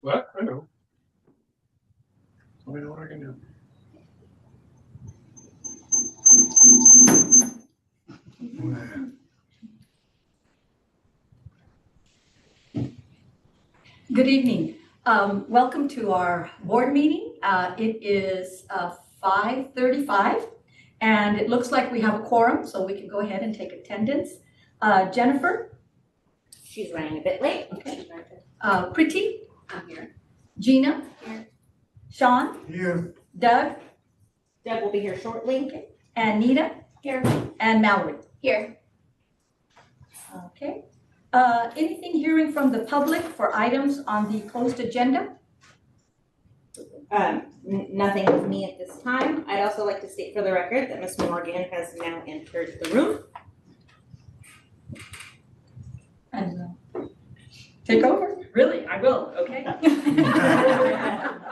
What? I know. Let me know what I can do. Good evening. Welcome to our board meeting. It is 5:35, and it looks like we have a quorum, so we can go ahead and take attendance. Jennifer? She's running a bit late. Okay. Priti? I'm here. Gina? Here. Sean? Here. Doug? Deb will be here shortly. And Nita? Here. And Mallory? Here. Okay. Anything hearing from the public for items on the closed agenda? Nothing with me at this time. I'd also like to state for the record that Ms. Morgan has now entered the room. And take over? Really? I will, okay.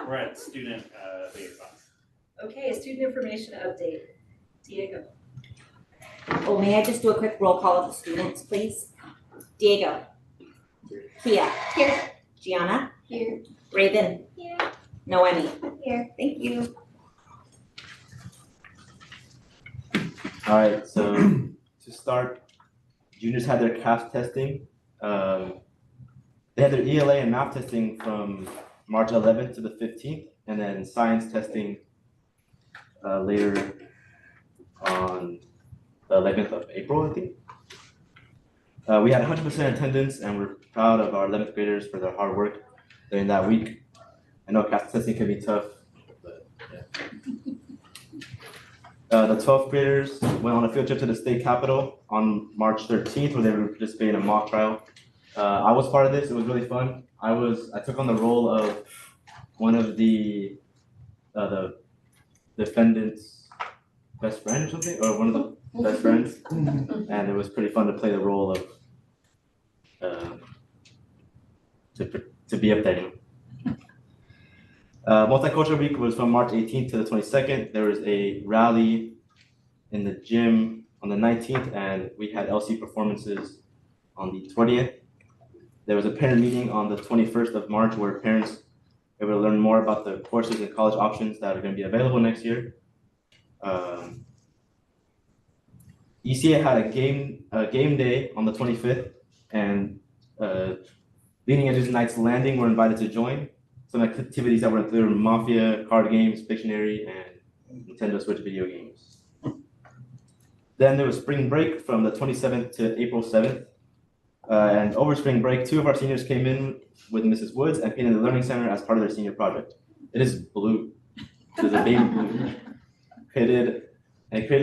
We're at student liaisons. Okay, student information update. Diego. Oh, may I just do a quick roll call of the students, please? Diego. Kia. Here. Gianna. Here. Raven. Here. Noemi. Here. Thank you. All right, so to start, juniors had their CAF testing. They had their ELA and math testing from March 11th to the 15th, and then science testing later on the 11th of April, I think. We had 100% attendance, and we're proud of our 11th graders for their hard work during that week. I know CAF testing can be tough, but yeah. The 12th graders went on a field trip to the state capitol on March 13th, where they were participating in a mock trial. I was part of this. It was really fun. I took on the role of one of the defendant's best friend or something, or one of the best friends, and it was pretty fun to play the role of to be up there. Multicultural Week was from March 18th to the 22nd. There was a rally in the gym on the 19th, and we had LC performances on the 20th. There was a parent meeting on the 21st of March where parents were able to learn more about the courses and college options that are going to be available next year. ECA had a game day on the 25th, and Leading Edges Knights Landing were invited to join. Some activities that were included were Mafia, card games, Pictionary, and Nintendo Switch video games. Then there was spring break from the 27th to April 7th. And over spring break, 2 of our seniors came in with Mrs. Woods and painted the Learning Center as part of their senior project. It is blue. It is a baby blue. Created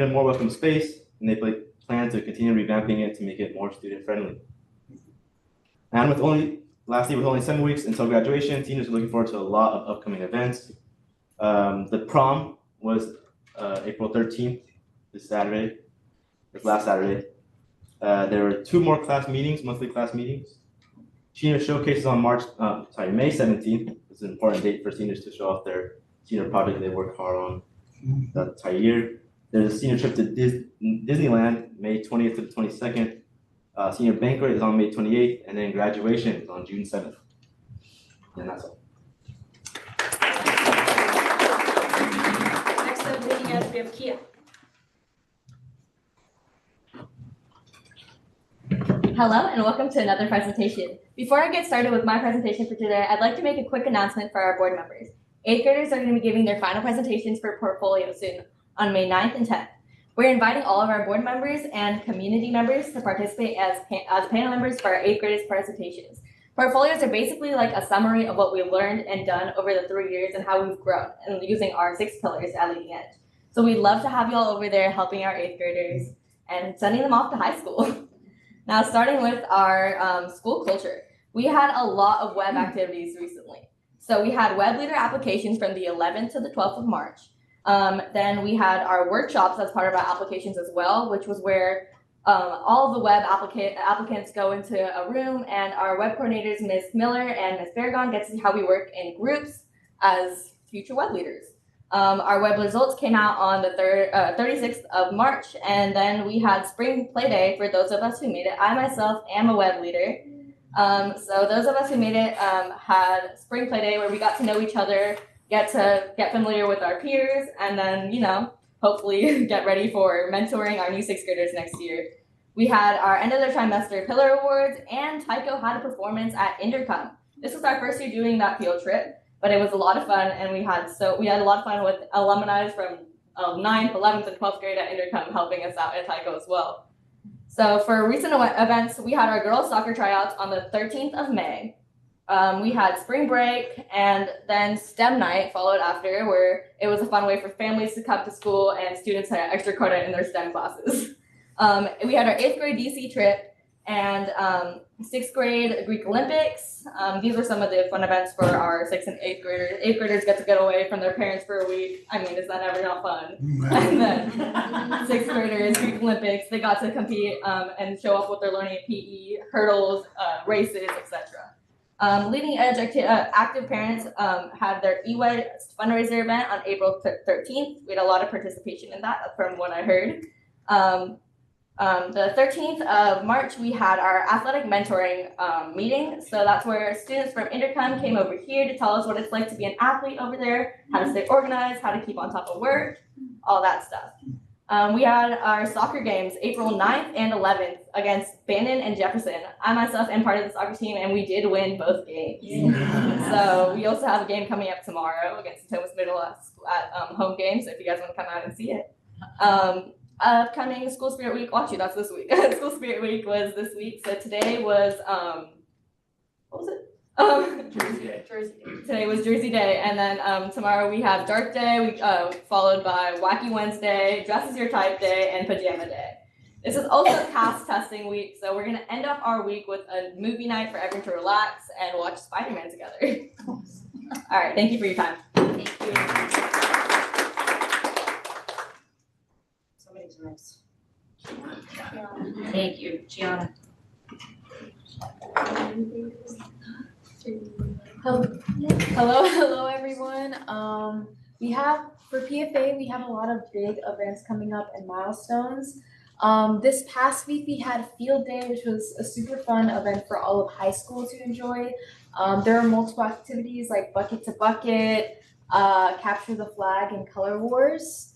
a more welcome space, and they plan to continue revamping it to make it more student friendly. And lastly, with only 7 weeks until graduation, seniors are looking forward to a lot of upcoming events. The prom was April 13th, this last Saturday. There were 2 more monthly class meetings. Senior showcases on May 17th. It's an important date for seniors to show off their senior project they worked hard on that entire year. There's a senior trip to Disneyland, May 20th to the 22nd. Senior banquet is on May 28th, and then graduation is on June 7th. And that's all. Next up, Leading Edge, we have Kia. Hello and welcome to another presentation. Before I get started with my presentation for today, I'd like to make a quick announcement for our board members. 8th graders are going to be giving their final presentations for portfolio soon on May 9th and 10th. We're inviting all of our board members and community members to participate as panel members for our 8th graders presentations. Portfolios are basically like a summary of what we've learned and done over the 3 years and how we've grown and using our 6 pillars at Leading Edge. So we'd love to have you all over there helping our 8th graders and sending them off to high school. Now, starting with our school culture, we had a lot of web activities recently. So we had web leader applications from the 11th to the 12th of March. Then we had our workshops as part of our applications as well, which was where all of the web applicants go into a room, and our web coordinators, Ms. Miller and Ms. Barragon, get to see how we work in groups as future web leaders. Our web results came out on the 36th of March, and then we had spring play day for those of us who made it. I myself am a web leader. So those of us who made it had spring play day where we got to know each other, get familiar with our peers, and then, hopefully get ready for mentoring our new sixth graders next year. We had our end of the trimester pillar awards, and Tycho had a performance at Intercom. This was our first year doing that field trip, but it was a lot of fun, and we had a lot of fun with alumni from 9th, 11th, and 12th grade at Intercom helping us out at Tycho as well. So for recent events, we had our girls soccer tryouts on the 13th of May. We had spring break, and then STEM night followed after, where it was a fun way for families to come to school and students had extra credit in their STEM classes. We had our 8th grade DC trip and 6th grade Greek Olympics. These were some of the fun events for our 6th and 8th graders. 8th graders get to get away from their parents for a week. I mean, is that ever not fun? And then 6th graders, Greek Olympics, they got to compete and show off what they're learning at PE, hurdles, races, etc. Leading Edge active parents had their EY fundraiser event on April 13th. We had a lot of participation in that from what I heard. The 13th of March, we had our athletic mentoring meeting. So that's where students from Intercom came over here to tell us what it's like to be an athlete over there, how to stay organized, how to keep on top of work, all that stuff. We had our soccer games April 9th and 11th against Bannon and Jefferson. I myself am part of the soccer team, and we did win both games. Yeah. So we also have a game coming up tomorrow against Thomas Middle at home game, so if you guys want to come out and see it. Upcoming School Spirit Week, that's this week. School Spirit Week was this week, so today was, what was it? Jersey Day. Today was Jersey Day, and then tomorrow we have Dark Day, followed by Wacky Wednesday, Dress as Your Type Day, and Pajama Day. This is also CAS testing week, so we're gonna end up our week with a movie night for everyone to relax and watch Spider-Man together. All right, thank you for your time. Thank you. Somebody's nice. Thank you, Gianna. Hello everyone. We have for PFA we have a lot of big events coming up and milestones. This past week we had Field Day, which was a super fun event for all of high school to enjoy. There are multiple activities like Bucket to Bucket, Capture the Flag, and Color Wars.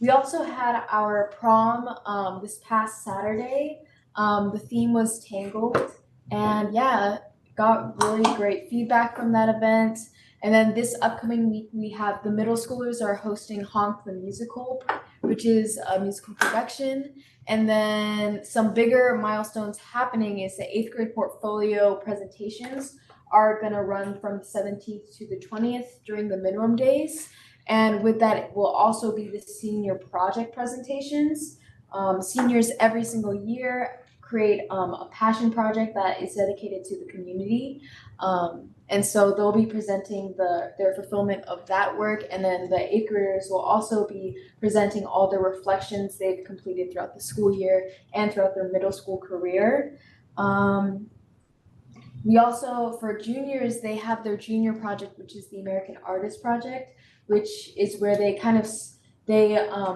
We also had our prom this past Saturday. The theme was Tangled, and yeah, got really great feedback from that event. And then this upcoming week, we have the middle schoolers are hosting Honk the Musical, which is a musical production. And then some bigger milestones happening is the 8th grade portfolio presentations are gonna run from the 17th to the 20th during the minimum days. And with that, it will also be the senior project presentations. Seniors every single year create a passion project that is dedicated to the community. And so they'll be presenting their fulfillment of that work. And then the 8th graders will also be presenting all the reflections they've completed throughout the school year and throughout their middle school career. We also, for juniors, they have their junior project, which is the American Artist Project, which is where they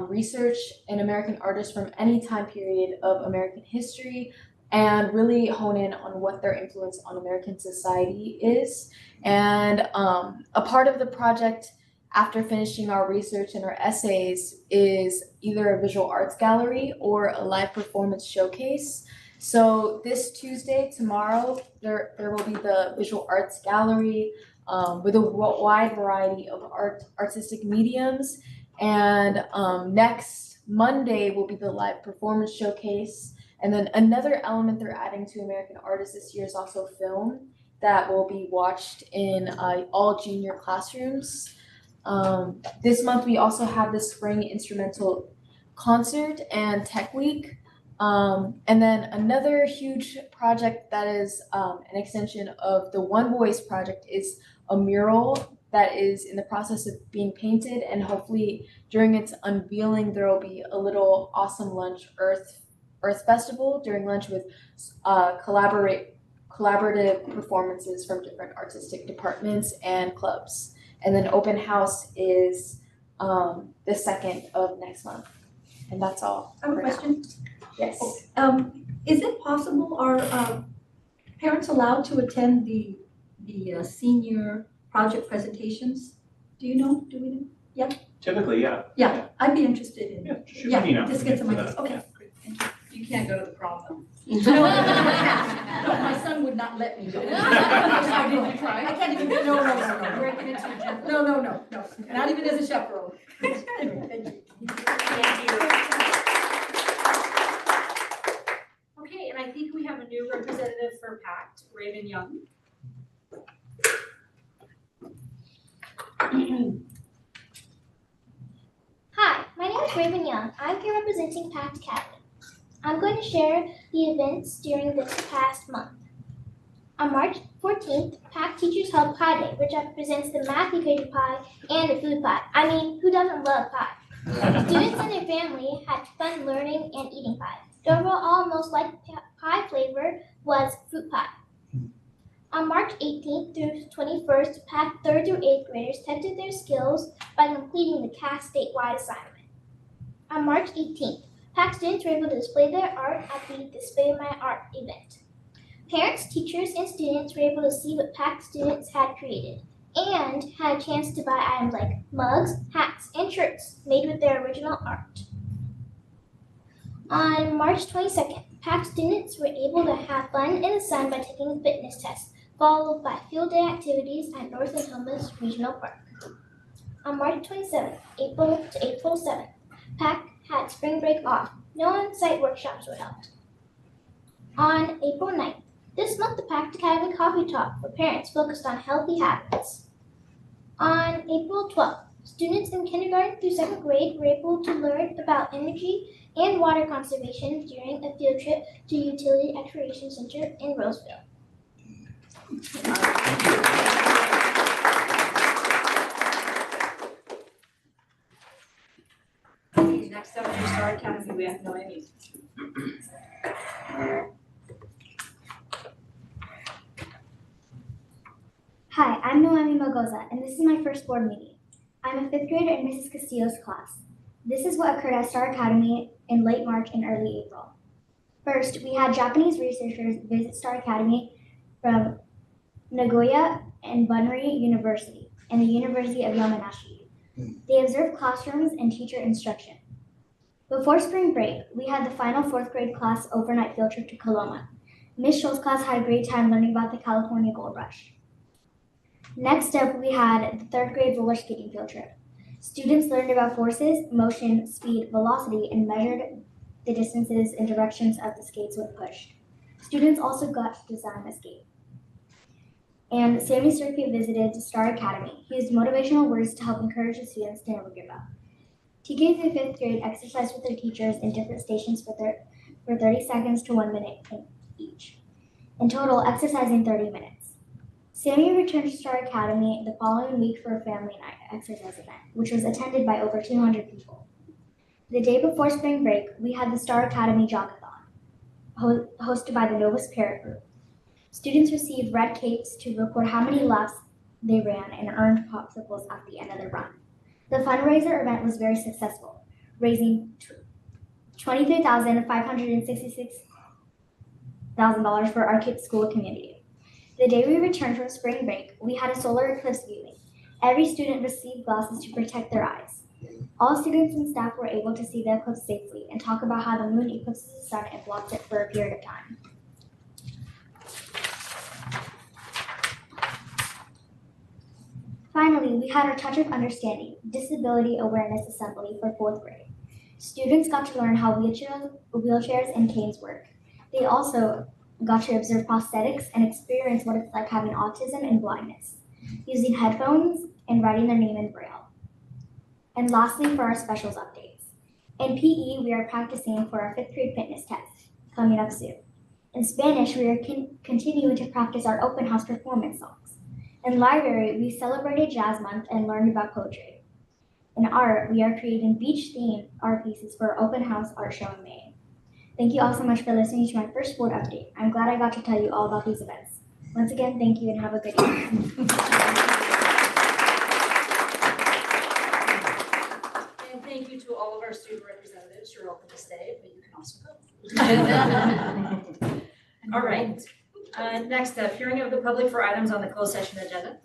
research an American artist from any time period of American history and really hone in on what their influence on American society is. And a part of the project after finishing our research and our essays is either a visual arts gallery or a live performance showcase. So this Tuesday, tomorrow, there will be the visual arts gallery with a wide variety of artistic mediums. And next Monday will be the live performance showcase. And then another element they're adding to American Artists this year is also film that will be watched in all junior classrooms. This month we also have the spring instrumental concert and tech week. And then another huge project that is an extension of the One Voice project is a mural that is in the process of being painted, and hopefully during its unveiling there will be a little awesome lunch Earth Festival during lunch with collaborative performances from different artistic departments and clubs. And then open house is the 2nd of next month. And that's all. I have a question. Yes. Is it possible, parents allowed to attend the senior project presentations? Do you know? Do we know? Typically, yeah. Yeah, I'd be interested in. Yeah, just shoot me an email. Just get some for ideas. that. Okay. Yeah, great. You can't go to the prom though. No, my son would not let me go. Did you try? I can't even, no. Breaking into a gym. No, not even as a chaperone. Anyway, thank you. Okay, and I think we have a new representative for PACT, Raven Young. Hi, my name is Raven Young. I'm here representing PACT Academy. I'm going to share the events during this past month. On March 14th, PACT teachers held Pie Day, which represents the math equation pie and the food pie. I mean, who doesn't love pie? Students and their family had fun learning and eating pie. The overall most liked pie flavor was fruit pie. On March 18th through 21st, PACT 3rd through 8th graders tested their skills by completing the CAS statewide assignment. On March 18th, PACT students were able to display their art at the Display My Art event. Parents, teachers, and students were able to see what PACT students had created and had a chance to buy items like mugs, hats, and shirts made with their original art. On March 22nd, PACT students were able to have fun in the sun by taking a fitness test, followed by field day activities at North and Thomas Regional Park. On March 27th, April to April 7th, PACT had spring break off. No on-site workshops were held. On April 9th, this month the PACT Academy Coffee Talk for parents focused on healthy habits. On April 12th, students in kindergarten through 2nd grade were able to learn about energy and water conservation during a field trip to Utility Exploration Center in Roseville. Okay, next up for Star Academy, we have Noemi. Hi, I'm Noemi Magoza, and this is my first board meeting. I'm a 5th grader in Mrs. Castillo's class. This is what occurred at Star Academy in late March and early April. First, we had Japanese researchers visit Star Academy from Nagoya and Bunri University and the University of Yamanashi. They observed classrooms and teacher instruction. Before spring break, we had the final 4th grade class overnight field trip to Coloma. Ms. Schultz's class had a great time learning about the California Gold Rush. Next up, we had the 3rd grade roller skating field trip. Students learned about forces, motion, speed, velocity, and measured the distances and directions of the skates when pushed. Students also got to design a skate. And Sammy Sturkey visited Star Academy. He used motivational words to help encourage the students to never give up. TK through 5th grade exercised with their teachers in different stations for 30 seconds to 1 minute each. In total, exercising 30 minutes. Sammy returned to Star Academy the following week for a family night exercise event, which was attended by over 200 people. The day before spring break, we had the Star Academy Jogathon, hosted by the Novus Parrot Group. Students received red capes to report how many laps they ran and earned popsicles at the end of the run. The fundraiser event was very successful, raising $23,566 for our kids' school community. The day we returned from spring break, we had a solar eclipse viewing. Every student received glasses to protect their eyes. All students and staff were able to see the eclipse safely and talk about how the moon eclipses the sun and blocks it for a period of time. Finally, we had our Touch of Understanding, Disability Awareness Assembly for 4th grade. Students got to learn how wheelchairs and canes work. They also got to observe prosthetics and experience what it's like having autism and blindness, using headphones and writing their name in Braille. And lastly, for our specials updates. In PE, we are practicing for our 5th grade fitness test, coming up soon. In Spanish, we are continuing to practice our open house performance songs. In library, we celebrated Jazz Month and learned about poetry. In art, we are creating beach-themed art pieces for our open house art show in May. Thank you all so much for listening to my first board update. I'm glad I got to tell you all about these events. Once again, thank you and have a good evening. And thank you to all of our student representatives. You're welcome to stay, but you can also go. All right, Next up, hearing of the public for items on the closed session agenda.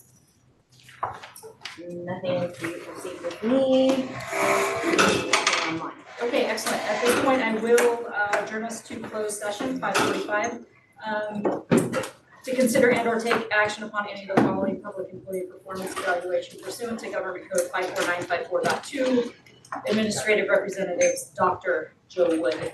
Nothing to proceed with me. Nothing online. Okay, excellent. At this point, I will adjourn us to closed session, 5:45. To consider and or take action upon any of the following public employee performance evaluation pursuant to Government Code 54954.2. Administrative representatives, Dr. Joe Wood.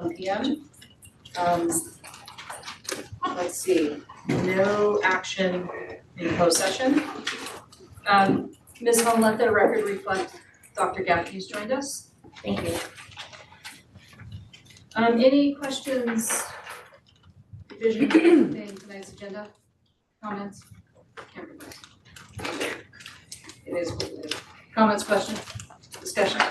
1 p.m. Let's see, no action in closed session. Ms. Hone, let the record reflect Dr. Gaffney's joined us. Thank you. Any questions, revisions, anything tonight's agenda, comments? Can't remember. It is what it is. Comments, questions, discussion?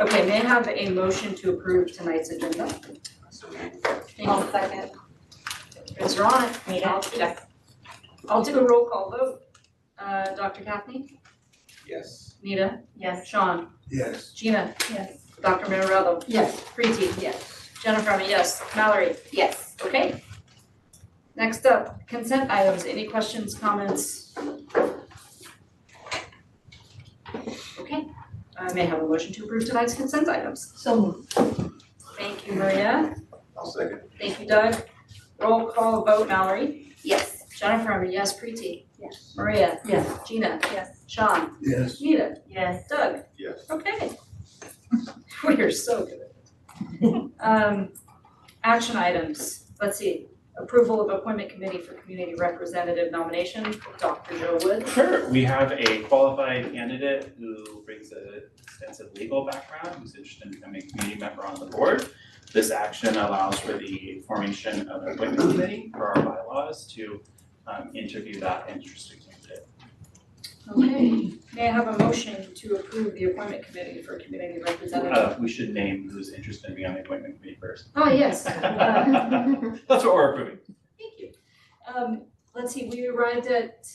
Okay, may I have a motion to approve tonight's agenda? Thank you. Second. Guys are on it. Nita? I'll do a roll call vote. Dr. Gaffney? Yes. Nita? Yes. Sean? Yes. Gina? Yes. Dr. Marinello? Yes. Preeti? Yes. Jennifer, yes. Mallory? Yes. Okay. Next up, consent items. Any questions, comments? Okay. I may have a motion to approve tonight's consent items. So moved. Thank you, Maria. I'll second. Thank you, Doug. Roll call vote, Mallory. Yes. Jennifer, yes. Preeti? Yes. Maria? Yes. Gina? Yes. Sean? Yes. Nita? Yes. Doug? Yes. Okay. We are so good at it. Action items. Let's see. Approval of appointment committee for community representative nomination, Dr. Joe Wood. Sure, we have a qualified candidate who brings an extensive legal background, who's interested in becoming a community member on the board. This action allows for the formation of an appointment committee for our bylaws to interview that interested candidate. Okay. May I have a motion to approve the appointment committee for community representative? We should name who's interested in being on the appointment committee first. Oh, yes. That's what we're approving. Thank you. Let's see, we arrived at,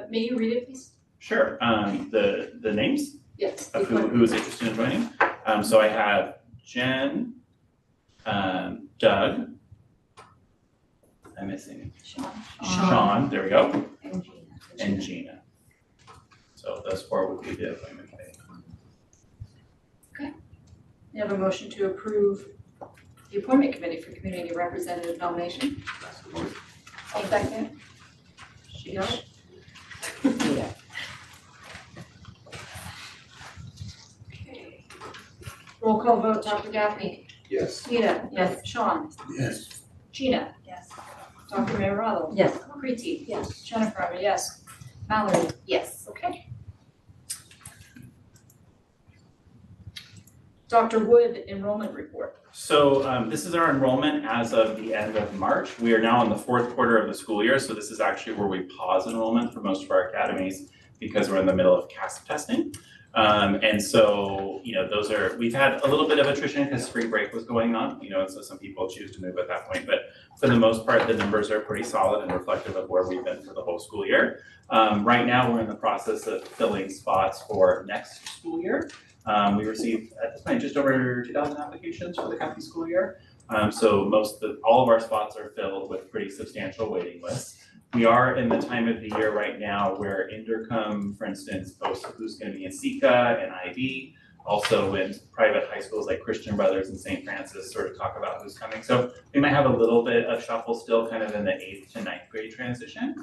may you read it, please? Sure, the names Yes. of who's interested in joining. So I have Jen, Doug. I'm missing Sean, there we go, And Gina. and Gina. So those four would be the appointment committee. You have a motion to approve the appointment committee for community representative nomination. Second. She got it? Okay. Roll call vote, Dr. Gaffney. Yes. Nita. Yes. Sean. Yes. Gina. Yes. Dr. Marinello. Yes. Preeti. Yes. Jennifer, yes. Mallory. Yes. Okay. Dr. Wood, enrollment report. So this is our enrollment as of the end of March. We are now in the fourth quarter of the school year, so this is actually where we pause enrollment for most of our academies because we're in the middle of CASP testing. And so, we've had a little bit of attrition because spring break was going on, and so some people choose to move at that point. But for the most part, the numbers are pretty solid and reflective of where we've been for the whole school year. Right now, we're in the process of filling spots for next school year. We received at this point just over 2,000 applications for the county school year. So all of our spots are filled with pretty substantial waiting lists. We are in the time of the year right now where Intercom, for instance, posts who's going to be in SECA and IB. Also, when private high schools like Christian Brothers and St. Francis sort of talk about who's coming. So we might have a little bit of shuffle still kind of in the 8th to 9th grade transition.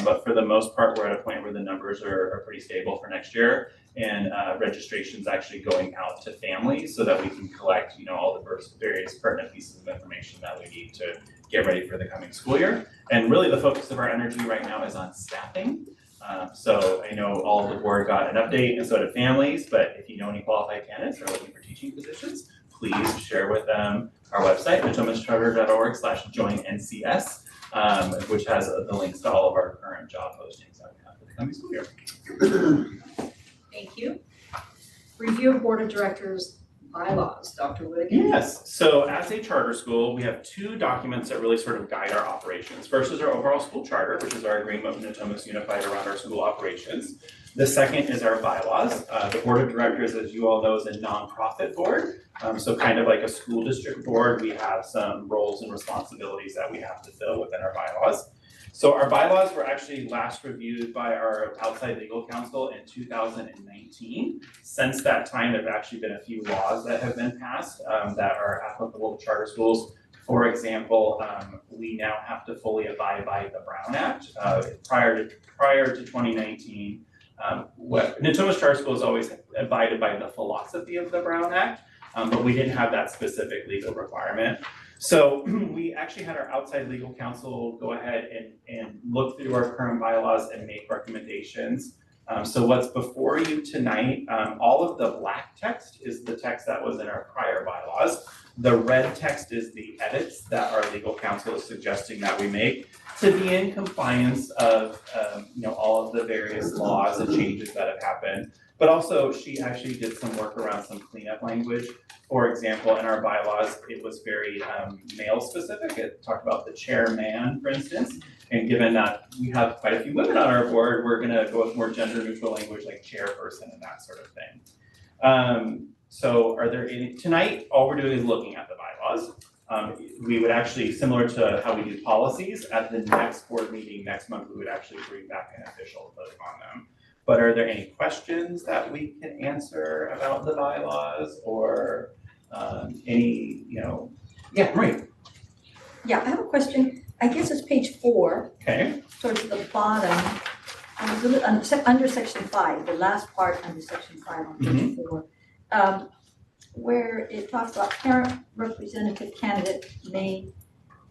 But for the most part, we're at a point where the numbers are pretty stable for next year. And registration's actually going out to families so that we can collect, all the various pertinent pieces of information that we need to get ready for the coming school year. And really the focus of our energy right now is on staffing. So I know all of the board got an update and so did families, but if you know any qualified candidates who are looking for teaching positions, please share with them our website, natomascharter.org/joinncs, which has the links to all of our current job postings that we have for the coming school year. Thank you. Review of Board of Directors bylaws, Dr. Wood again. Yes, so as a charter school, we have two documents that really sort of guide our operations. First is our overall school charter, which is our agreement with Natomas Unified around our school operations. The second is our bylaws. The Board of Directors, as you all know, is a nonprofit board. So kind of like a school district board, we have some roles and responsibilities that we have to fill within our bylaws. So our bylaws were actually last reviewed by our outside legal counsel in 2019. Since that time, there have actually been a few laws that have been passed that are applicable to charter schools. For example, we now have to fully abide by the Brown Act. Prior to 2019, Natomas Charter Schools always abided by the philosophy of the Brown Act. but we didn't have that specific legal requirement. So we actually had our outside legal counsel go ahead and look through our current bylaws and make recommendations. So what's before you tonight, all of the black text is the text that was in our prior bylaws. The red text is the edits that our legal counsel is suggesting that we make to be in compliance of, all of the various laws and changes that have happened. But also, she actually did some work around some cleanup language. For example, in our bylaws, it was very male specific. It talked about the chairman, for instance. And given that we have quite a few women on our board, we're gonna go with more gender neutral language like chairperson and that sort of thing. So are there any, tonight, all we're doing is looking at the bylaws. We would actually, similar to how we do policies, at the next board meeting next month, we would actually bring back an official vote on them. But are there any questions that we can answer about the bylaws or any, yeah, Marie. Yeah, I have a question. I guess it's page 4, Okay, towards the bottom. I was a little, under section 5, the last part under section 5 on page 4. Where it talks about parent representative candidate may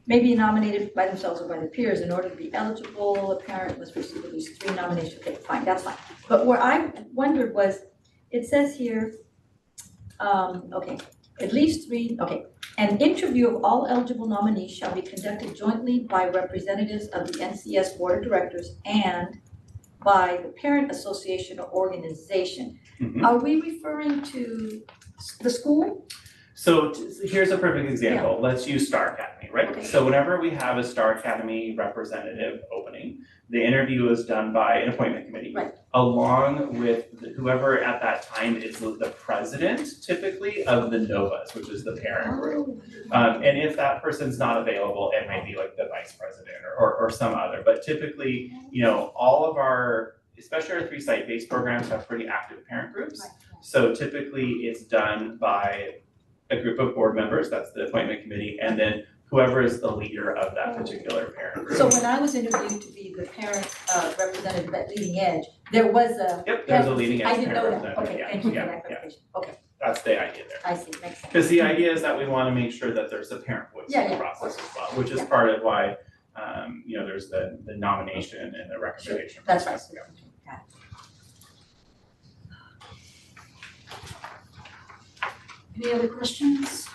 be nominated by themselves or by their peers. In order to be eligible, a parent must receive at least 3 nominations. Okay, fine, that's fine. But where I wondered was, it says here, at least 3, An interview of all eligible nominees shall be conducted jointly by representatives of the NCS Board of Directors and by the parent association or organization. Are we referring to the school? so here's a perfect example. Let's use Star Academy, right? Okay. So whenever we have a Star Academy representative opening, the interview is done by an appointment committee. Right. Along with whoever at that time is the president, typically, of the Novas, which is the parent group. And if that person's not available, it might be like the vice president or some other. But typically, all of our, especially our 3 site-based programs have pretty active parent groups. Right. So typically it's done by a group of board members, that's the appointment committee, and then whoever is the leader of that particular parent group. So when I was interviewed to be the parent representative at Leading Edge, there was a. Yep, there's a leading I edge didn't parent know that. representative, Okay, yeah, thank you for yeah, that yeah. clarification. Okay, That's the idea there. I see, makes sense. Because the idea is that we want to make sure that there's a parent voice in the process as well, which is part of why, there's the nomination and the recommendation That's right. process. Yeah. Got it. Any other questions?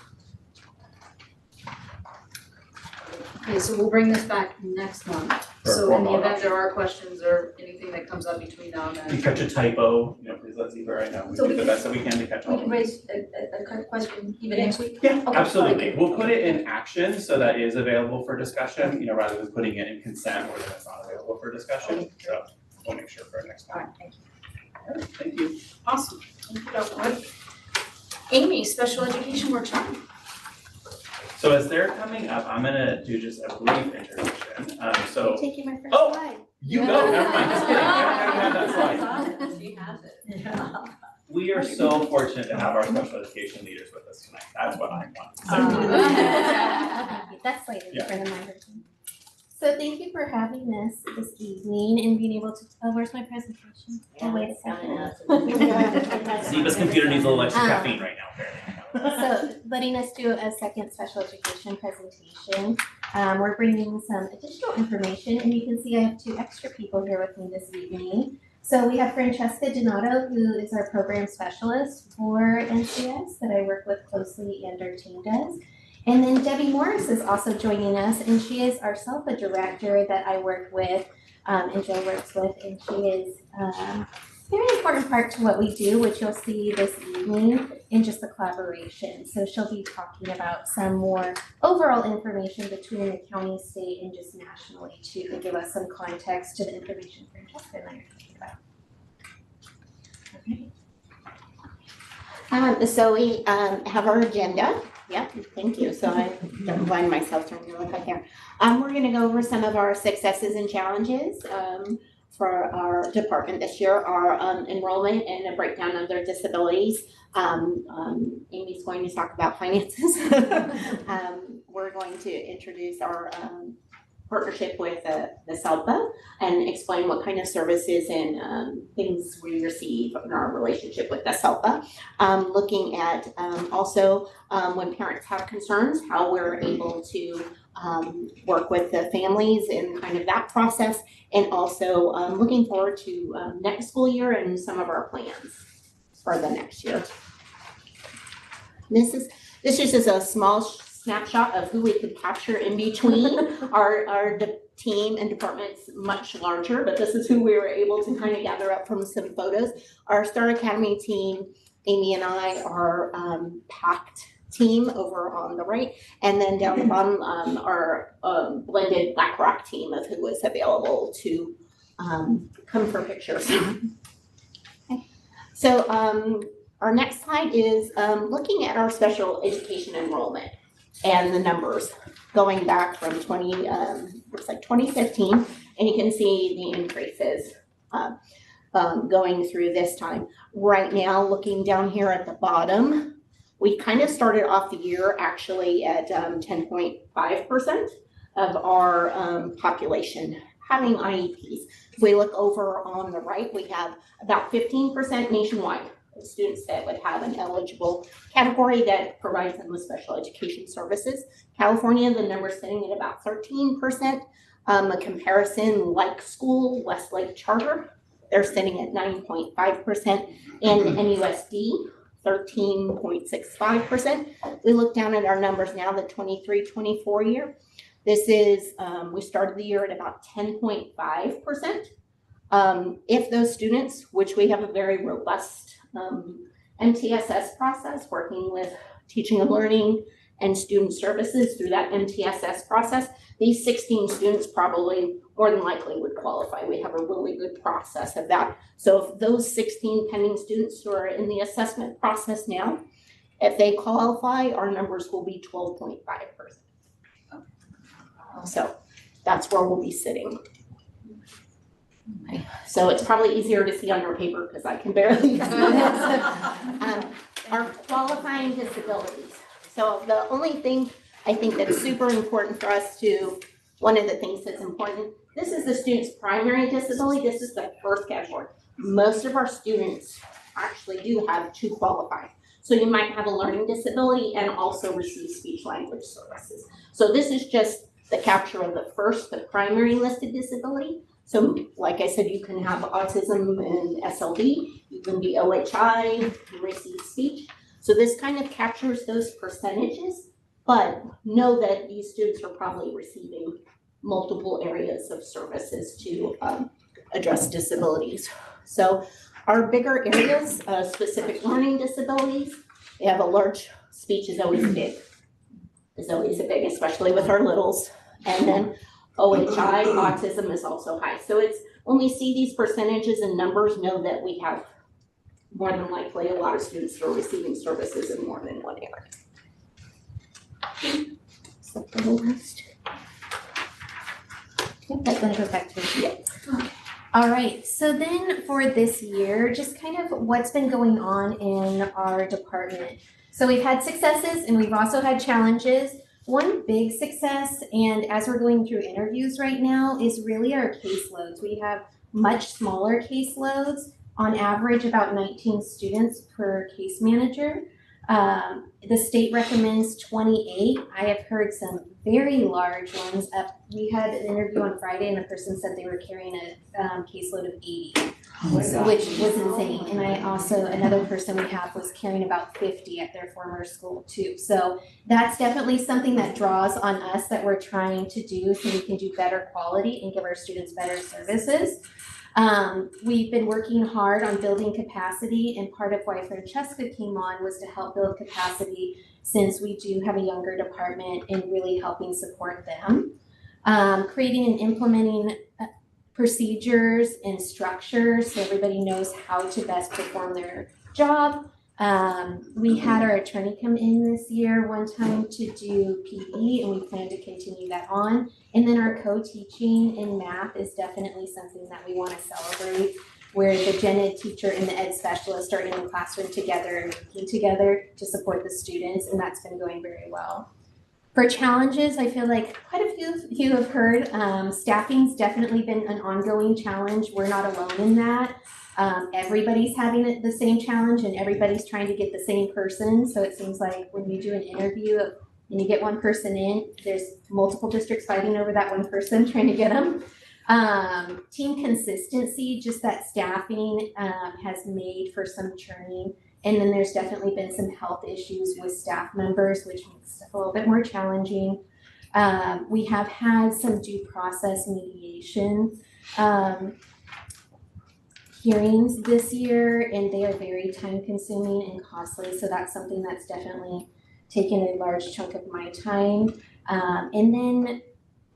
Okay, so we'll bring this back next month. For So in the formal event there are questions or anything that comes up between now and If then. you catch a typo, please let Zebra know. We So do we the can- best that we can to catch all We of can them. raise a kind of question even next week? Yeah, Okay, absolutely. fine. We'll put it in action so that it is available for discussion, rather than putting it in consent where then it's not available for discussion. Okay. So we'll make sure for next All time. right, thank you. Thank you. Awesome. Thank you, Dr. Wood. Amy, special education workshop. So as they're coming up, I'm gonna do just a brief introduction. So Taking my first Oh! slide. you go, never mind, just kidding. I have that slide. She has it. Yeah. We are so fortunate to have our special education leaders with us tonight. That's what I want to say. Thank you. That's later Yeah. for the microphone. So thank you for having us this evening and being able to, where's my presentation? Oh, wait a second. Zeba's computer needs a little extra caffeine right now, apparently. So letting us do a second special education presentation. We're bringing some additional information and you can see I have 2 extra people here with me this evening. So we have Francesca Donato, who is our program specialist for NCS that I work with closely and our team does. And then Debbie Morris is also joining us and she is our SELPA director that I work with and Joe works with, and she is a very important part to what we do, which you'll see this evening in just the collaboration. So she'll be talking about some more overall information between the county, state, and just nationally too, to give us some context to the information Francesca and I are talking about. So we have our agenda. Yep, thank you. So I don't find myself trying to look up there. We're going to go over some of our successes and challenges for our department this year, our enrollment and a breakdown of their disabilities. Amy's going to talk about finances. We're going to introduce our partnership with the SELPA and explain what kind of services and things we receive in our relationship with the SELPA. Looking at also when parents have concerns, how we're able to work with the families in kind of that process, and also looking forward to next school year and some of our plans for the next year. This is just a small snapshot of who we could capture in between. Our team and department's much larger, but this is who we were able to kind of gather up from some photos. Our Star Academy team, Amy and I, are packed team over on the right, and then down the bottom our blended Black Rock team of who was available to come for pictures. Okay. So our next slide is looking at our special education enrollment and the numbers going back from 2015, and you can see the increases going through this time. Right now, looking down here at the bottom, we kind of started off the year actually at 10.5% of our population having IEPs. If we look over on the right, we have about 15% nationwide of students that would have an eligible category that provides them with special education services. California, the number's sitting at about 13%. A comparison, like school, Westlake Charter, they're sitting at 9.5%, and NUSD, 13.65%. We look down at our numbers now, the 23-24 year. This is, we started the year at about 10.5%. If those students, which we have a very robust MTSS process, working with teaching and learning and student services through that MTSS process, these 16 students probably more than likely would qualify. We have a really good process of that. So if those 16 pending students who are in the assessment process now, if they qualify, our numbers will be 12.5%. So that's where we'll be sitting. Okay. So it's probably easier to see on your paper because I can barely see this. Our qualifying disabilities. So the only thing I think that's super important for us to, one of the things that's important, this is the student's primary disability. This is the first category. Most of our students actually do have two qualifying. So you might have a learning disability and also receive speech language services. So this is just the capture of the first, the primary listed disability. So like I said, you can have autism and SLD, you can be OHI, you can receive speech. So this kind of captures those percentages, but know that these students are probably receiving multiple areas of services to address disabilities. So our bigger areas, specific learning disabilities, we have a large, speech is always big. Is always a big, especially with our littles. And then OHI, autism is also high. So it's, when we see these percentages and numbers, know that we have more than likely a lot of students who are receiving services in more than one area. So for the last. Okay, that's gonna go back to you. Yeah. All right, so then for this year, just kind of what's been going on in our department. So we've had successes and we've also had challenges. One big success, and as we're going through interviews right now, is really our caseloads. We have much smaller caseloads, on average about 19 students per case manager. The state recommends 28. I have heard some very large ones. We had an interview on Friday and the person said they were carrying a caseload of 80, which was insane. And I also, another person we have was carrying about 50 at their former school too. So that's definitely something that draws on us that we're trying to do so we can do better quality and give our students better services. We've been working hard on building capacity, and part of why Francesca came on was to help build capacity since we do have a younger department and really helping support them. Creating and implementing procedures and structures so everybody knows how to best perform their job. We had our attorney come in this year one time to do PD, and we plan to continue that on. And then our co-teaching in math is definitely something that we want to celebrate, where the gen ed teacher and the ed specialist are in the classroom together and working together to support the students, and that's been going very well. For challenges, I feel like quite a few of you have heard, staffing's definitely been an ongoing challenge. We're not alone in that. Everybody's having the same challenge and everybody's trying to get the same person. So it seems like when you do an interview and you get one person in, there's multiple districts fighting over that one person trying to get them. Team consistency, just that staffing has made for some churning. And then there's definitely been some health issues with staff members, which makes stuff a little bit more challenging. We have had some due process mediation hearings this year, and they are very time consuming and costly. So that's something that's definitely taken a large chunk of my time. And then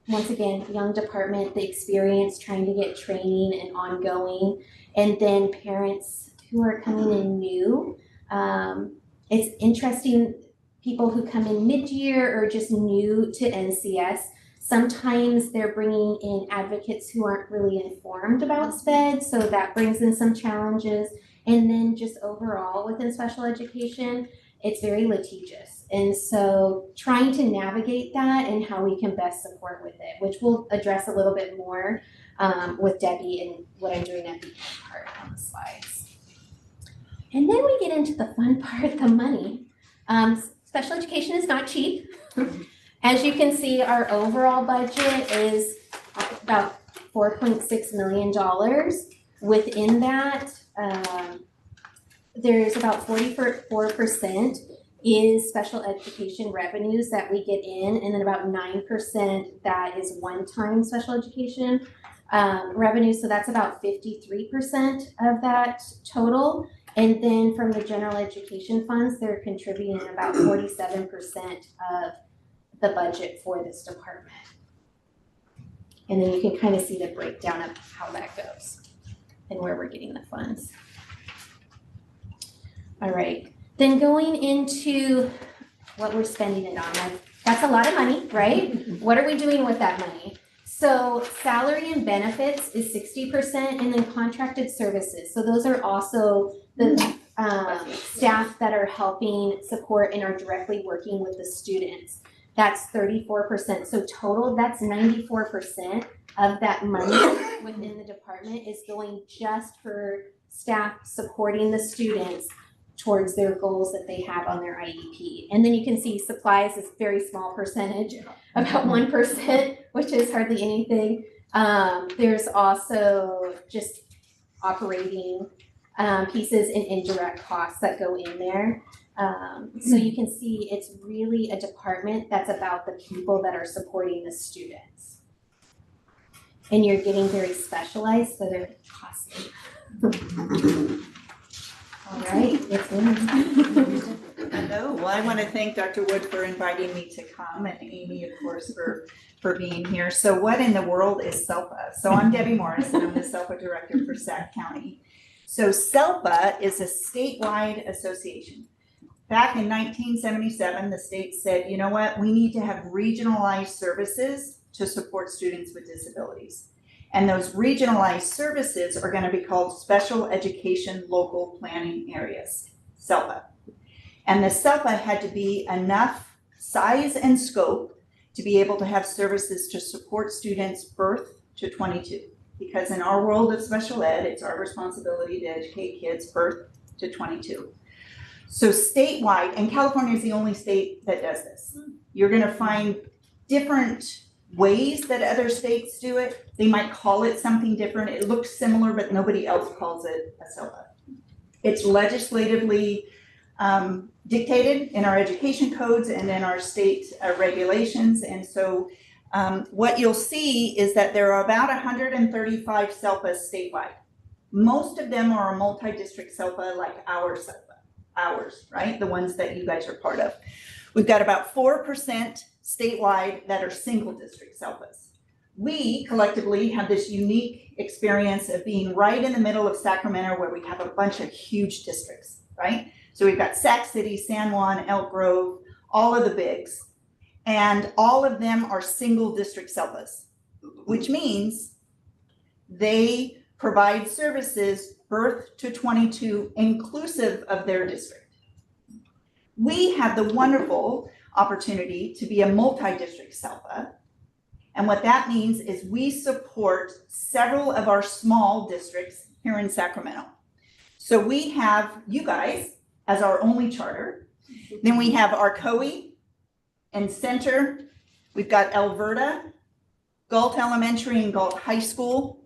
once again, young department, the experience trying to get training and ongoing, and then parents who are coming in new. It's interesting, people who come in mid-year or just new to NCS, sometimes they're bringing in advocates who aren't really informed about SPED, so that brings in some challenges. And then just overall within special education, it's very litigious. And so trying to navigate that and how we can best support with it, which we'll address a little bit more with Debbie and what I'm doing at the end part on the slides. And then we get into the fun part, the money. Special education is not cheap. As you can see, our overall budget is about $4.6 million. Within that, there's about 44% is special education revenues that we get in, and then about 9% that is one-time special education revenue. So that's about 53% of that total. And then from the general education funds, they're contributing about 47% of the budget for this department. And then you can kind of see the breakdown of how that goes and where we're getting the funds. All right, then going into what we're spending it on. That's a lot of money, right? What are we doing with that money? So salary and benefits is 60%, and then contracted services. So those are also the staff that are helping support and are directly working with the students. That's 34%. So total, that's 94% of that money within the department is going just for staff supporting the students towards their goals that they have on their IEP. And then you can see supplies is a very small percentage, about 1%, which is hardly anything. There's also just operating pieces and indirect costs that go in there. So you can see it's really a department that's about the people that are supporting the students. And you're getting very specialized, so they're costly. All right, it's Hello, well, I want to thank Dr. Wood for inviting me to come, and Amy, of course, for being here. So what in the world is SELPA? So I'm Debbie Morris, and I'm the SELPA director for Sac County. So SELPA is a statewide association. Back in 1977, the state said, you know what, we need to have regionalized services to support students with disabilities. And those regionalized services are going to be called Special Education Local Planning Areas, SELPA. And the SELPA had to be enough size and scope to be able to have services to support students birth to 22. Because in our world of special ed, it's our responsibility to educate kids birth to 22. So statewide, and California is the only state that does this. You're going to find different ways that other states do it. They might call it something different. It looks similar, but nobody else calls it a SELPA. It's legislatively dictated in our education codes and in our state regulations. And so what you'll see is that there are about 135 SELPAs statewide. Most of them are a multi-district SELPA like our SELPA, ours, right? The ones that you guys are part of. We've got about 4% statewide that are single district SELPAs. We collectively have this unique experience of being right in the middle of Sacramento where we have a bunch of huge districts, right? So we've got Sac City, San Juan, Elk Grove, all of the bigs, and all of them are single district SELPAs, which means they provide services birth to 22 inclusive of their district. We have the wonderful opportunity to be a multi-district SELPA. And what that means is we support several of our small districts here in Sacramento. So we have you guys as our only charter. Then we have Arcoe and Center. We've got Alberta, Galt Elementary and Galt High School,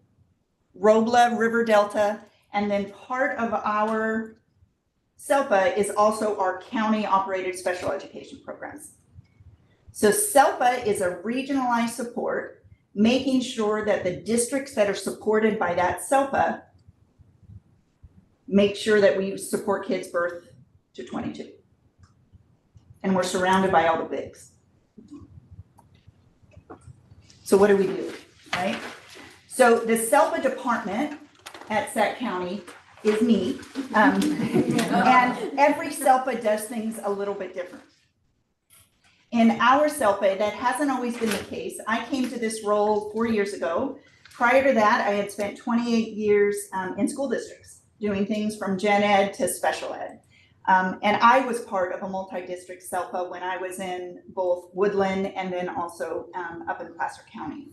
Robla, River Delta, and then part of our SELPA is also our county-operated special education programs. So SELPA is a regionalized support, making sure that the districts that are supported by that SELPA make sure that we support kids birth to 22. And we're surrounded by all the bigs. So what do we do, right? So the SELPA department at Sac County is me. And every SELPA does things a little bit different. In our SELPA, that hasn't always been the case. I came to this role 4 years ago. Prior to that, I had spent 28 years in school districts, doing things from gen ed to special ed. And I was part of a multi-district SELPA when I was in both Woodland and then also up in Placer County.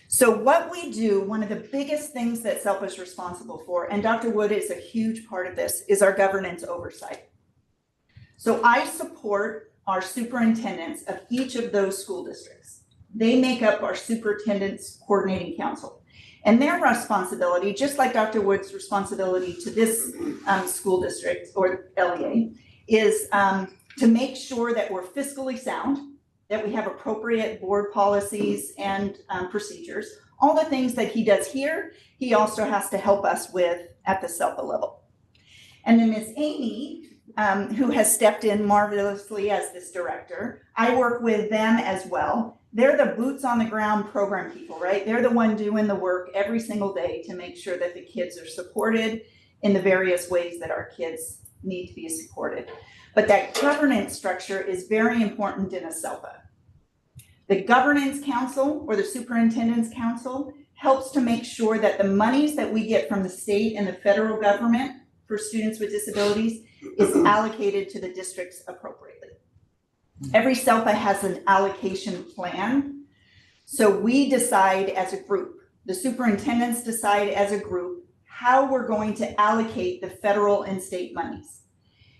So what we do, one of the biggest things that SELPA is responsible for, and Dr. Wood is a huge part of this, is our governance oversight. So I support our superintendents of each of those school districts. They make up our superintendent's coordinating council. And their responsibility, just like Dr. Wood's responsibility to this school district or LEA, is to make sure that we're fiscally sound, that we have appropriate board policies and procedures. All the things that he does here, he also has to help us with at the SELPA level. And then Ms. Amy, who has stepped in marvelously as this director, I work with them as well. They're the boots on the ground program people, right? They're the one doing the work every single day to make sure that the kids are supported in the various ways that our kids need to be supported. But that governance structure is very important in a SELPA. The governance council or the superintendent's council helps to make sure that the monies that we get from the state and the federal government for students with disabilities is allocated to the districts appropriately. Every SELPA has an allocation plan. So we decide as a group, the superintendents decide as a group how we're going to allocate the federal and state monies.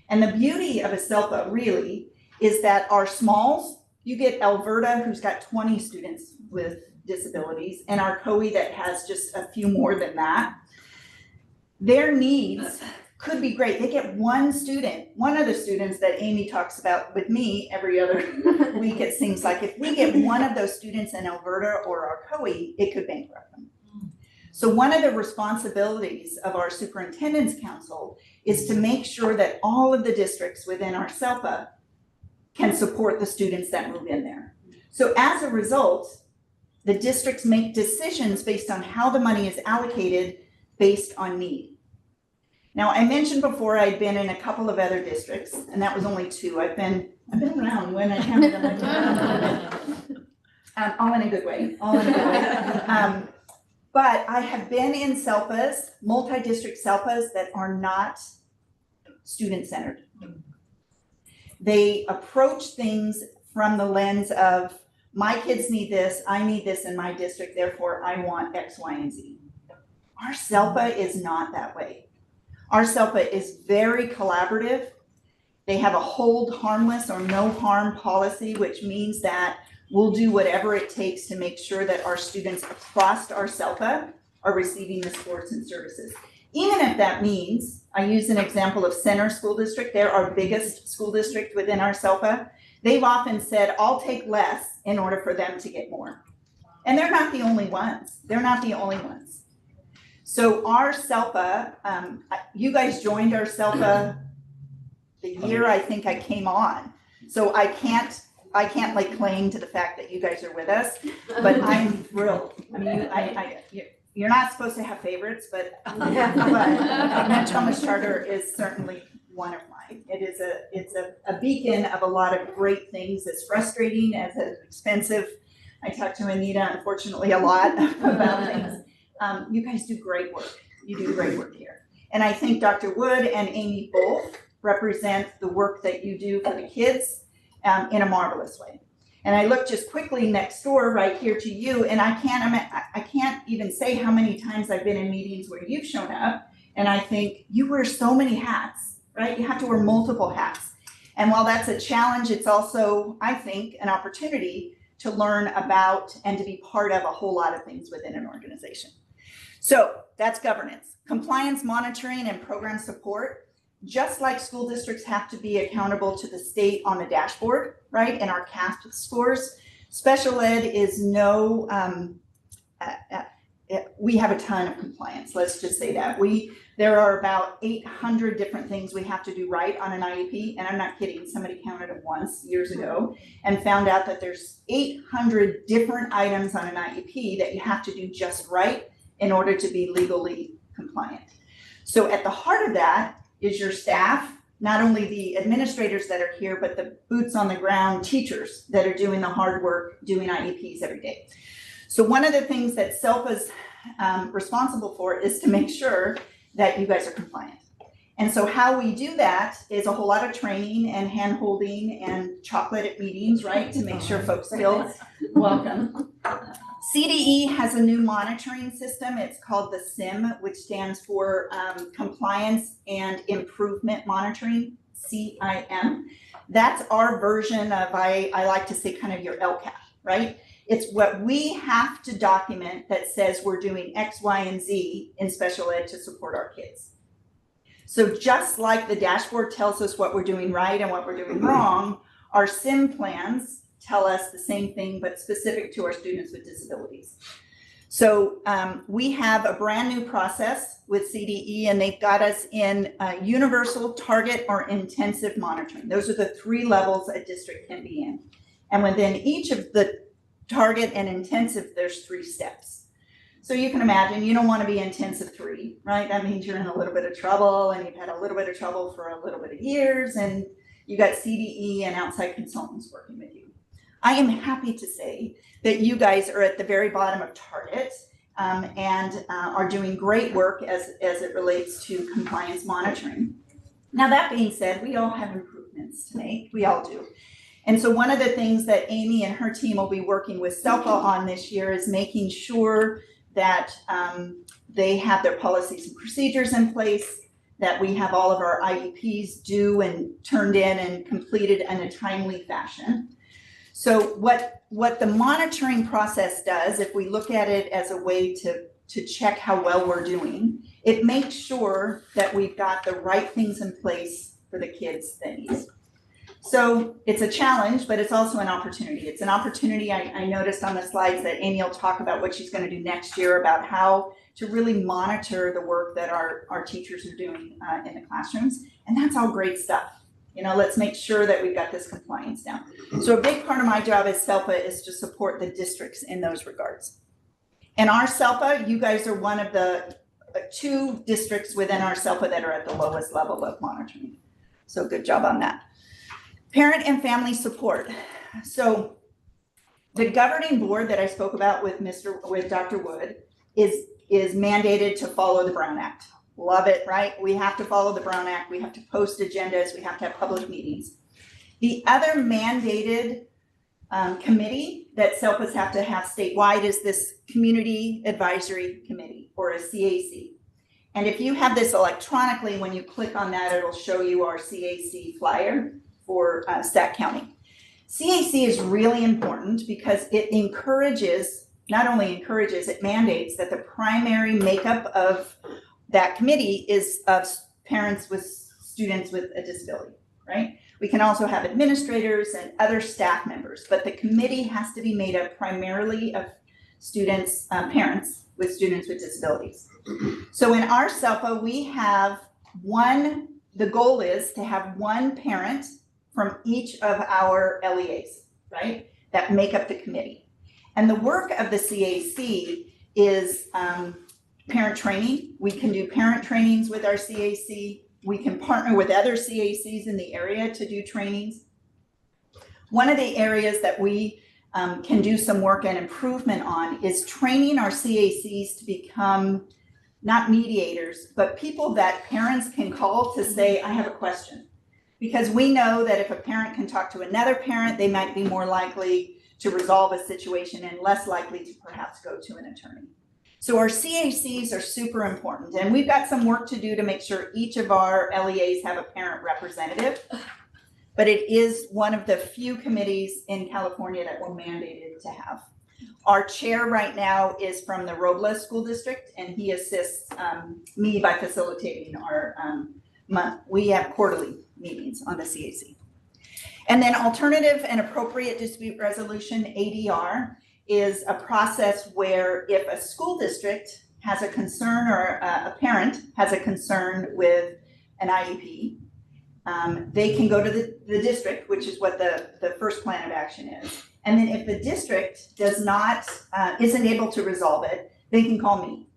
And the beauty of a SELPA really is that our smalls, you get Alberta, who's got 20 students with disabilities, and Arcoe that has just a few more than that. Their needs could be great. They get one student, one of the students that Amy talks about with me every other week, it seems like. If we get one of those students in Alberta or Arcoe, it could bankrupt them. So one of the responsibilities of our superintendent's council is to make sure that all of the districts within our SELPA can support the students that move in there. So as a result, the districts make decisions based on how the money is allocated based on need. Now, I mentioned before I'd been in a couple of other districts, and that was only 2. I've been around when I counted them. I've been around. All in a good way, all in a good way. But I have been in SELPAs, multi-district SELPAs that are not student-centered. They approach things from the lens of, my kids need this, I need this in my district, therefore I want X, Y, and Z. Our SELPA is not that way. Our SELPA is very collaborative. They have a hold harmless or no harm policy, which means that we'll do whatever it takes to make sure that our students across our SELPA are receiving the supports and services. Even if that means, I use an example of Center School District, they're our biggest school district within our SELPA. They've often said, I'll take less in order for them to get more. And they're not the only ones. They're not the only ones. So our SELPA, you guys joined our SELPA the year I think I came on. So I can't like claim to the fact that you guys are with us, but I'm thrilled. I mean, you're not supposed to have favorites, but Natchitoches Charter is certainly one of mine. It's a beacon of a lot of great things. It's frustrating, as it's expensive. I talk to Anita, unfortunately, a lot about things. You guys do great work. You do great work here. And I think Dr. Wood and Amy both represent the work that you do for the kids in a marvelous way. And I looked just quickly next door right here to you, and I can't even say how many times I've been in meetings where you've shown up, and I think you wear so many hats, right? You have to wear multiple hats. And while that's a challenge, it's also, I think, an opportunity to learn about and to be part of a whole lot of things within an organization. So that's governance. Compliance monitoring and program support. Just like school districts have to be accountable to the state on the dashboard, right, and our CASP scores, special ed is no, we have a ton of compliance, let's just say that. There are about 800 different things we have to do right on an IEP, and I'm not kidding, somebody counted it once years ago and found out that there's 800 different items on an IEP that you have to do just right in order to be legally compliant. So at the heart of that is your staff, not only the administrators that are here, but the boots on the ground teachers that are doing the hard work, doing IEPs every day. So one of the things that SELPA's responsible for is to make sure that you guys are compliant. And so how we do that is a whole lot of training and hand holding and chocolate at meetings, right? To make sure folks feel welcome. CDE has a new monitoring system. It's called the CIM, which stands for Compliance and Improvement Monitoring, CIM. That's our version of, I like to say, kind of your LCAP, right? It's what we have to document that says we're doing X, Y, and Z in special ed to support our kids. So just like the dashboard tells us what we're doing right and what we're doing wrong, our CIM plans tell us the same thing, but specific to our students with disabilities. So we have a brand new process with CDE, and they've got us in universal, target, or intensive monitoring. Those are the 3 levels a district can be in. And within each of the target and intensive, there's 3 steps. So you can imagine you don't want to be intensive 3, right? That means you're in a little bit of trouble, and you've had a little bit of trouble for a little bit of years, and you got CDE and outside consultants working with you. I am happy to say that you guys are at the very bottom of target and are doing great work as it relates to compliance monitoring. Now, that being said, we all have improvements to make. We all do. And so one of the things that Amy and her team will be working with SELPA on this year is making sure that they have their policies and procedures in place, that we have all of our IEPs due and turned in and completed in a timely fashion. So what the monitoring process does, if we look at it as a way to check how well we're doing, it makes sure that we've got the right things in place for the kids that need it. So it's a challenge, but it's also an opportunity. It's an opportunity. I noticed on the slides that Amy will talk about what she's going to do next year about how to really monitor the work that our teachers are doing in the classrooms. And that's all great stuff. You know, let's make sure that we've got this compliance down. So a big part of my job as SELPA is to support the districts in those regards. And our SELPA, you guys are one of the 2 districts within our SELPA that are at the lowest level of monitoring. So good job on that. Parent and family support. So the governing board that I spoke about with Dr. Wood is mandated to follow the Brown Act. Love it, right? We have to follow the Brown Act. We have to post agendas. We have to have public meetings. The other mandated committee that SELPAs have to have statewide is this Community Advisory Committee, or a CAC. And if you have this electronically, when you click on that, it'll show you our CAC flyer for Stack County. CAC is really important because it encourages, not only encourages, it mandates that the primary makeup of that committee is of parents with students with a disability, right? We can also have administrators and other staff members, but the committee has to be made up primarily of students, parents with students with disabilities. So in our SELPA, we have the goal is to have 1 parent from each of our LEAs, right? That make up the committee. And the work of the CAC is parent training. We can do parent trainings with our CAC. We can partner with other CACs in the area to do trainings. One of the areas that we can do some work and improvement on is training our CACs to become not mediators, but people that parents can call to say, I have a question. Because we know that if a parent can talk to another parent, they might be more likely to resolve a situation and less likely to perhaps go to an attorney. So our CACs are super important, and we've got some work to do to make sure each of our LEAs have a parent representative. But it is one of the few committees in California that we're mandated to have. Our chair right now is from the Robles School District, and he assists me by facilitating our we have quarterly meetings on the CAC. And then alternative and appropriate dispute resolution, ADR, is a process where if a school district has a concern or a parent has a concern with an IEP, they can go to the district, which is what the first plan of action is. And then if the district does not, isn't able to resolve it, they can call me.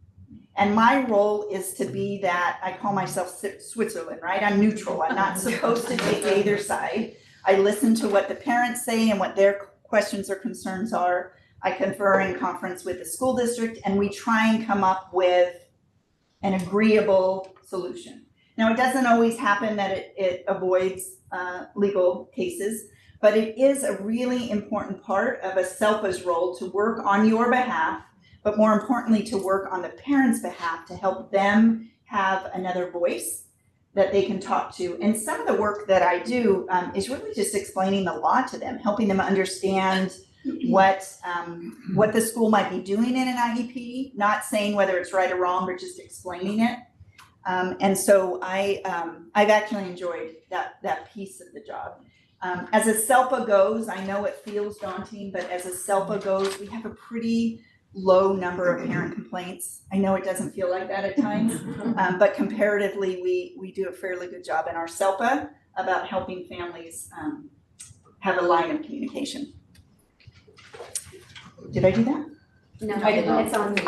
And my role is to be that, I call myself Switzerland, right? I'm neutral. I'm not supposed to take either side. I listen to what the parents say and what their questions or concerns are. I confer in conference with the school district, and we try and come up with an agreeable solution. Now, it doesn't always happen that it avoids legal cases, but it is a really important part of a SELPA's role to work on your behalf, but more importantly, to work on the parents' behalf to help them have another voice that they can talk to. And some of the work that I do is really just explaining the law to them, helping them understand what the school might be doing in an IEP, not saying whether it's right or wrong, but just explaining it. And so I've actually enjoyed that piece of the job. As a SELPA goes, I know it feels daunting, but as a SELPA goes, we have a pretty low number of parent complaints. I know it doesn't feel like that at times, but comparatively, we do a fairly good job in our SELPA about helping families have a line of communication. Did I do that? No, I didn't. It's on me.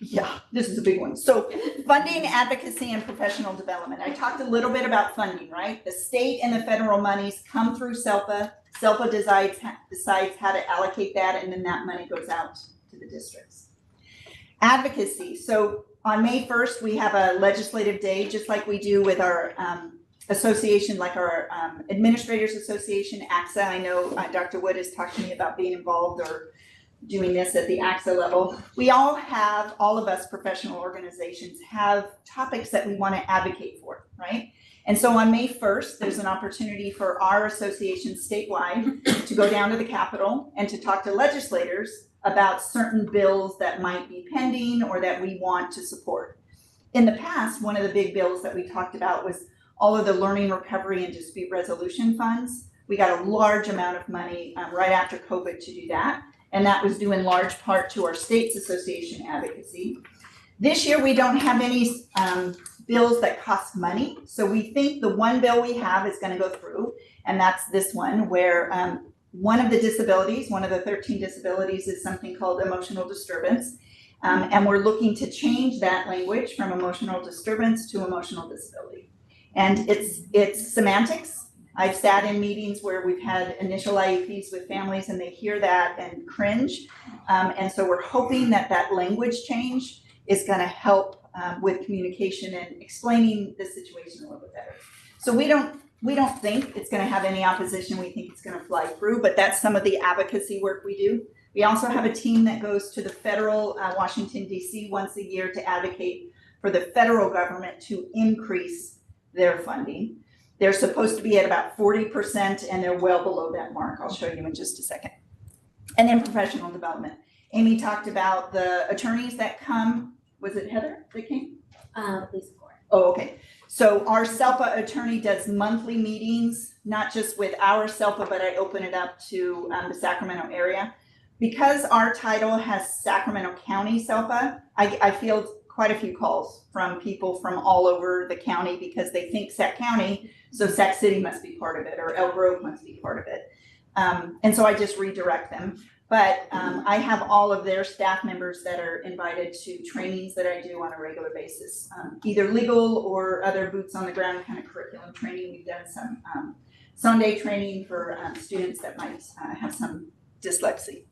Yeah, this is a big one. So funding, advocacy, and professional development. I talked a little bit about funding, right? The state and the federal monies come through SELPA. SELPA decides how to allocate that, and then that money goes out to the districts. Advocacy. So on May 1st, we have a legislative day, just like we do with our association, like our Administrators Association, AXA. I know Dr. Wood has talked to me about being involved or doing this at the AXA level. We all have, all of us professional organizations have topics that we want to advocate for, right? And so on May 1st, there's an opportunity for our association statewide to go down to the Capitol and to talk to legislators about certain bills that might be pending or that we want to support. In the past, one of the big bills that we talked about was all of the learning recovery and dispute resolution funds. We got a large amount of money right after COVID to do that. And that was due in large part to our state's association advocacy. This year, we don't have any bills that cost money. So we think the one bill we have is going to go through, and that's this one, where one of the disabilities, one of the 13 disabilities, is something called emotional disturbance. And we're looking to change that language from emotional disturbance to emotional disability. And it's semantics. I've sat in meetings where we've had initial IEPs with families and they hear that and cringe. And so we're hoping that that language change is going to help with communication and explaining the situation a little bit better. So we don't think it's going to have any opposition. We think it's going to fly through, but that's some of the advocacy work we do. We also have a team that goes to the federal Washington, D.C. once a year to advocate for the federal government to increase their funding. They're supposed to be at about 40% and they're well below that mark. I'll show you in just a second. And then professional development. Amy talked about the attorneys that come. Was it Heather that came? Lisa Ford. Oh, okay. So our SELPA attorney does monthly meetings, not just with our SELPA, but I open it up to the Sacramento area. Because our title has Sacramento County SELPA, I field quite a few calls from people from all over the county because they think Sac County, so Sac City must be part of it, or El Grove must be part of it. And so I just redirect them. But I have all of their staff members that are invited to trainings that I do on a regular basis, either legal or other boots on the ground kind of curriculum training. We've done some Sunday training for students that might have some dyslexia.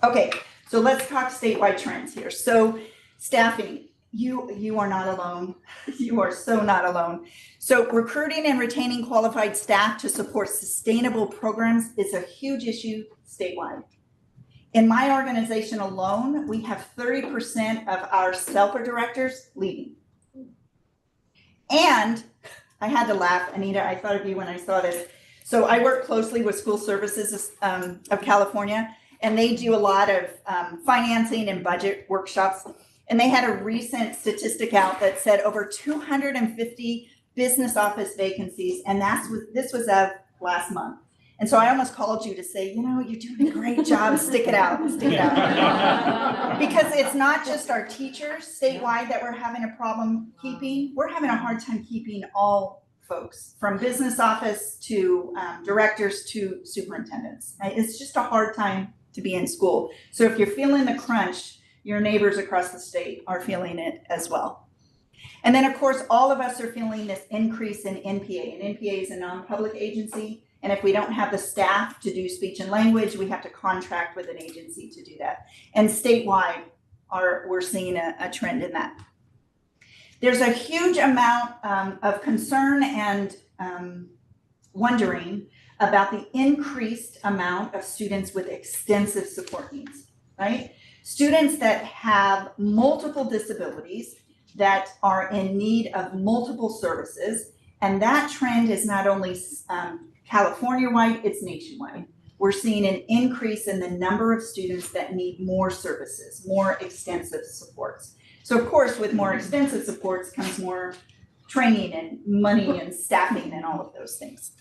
Okay, so let's talk statewide trends here. So staffing, You are not alone. You are so not alone. So recruiting and retaining qualified staff to support sustainable programs is a huge issue statewide. In my organization alone, we have 30% of our SELPA directors leaving. And I had to laugh, Anita, I thought of you when I saw this. So I work closely with School Services of California, and they do a lot of financing and budget workshops. And they had a recent statistic out that said over 250 business office vacancies, and this was of last month. And so I almost called you to say, you know, you're doing a great job, stick it out. Because it's not just our teachers statewide that we're having a problem keeping, we're having a hard time keeping all folks, from business office to directors to superintendents. It's just a hard time to be in school. So if you're feeling the crunch, your neighbors across the state are feeling it as well. And then of course, all of us are feeling this increase in NPA. And NPA is a non-public agency. And if we don't have the staff to do speech and language, we have to contract with an agency to do that. And statewide, we're seeing a trend in that. There's a huge amount of concern and wondering about the increased amount of students with extensive support needs, right? Students that have multiple disabilities that are in need of multiple services. And that trend is not only California-wide, it's nationwide. We're seeing an increase in the number of students that need more services, more extensive supports. So of course, with more extensive supports comes more training and money and staffing and all of those things.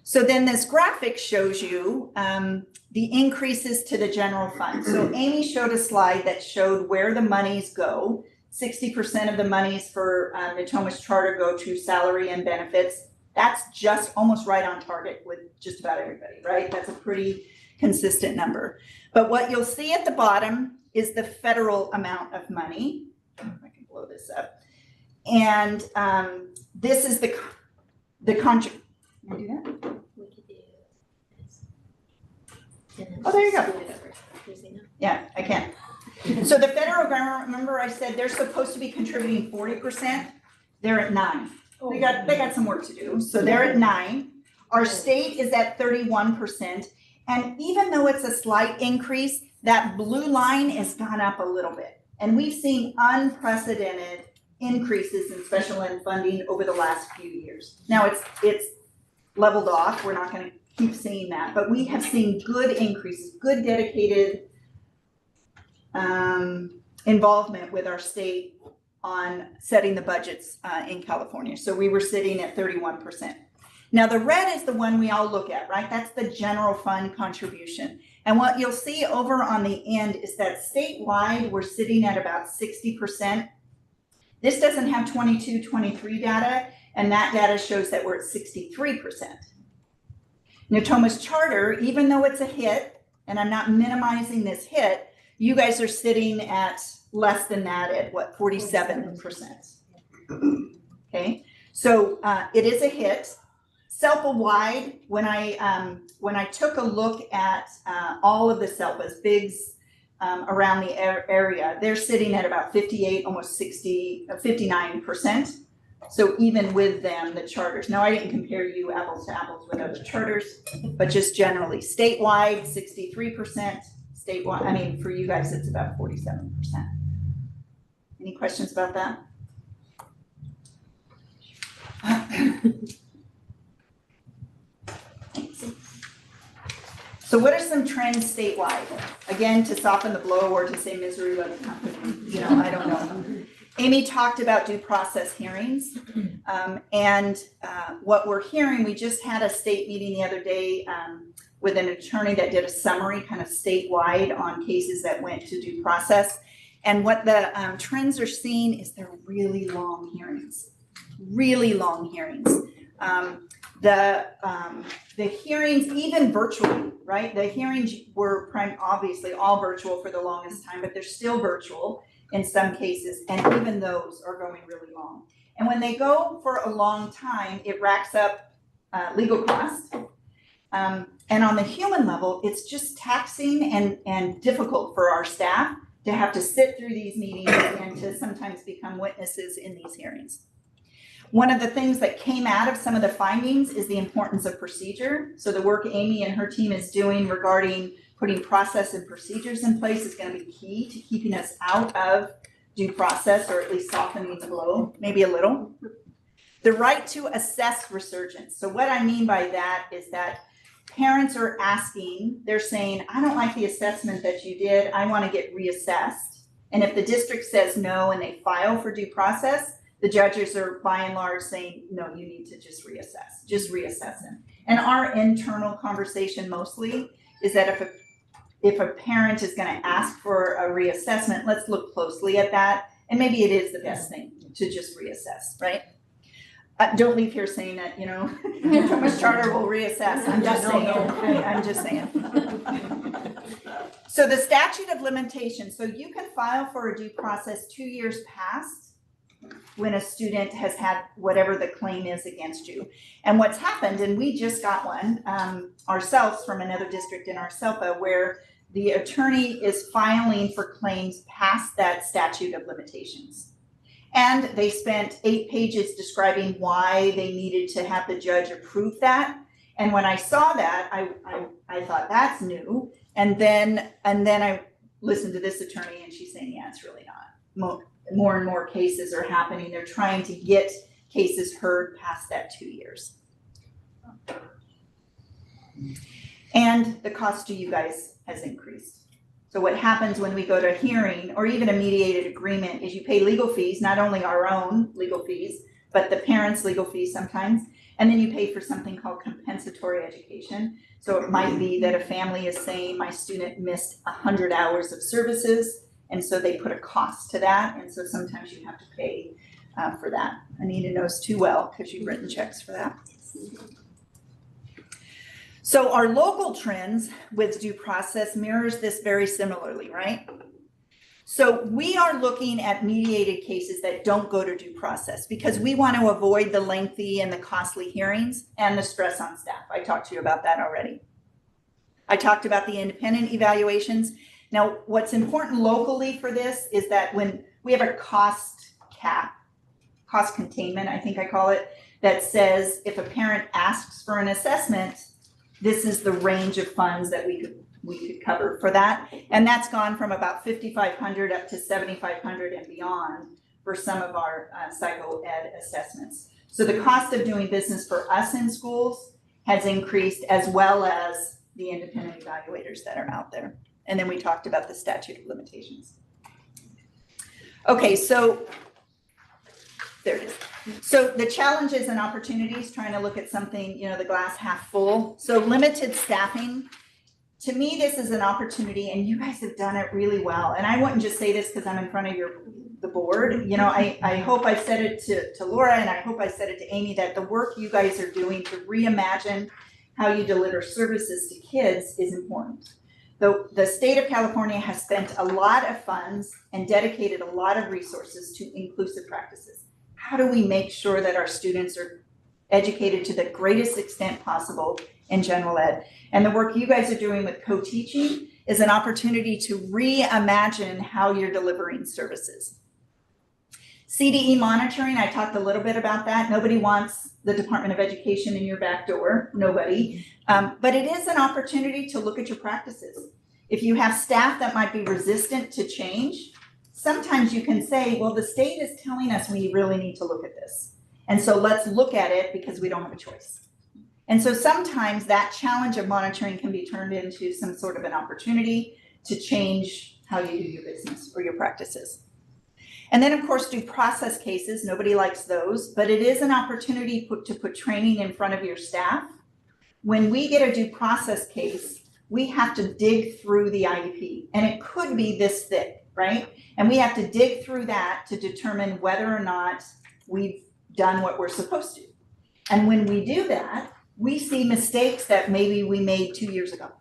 So then this graphic shows you the increases to the general fund. So Amy showed a slide that showed where the monies go. 60% of the monies for Natomas Charter go to salary and benefits. That's just almost right on target with just about everybody, right? That's a pretty consistent number. But what you'll see at the bottom is the federal amount of money. If I can blow this up. And this is the contribution. Can I do that? We could do this. Oh, there you go. Yeah, I can. So the federal government, remember I said they're supposed to be contributing 40%? They're at 9%. They got some work to do. So they're at 9%. Our state is at 31%. And even though it's a slight increase, that blue line has gone up a little bit. And we've seen unprecedented increases in special ed funding over the last few years. Now it's leveled off. We're not going to keep seeing that, but we have seen good increases, good dedicated involvement with our state on setting the budgets in California. So we were sitting at 31%. Now the red is the one we all look at, right? That's the general fund contribution. And what you'll see over on the end is that statewide, we're sitting at about 60%. This doesn't have 22-23 data, and that data shows that we're at 63%. Natomas Charter, even though it's a hit, and I'm not minimizing this hit, you guys are sitting at less than that at what, 47%. Okay, so it is a hit. SELPA-wide, when I took a look at all of the SELPAs, BIGs around the area, they're sitting at about 58, almost 60, 59%. So even with them, the charters. Now I didn't compare you apples to apples with other charters, but just generally statewide, 63%. Statewide, I mean, for you guys, it's about 47%. Any questions about that? So what are some trends statewide? Again, to soften the blow or to say misery loves company, you know, I don't know. Amy talked about due process hearings. And what we're hearing, we just had a state meeting the other day with an attorney that did a summary kind of statewide on cases that went to due process. And what the trends are seeing is they're really long hearings, really long hearings. The hearings, even virtually, right? The hearings were obviously all virtual for the longest time, but they're still virtual in some cases, and even those are going really long. And when they go for a long time, it racks up legal costs. And on the human level, it's just taxing and difficult for our staff to have to sit through these meetings and to sometimes become witnesses in these hearings. One of the things that came out of some of the findings is the importance of procedure. So the work Amy and her team is doing regarding putting process and procedures in place is going to be key to keeping us out of due process, or at least softening the blow, maybe a little. The right to assess resurgence. So what I mean by that is that parents are asking, they're saying, I don't like the assessment that you did, I want to get reassessed. And if the district says no and they file for due process, the judges are by and large saying, no, you need to just reassess them. And our internal conversation mostly is that if a parent is going to ask for a reassessment, let's look closely at that. And maybe it is the best thing to just reassess, right? Don't leave here saying that, you know, Thomas Charter will reassess. I'm just saying. So the statute of limitations. So you can file for a due process 2 years past when a student has had whatever the claim is against you. And what's happened, and we just got one ourselves from another district in our SELPA, where the attorney is filing for claims past that statute of limitations. And they spent 8 pages describing why they needed to have the judge approve that. And when I saw that, I thought that's new. And then I listened to this attorney and she's saying, yeah, it's really not. More and more cases are happening. They're trying to get cases heard past that 2 years. And the cost to you guys has increased. So what happens when we go to a hearing or even a mediated agreement is you pay legal fees, not only our own legal fees, but the parents' legal fees sometimes. And then you pay for something called compensatory education. So it might be that a family is saying my student missed 100 hours of services, and so they put a cost to that. And so sometimes you have to pay for that. Anita knows too well because you've written checks for that. So our local trends with due process mirrors this very similarly, right? So we are looking at mediated cases that don't go to due process because we want to avoid the lengthy and the costly hearings and the stress on staff. I talked to you about that already. I talked about the independent evaluations. Now, what's important locally for this is that when we have a cost cap, cost containment, I think I call it, that says if a parent asks for an assessment, this is the range of funds that we could cover for that. And that's gone from about 5,500 up to 7,500 and beyond for some of our psycho ed assessments. So the cost of doing business for us in schools has increased, as well as the independent evaluators that are out there. And then we talked about the statute of limitations. Okay, so there it is. So the challenges and opportunities, trying to look at something, you know, the glass half full. So limited staffing. To me, this is an opportunity, and you guys have done it really well. And I wouldn't just say this because I'm in front of the board. You know, I hope I said it to Laura, and I hope I said it to Amy, that the work you guys are doing to reimagine how you deliver services to kids is important. The state of California has spent a lot of funds and dedicated a lot of resources to inclusive practices. How do we make sure that our students are educated to the greatest extent possible in general ed? And the work you guys are doing with co-teaching is an opportunity to reimagine how you're delivering services. CDE monitoring, I talked a little bit about that. Nobody wants the Department of Education in your back door, nobody. But it is an opportunity to look at your practices. If you have staff that might be resistant to change, sometimes you can say, well, the state is telling us we really need to look at this. And so let's look at it because we don't have a choice. And so sometimes that challenge of monitoring can be turned into some sort of an opportunity to change how you do your business or your practices. And then of course, due process cases, nobody likes those, but it is an opportunity to put training in front of your staff. When we get a due process case, we have to dig through the IEP, and it could be this thick, right? And we have to dig through that to determine whether or not we've done what we're supposed to. And when we do that, we see mistakes that maybe we made 2 years ago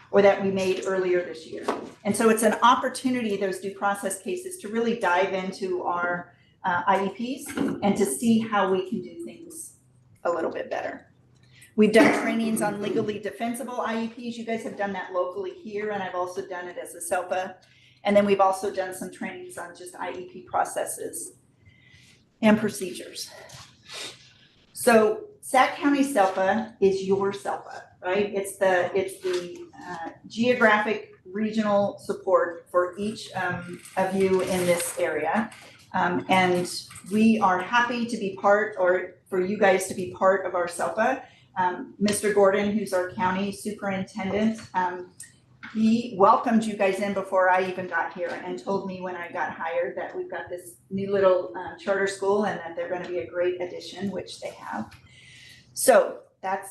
or that we made earlier this year. And so it's an opportunity, those due process cases, to really dive into our IEPs and to see how we can do things a little bit better. We've done trainings on legally defensible IEPs. You guys have done that locally here, and I've also done it as a SELPA. And then we've also done some trainings on just IEP processes and procedures. So Sac County SELPA is your SELPA, right? It's the geographic regional support for each of you in this area. And we are happy to be part, or for you guys to be part of our SELPA. Mr. Gordon, who's our county superintendent, he welcomed you guys in before I even got here and told me when I got hired that we've got this new little charter school and that they're going to be a great addition, which they have. So that's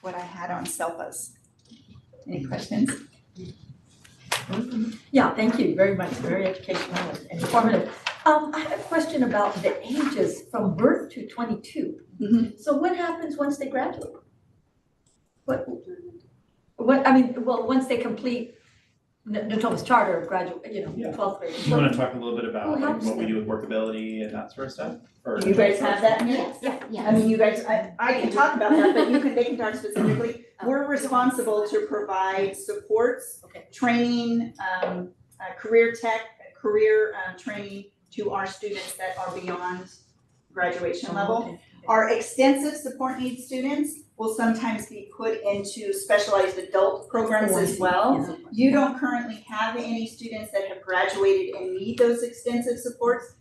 what I had on SELPAs. Any questions? Yeah, thank you very much, very educational and informative. I have a question about the ages from birth to 22. Mhm. So what happens once they graduate? Once they complete Natomas Charter, graduate, Yeah. 12th grade. Do you want to talk a little bit about Who like, helps what we them? do with workability and that sort of stuff? Or- Do you guys have that in here? Yes. I mean, you guys, I can talk about that, but they can talk specifically. We're responsible to provide supports, Okay. training, career tech, career training to our students that are beyond graduation level. Our extensive support needs students will sometimes be put into specialized adult programs as well. You don't currently have any students that have graduated and need those extensive supports.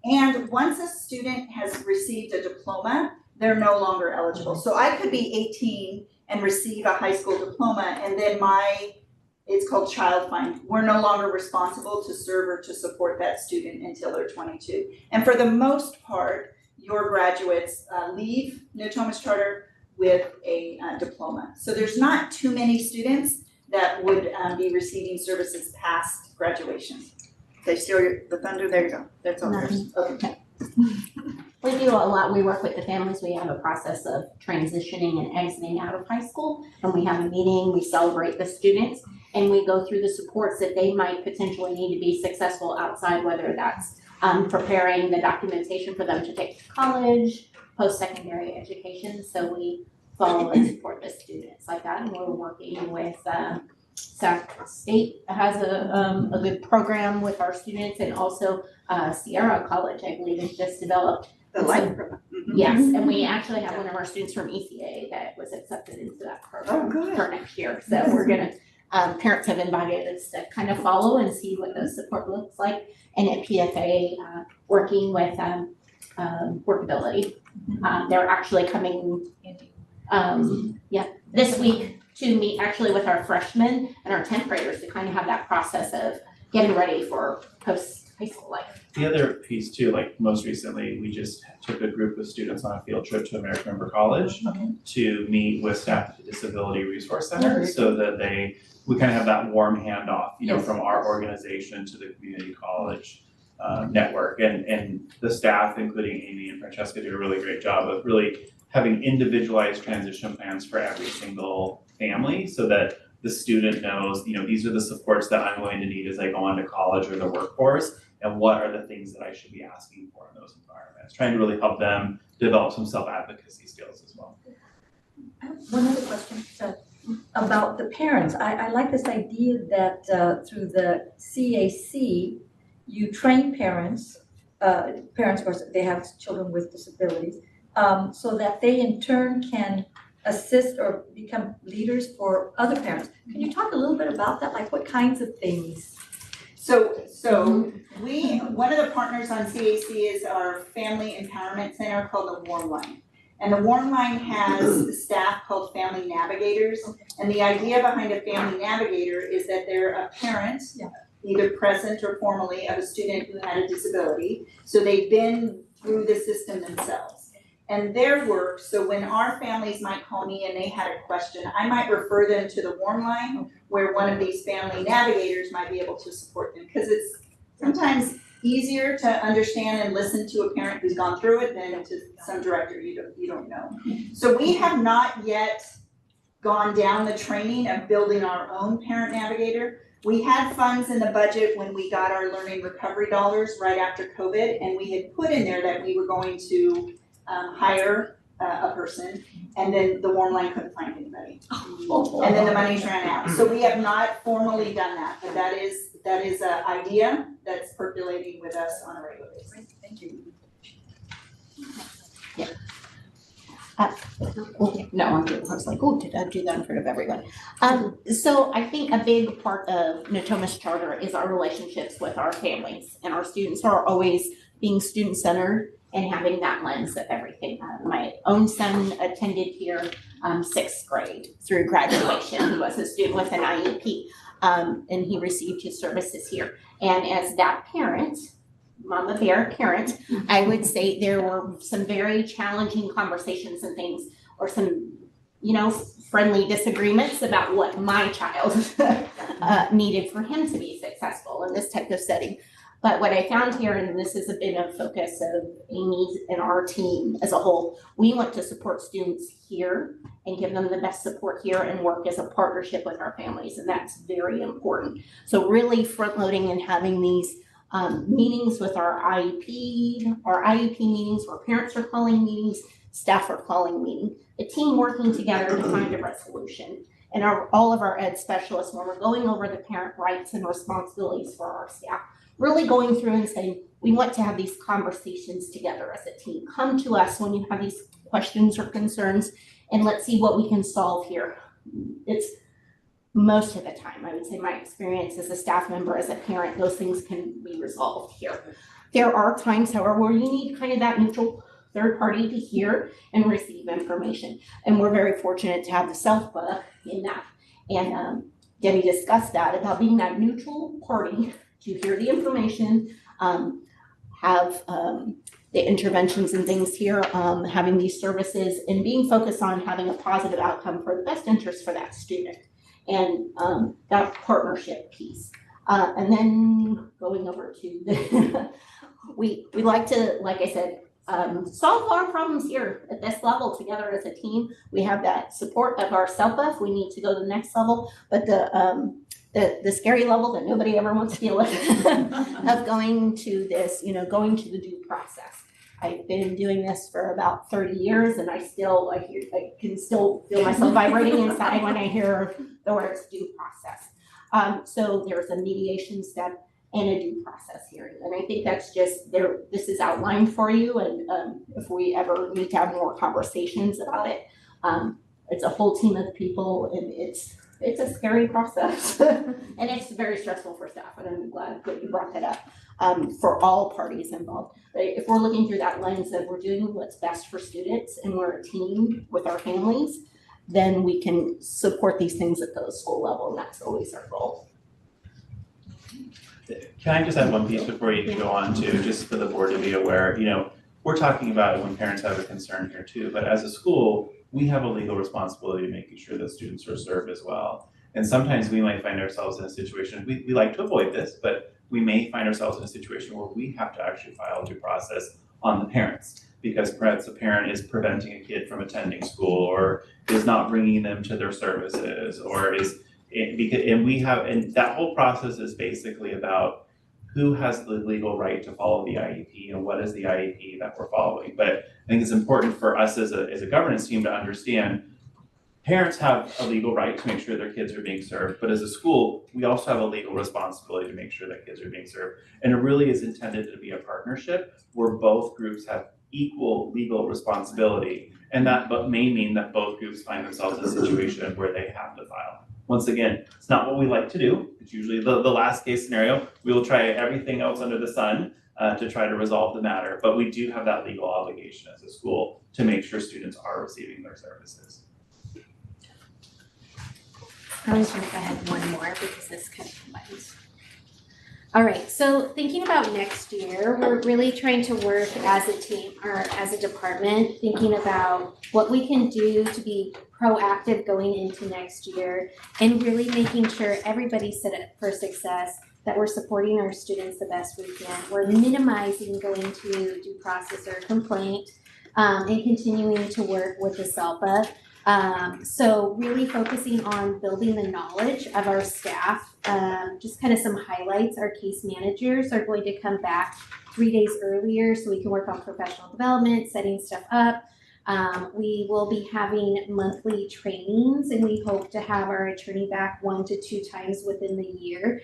And once a student has received a diploma, they're no longer eligible. So I could be 18 and receive a high school diploma, and then it's called Child Find. We're no longer responsible to serve or to support that student until they're 22. And for the most part, your graduates leave Natomas Charter with a diploma. So there's not too many students that would be receiving services past graduation. They steal the thunder, there you go, that's all yours. Okay. We do a lot, we work with the families, we have a process of transitioning and exiting out of high school. And we have a meeting, we celebrate the students, and we go through the supports that they might potentially need to be successful outside, whether that's preparing the documentation for them to take to college, post-secondary education. So we follow and support the students like that. And we're working with Sac State has a good program with our students, and also Sierra College, I believe, has just developed The life program. Yes, and we actually have one of our students from ECA that was accepted into that program good. for next year. So we're gonna, parents have invited us to kind of follow and see what the support looks like. And at PFA, working with workability. They're actually coming, this week to meet actually with our freshmen and our 10th graders to kind of have that process of getting ready for post-high school life. The other piece too, like most recently, we just took a group of students on a field trip to American River College to meet with staff at the Disability Resource Center, so that we kind of have that warm handoff, Yes. from our organization to the community college network. And the staff, including Amy and Francesca, do a really great job of really having individualized transition plans for every single family, so that the student knows, these are the supports that I'm going to need as I go on to college or the workforce, and what are the things that I should be asking for in those environments, trying to really help them develop some self-advocacy skills as well. I have one other question about the parents. I like this idea that through the CAC, you train parents, of course, they have children with disabilities, so that they in turn can assist or become leaders for other parents. Can you talk a little bit about that? Like what kinds of things? So one of the partners on CAC is our Family Empowerment Center called the Warm Line. And the Warm Line has staff called Family Navigators. And the idea behind a Family Navigator is that they're a parent, either present or formerly, of a student who had a disability. So they've been through the system themselves. And their work, so when our families might call me and they had a question, I might refer them to the Warm Line, where one of these Family Navigators might be able to support them. Because it's sometimes easier to understand and listen to a parent who's gone through it than to some director you don't know. So we have not yet gone down the training of building our own parent navigator. We had funds in the budget when we got our learning recovery dollars right after COVID, and we had put in there that we were going to hire a person, and then the Warm Line couldn't find anybody. And then the money's ran out. So we have not formally done that, but that is that is an idea that's percolating with us on a regular basis. Great, thank you. No, I'm good. I was like, oh, did I do that in front of everyone? So I think a big part of Natomas Charter is our relationships with our families, and our students are always being student-centered and having that lens of everything. My own son attended here, sixth grade through graduation. He was a student with an IEP, and he received his services here. And as that parent, Mama Bear parent, I would say there were some very challenging conversations and things, or some, friendly disagreements about what my child needed for him to be successful in this type of setting. But what I found here, and this has been a focus of Amy's and our team as a whole, we want to support students here and give them the best support here and work as a partnership with our families, and that's very important. So really front loading and having these meetings with our IEP meetings where parents are calling meetings, staff are calling meetings, the team working together to find a resolution. And all of our ed specialists, when we're going over the parent rights and responsibilities for our staff, really going through and saying, we want to have these conversations together as a team. Come to us when you have these questions or concerns, and let's see what we can solve here. It's most of the time, I would say my experience as a staff member, as a parent, those things can be resolved here. There are times, however, where you need kind of that neutral third party to hear and receive information. And we're very fortunate to have the SELFA in that. And Debbie discussed that about being that neutral party to hear the information, have the interventions and things here, having these services, and being focused on having a positive outcome for the best interest for that student. And that partnership piece. And then going over to the, we like to, like I said, solve our problems here at this level together as a team. We have that support of our SELPA if we need to go to the next level, but the scary level that nobody ever wants to deal with of going to this, going to the due process. I've been doing this for about 30 years, and I can still feel myself vibrating inside when I hear the words due process. So there's a mediation step and a due process hearing. And I think that's just there, this is outlined for you. And if we ever need to have more conversations about it, it's a whole team of people, and it's a scary process. And it's very stressful for staff, and I'm glad that you brought that up. For all parties involved. If we're looking through that lens of we're doing what's best for students and we're a team with our families, then we can support these things at the school level, and that's always our goal. Can I just add one piece before you go on to, just for the board to be aware, we're talking about when parents have a concern here too, but as a school, we have a legal responsibility to making sure that students are served as well. And sometimes we might find ourselves in a situation, we like to avoid this, but we may find ourselves in a situation where we have to actually file due process on the parents, because perhaps a parent is preventing a kid from attending school, or is not bringing them to their services, or and that whole process is basically about who has the legal right to follow the IEP and what is the IEP that we're following. But I think it's important for us as a governance team to understand parents have a legal right to make sure their kids are being served, but as a school, we also have a legal responsibility to make sure that kids are being served. And it really is intended to be a partnership where both groups have equal legal responsibility. And that may mean that both groups find themselves in a situation where they have to file. Once again, it's not what we like to do. It's usually the last case scenario. We will try everything else under the sun to try to resolve the matter, but we do have that legal obligation as a school to make sure students are receiving their services. I was wondering if I had one more because this kind of combines. All right, so thinking about next year, we're really trying to work as a team or as a department, thinking about what we can do to be proactive going into next year and really making sure everybody's set up for success, that we're supporting our students the best we can. We're minimizing going to due process or complaint and continuing to work with the SELPA. So really focusing on building the knowledge of our staff, just kind of some highlights. Our case managers are going to come back 3 days earlier so we can work on professional development, setting stuff up. We will be having monthly trainings, and we hope to have our attorney back 1 to 2 times within the year.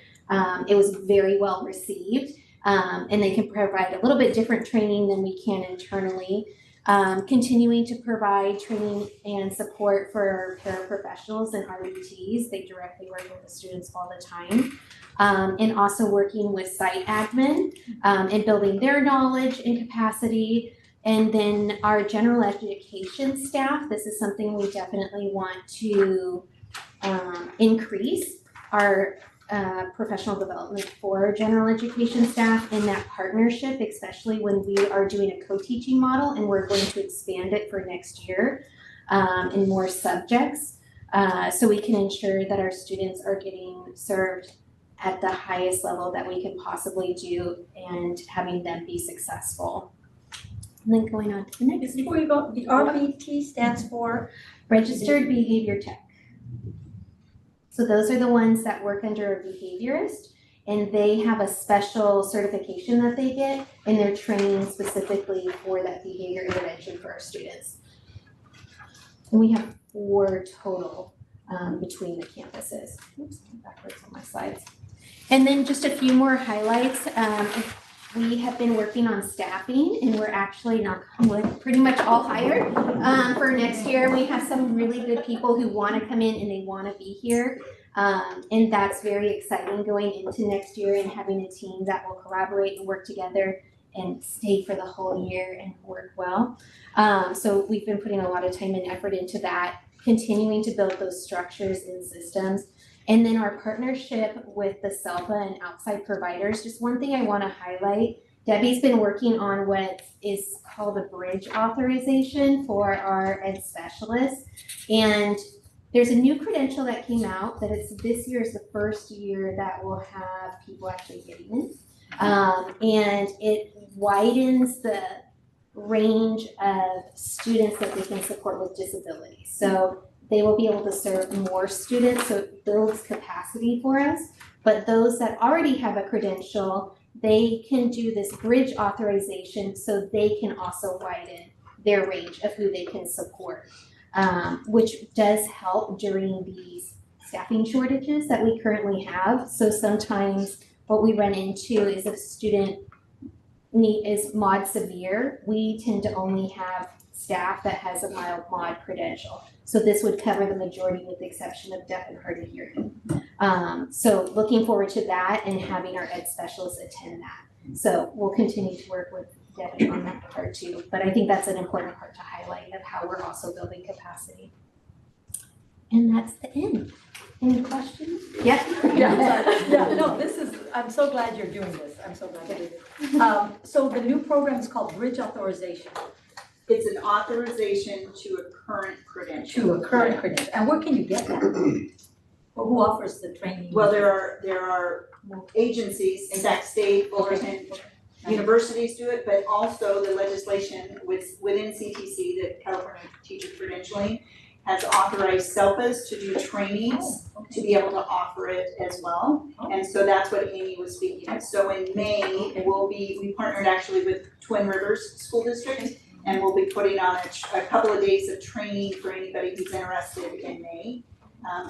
It was very well received, and they can provide a little bit different training than we can internally. Continuing to provide training and support for paraprofessionals and RBTs. They directly work with the students all the time. And also working with site admin and building their knowledge and capacity. And then our general education staff, this is something we definitely want to increase our professional development for general education staff in that partnership, especially when we are doing a co-teaching model and we're going to expand it for next year in more subjects. So we can ensure that our students are getting served at the highest level that we can possibly do and having them be successful. And then going on to the next. Before you go, the RBT stands for? Registered Behavior Tech. So those are the ones that work under a behaviorist, and they have a special certification that they get, and they're training specifically for that behavior intervention for our students. And we have 4 total between the campuses. Oops, I'm backwards on my slides. And then just a few more highlights. We have been working on staffing, and we're actually pretty much all hired for next year. We have some really good people who want to come in and they want to be here. And that's very exciting going into next year and having a team that will collaborate and work together and stay for the whole year and work well. So we've been putting a lot of time and effort into that, continuing to build those structures and systems. And then our partnership with the SELPA and outside providers, just one thing I want to highlight, Debbie's been working on what is called a bridge authorization for our ed specialists. And there's a new credential that came out that this year is the first year that we'll have people actually getting it. And it widens the range of students that they can support with disabilities. So they will be able to serve more students, so it builds capacity for us. But those that already have a credential, they can do this bridge authorization so they can also widen their range of who they can support, which does help during these staffing shortages that we currently have. So sometimes what we run into is if a student is mod severe, we tend to only have staff that has a mild mod credential. So this would cover the majority with the exception of deaf and hard of hearing. So looking forward to that and having our ed specialists attend that. So we'll continue to work with Debbie on that part too. But I think that's an important part to highlight of how we're also building capacity. And that's the end. Any questions? Yeah. Yeah, no, I'm so glad you're doing this. I'm so glad you're doing this. So the new program is called Bridge Authorization. It's an authorization to a current credential. And where can you get that? Or who offers the training? Well, there are agencies, Sac State, Fullerton, universities do it, but also the legislation within CTC, the California Teacher Credentialing, has authorized SELPAs to do trainings to be able to offer it as well. And so that's what Amy was speaking of. So in May, we partnered actually with Twin Rivers School District, and we'll be putting on a couple of days of training for anybody who's interested in May.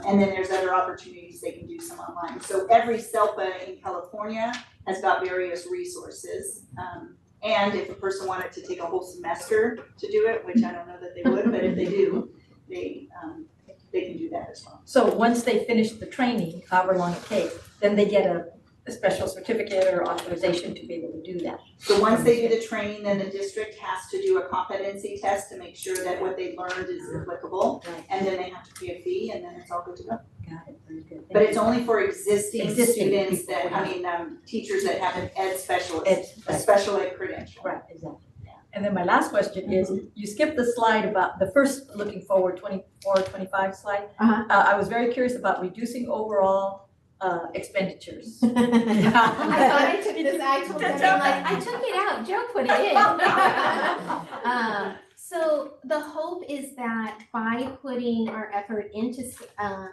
And then there's other opportunities they can do some online. So every SELPA in California has got various resources. And if a person wanted to take a whole semester to do it, which I don't know that they would, but if they do, they can do that as well. So once they finish the training, however long it takes, then they get a special certificate or authorization to be able to do that. So once they do the training, then the district has to do a competency test to make sure that what they learned is applicable. Right. And then they have to pay a fee, and then it's all good to go. Got it, very good. But it's only for existing students people, teachers that have an ed specialist, a special ed credential. Right, exactly. And then my last question is, you skipped the slide about the first looking forward 24, 25 slide. I was very curious about reducing overall expenditures. I thought I took this, I told them, I'm like, I took it out, Joe put it in. So the hope is that by putting our effort into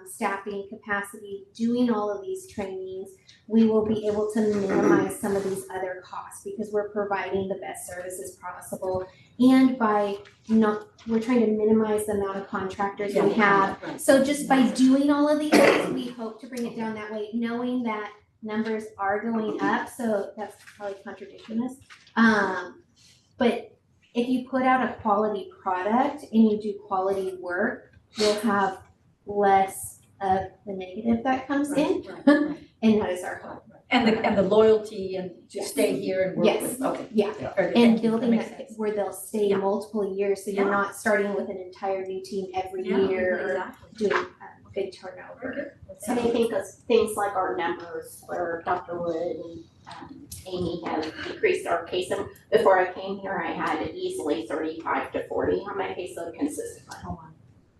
staffing capacity, doing all of these trainings, we will be able to minimize some of these other costs because we're providing the best services possible. And we're trying to minimize the amount of contractors we have. So just by doing all of these things, we hope to bring it down that way, knowing that numbers are going up. So that's probably contradicting us. But if you put out a quality product and you do quality work, you'll have less of the negative that comes in. And that is our hope. And the loyalty and to stay here and work Yes. with, okay. Yeah. Very good. And Thank you. building makes that sense. where they'll stay multiple years, so you're not starting with an entire new team every year or Exactly. doing a big turnover. And I think of things like our numbers where Dr. Wood and Amy have decreased our caseload. Before I came here, I had easily 35 to 40 on my caseload consistently.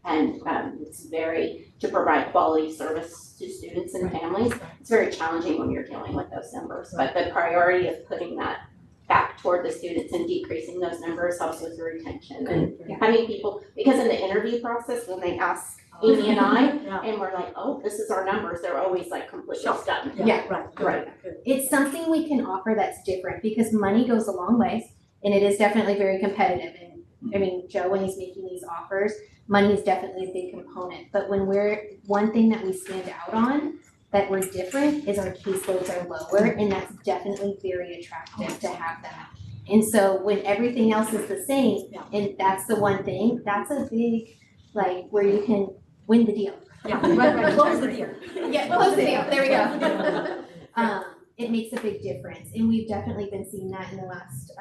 And it's to provide quality service to students and families, it's very challenging when you're dealing with those numbers. But the priority of putting that back toward the students and decreasing those numbers helps with the retention and having people, because in the interview process, when they ask Amy and I, and we're like, oh, this is our numbers, they're always like completely stunned. Yeah. Right. It's something we can offer that's different because money goes a long ways and it is definitely very competitive. And I mean, Joe, when he's making these offers, money is definitely a big component. But one thing that we stand out on that we're different is our caseloads are lower, and that's definitely very attractive to have that. And so when everything else is the same, and that's the one thing, that's a big, like, where you can win the deal. Yeah, right, close the deal. Yeah, close the deal, there we go. It makes a big difference, and we've definitely been seeing that in the last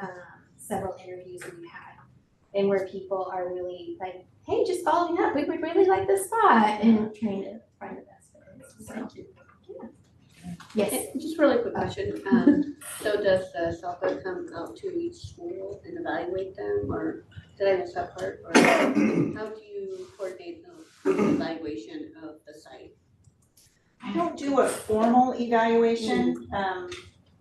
several interviews we've had. And where people are really like, hey, just follow me up, we would really like this spot, and trying to find the best fit. So, Thank you. yes. Just really quick question, so does the SELPA come out to each school and evaluate them, or did I miss that part? Or how do you coordinate the evaluation of the site? I don't do a formal evaluation.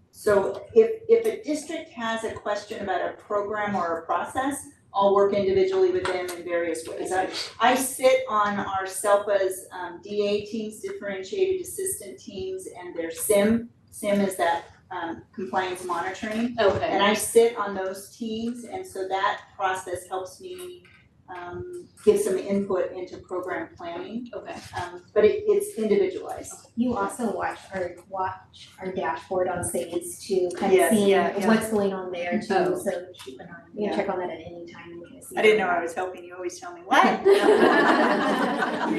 So if a district has a question about a program or a process, I'll work individually with them in various ways. I sit on our SELPA's DA teams, differentiated assistant teams, and their SIM. SIM is that compliance monitoring. Okay. And I sit on those teams, and so that process helps me give some input into program planning. Okay. But it's individualized. You also watch our dashboard on SAIS to kind of Yes, see yeah. what's going on there too, Oh. so keep an eye, you can check on that at any time and kind of see. I didn't know I was helping, you always tell me what. The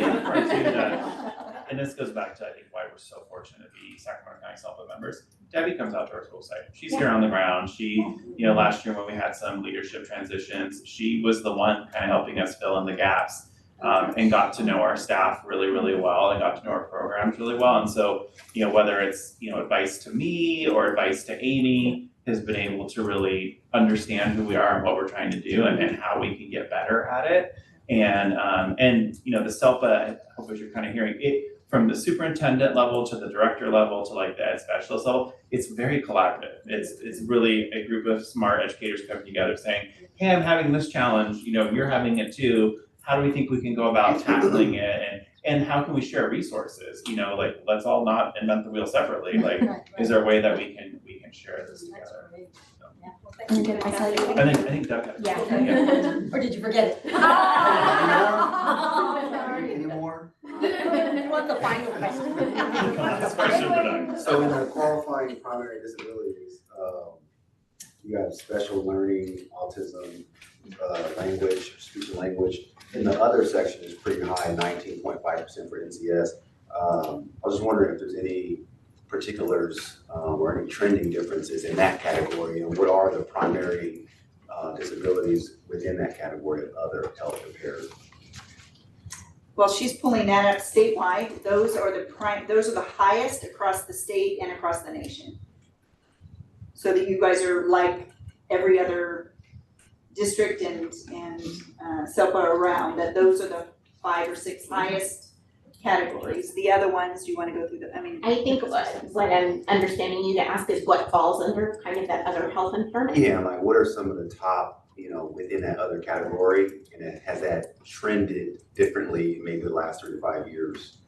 other part too that, and this goes back to I think why we're so fortunate to be Sacramento County SELPA members. Debbie comes out to our school site. She's here on the ground. She, last year when we had some leadership transitions, she was the one kind of helping us fill in the gaps. And got to know our staff really, really well and got to know our programs really well. And so, whether it's, advice to me or advice to Amy, has been able to really understand who we are and what we're trying to do and how we can get better at it. And the SELPA, I hope as you're kind of hearing it, from the superintendent level to the director level to like the ed specialist level, it's very collaborative. It's really a group of smart educators coming together saying, hey, I'm having this challenge, you're having it too. How do we think we can go about tackling it? And how can we share resources? Let's all not invent the wheel separately. Like, is there a way that we can share this together? And did I tell you? I think Doug had. Yeah. Or did you forget it? Any more? What's the final question? Last question for Doug. So in the qualifying primary disabilities, you have special learning, autism, language, speech and language. And the other section is pretty high, 19.5% for NCS. I was just wondering if there's any particulars or any trending differences in that category, and what are the primary disabilities within that category of other health impaired? Well, she's pulling that up statewide. Those are the highest across the state and across the nation. So that you guys are like every other district and SELPA around, that those are the 5 or 6 highest categories. The other ones, do you want to go through I think what I'm understanding you to ask is what falls under kind of that other health impairment? Yeah, like what are some of the top within that other category? And has that trended differently maybe the last 3 to 5 years?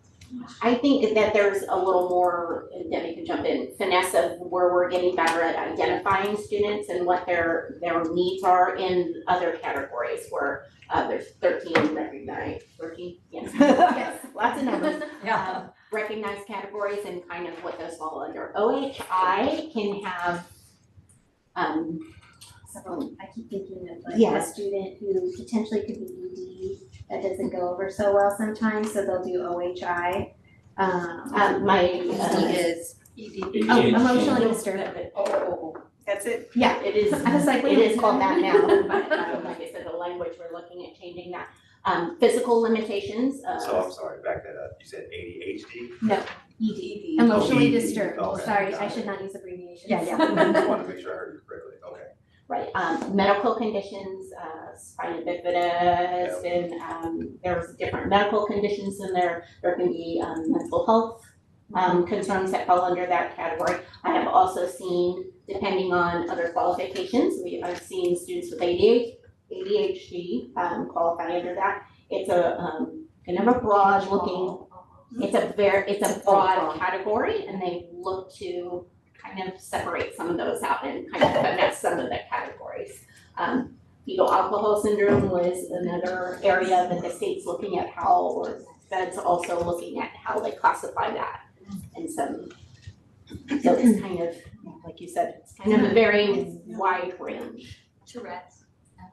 I think that there's a little more, and Debbie can jump in, finesse of where we're getting better at identifying students and what their needs are in other categories where there's 13 recognized, 13, yes, yes, lots of numbers. Yeah. Recognized categories and kind of what those fall under. OHI can have, So I keep thinking of like Yeah. a student who potentially could be ED that doesn't go over so well sometimes, so they'll do OHI. my, is ADHD. emotionally disturbed. That's it. Yeah, it is, I was like, it is called that now, but like I said, the language, we're looking at changing that. Physical limitations, So I'm sorry, back that up. You said ADHD? No, ED, emotionally ED. disturbed. Okay, Sorry, got I it. should not use abbreviations. Yeah, yeah. I just wanted to make sure I heard you correctly. Okay. right, medical conditions, spina bifida has been, there's different medical conditions in there. There can be, mental health, concerns that fall under that category. I have also seen, depending on other qualifications, I've seen students with ADHD, qualify under that. It's a, kind of a broad looking, it's a broad category, and they look to kind of separate some of those out and kind of finesse some of the categories. Fetal alcohol syndrome was another area that the state's looking at how, or Fed's also looking at how they classify that. And so it's kind of, like you said, it's kind of a very wide range. Tourette's.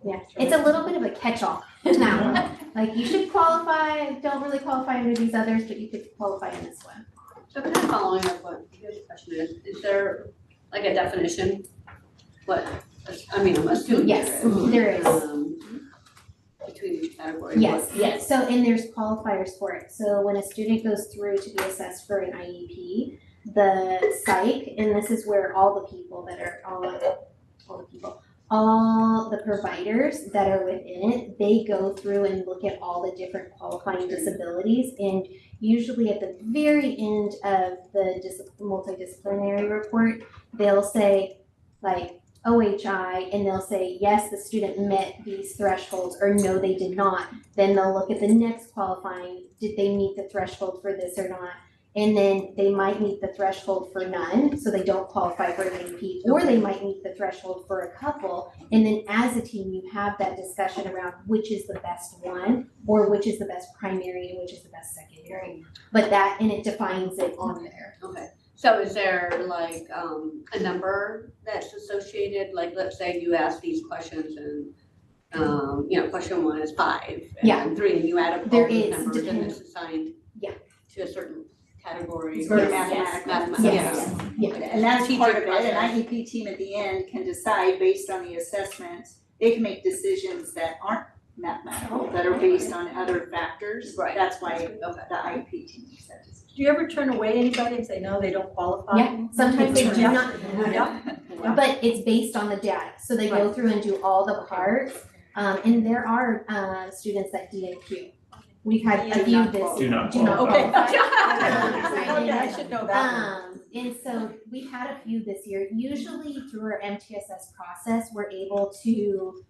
Yeah, it's a little bit of a catch-all now. Like you should qualify, don't really qualify under these others, but you could qualify in this one. So kind of following up what his question is there like a definition? What, I mean, I'm assuming Yes, there is. Between each category. Yes, yes, so and there's qualifiers for it. So when a student goes through to be assessed for an IEP, the psych, and this is where all the people that are all the providers that are within it, they go through and look at all the different qualifying disabilities, and usually at the very end of the multidisciplinary report, they'll say like OHI, and they'll say, yes, the student met these thresholds, or no, they did not. Then they'll look at the next qualifying, did they meet the threshold for this or not? And then they might meet the threshold for none, so they don't qualify for an IEP, or they might meet the threshold for a couple. And then as a team, you have that discussion around which is the best one, or which is the best primary, and which is the best secondary. But that, and it defines it on there. Okay, so is there like a number that's associated, like let's say you ask these questions and question 1 is 5 Yeah. and 3, and you add up all There those is, numbers and depending- it's assigned Yeah. to a certain category. For or mathematics. Mathematics, Yes. And that's Teacher part of it, an process. IEP team at the end can decide based on the assessment, they can make decisions that aren't mathematical, that are based on other factors. Right. That's why Okay. the IEP team makes that decision. Do you ever turn away anybody and say, no, they don't qualify? Yeah, sometimes they do Yeah. not, Yeah. but it's based on the data. So they go through and do all the parts. And there are students that DNQ. We've had a few this. Do not Do not Okay. qualify. Okay, I should know that one. And so we've had a few this year. Usually through our MTSS process, we're able to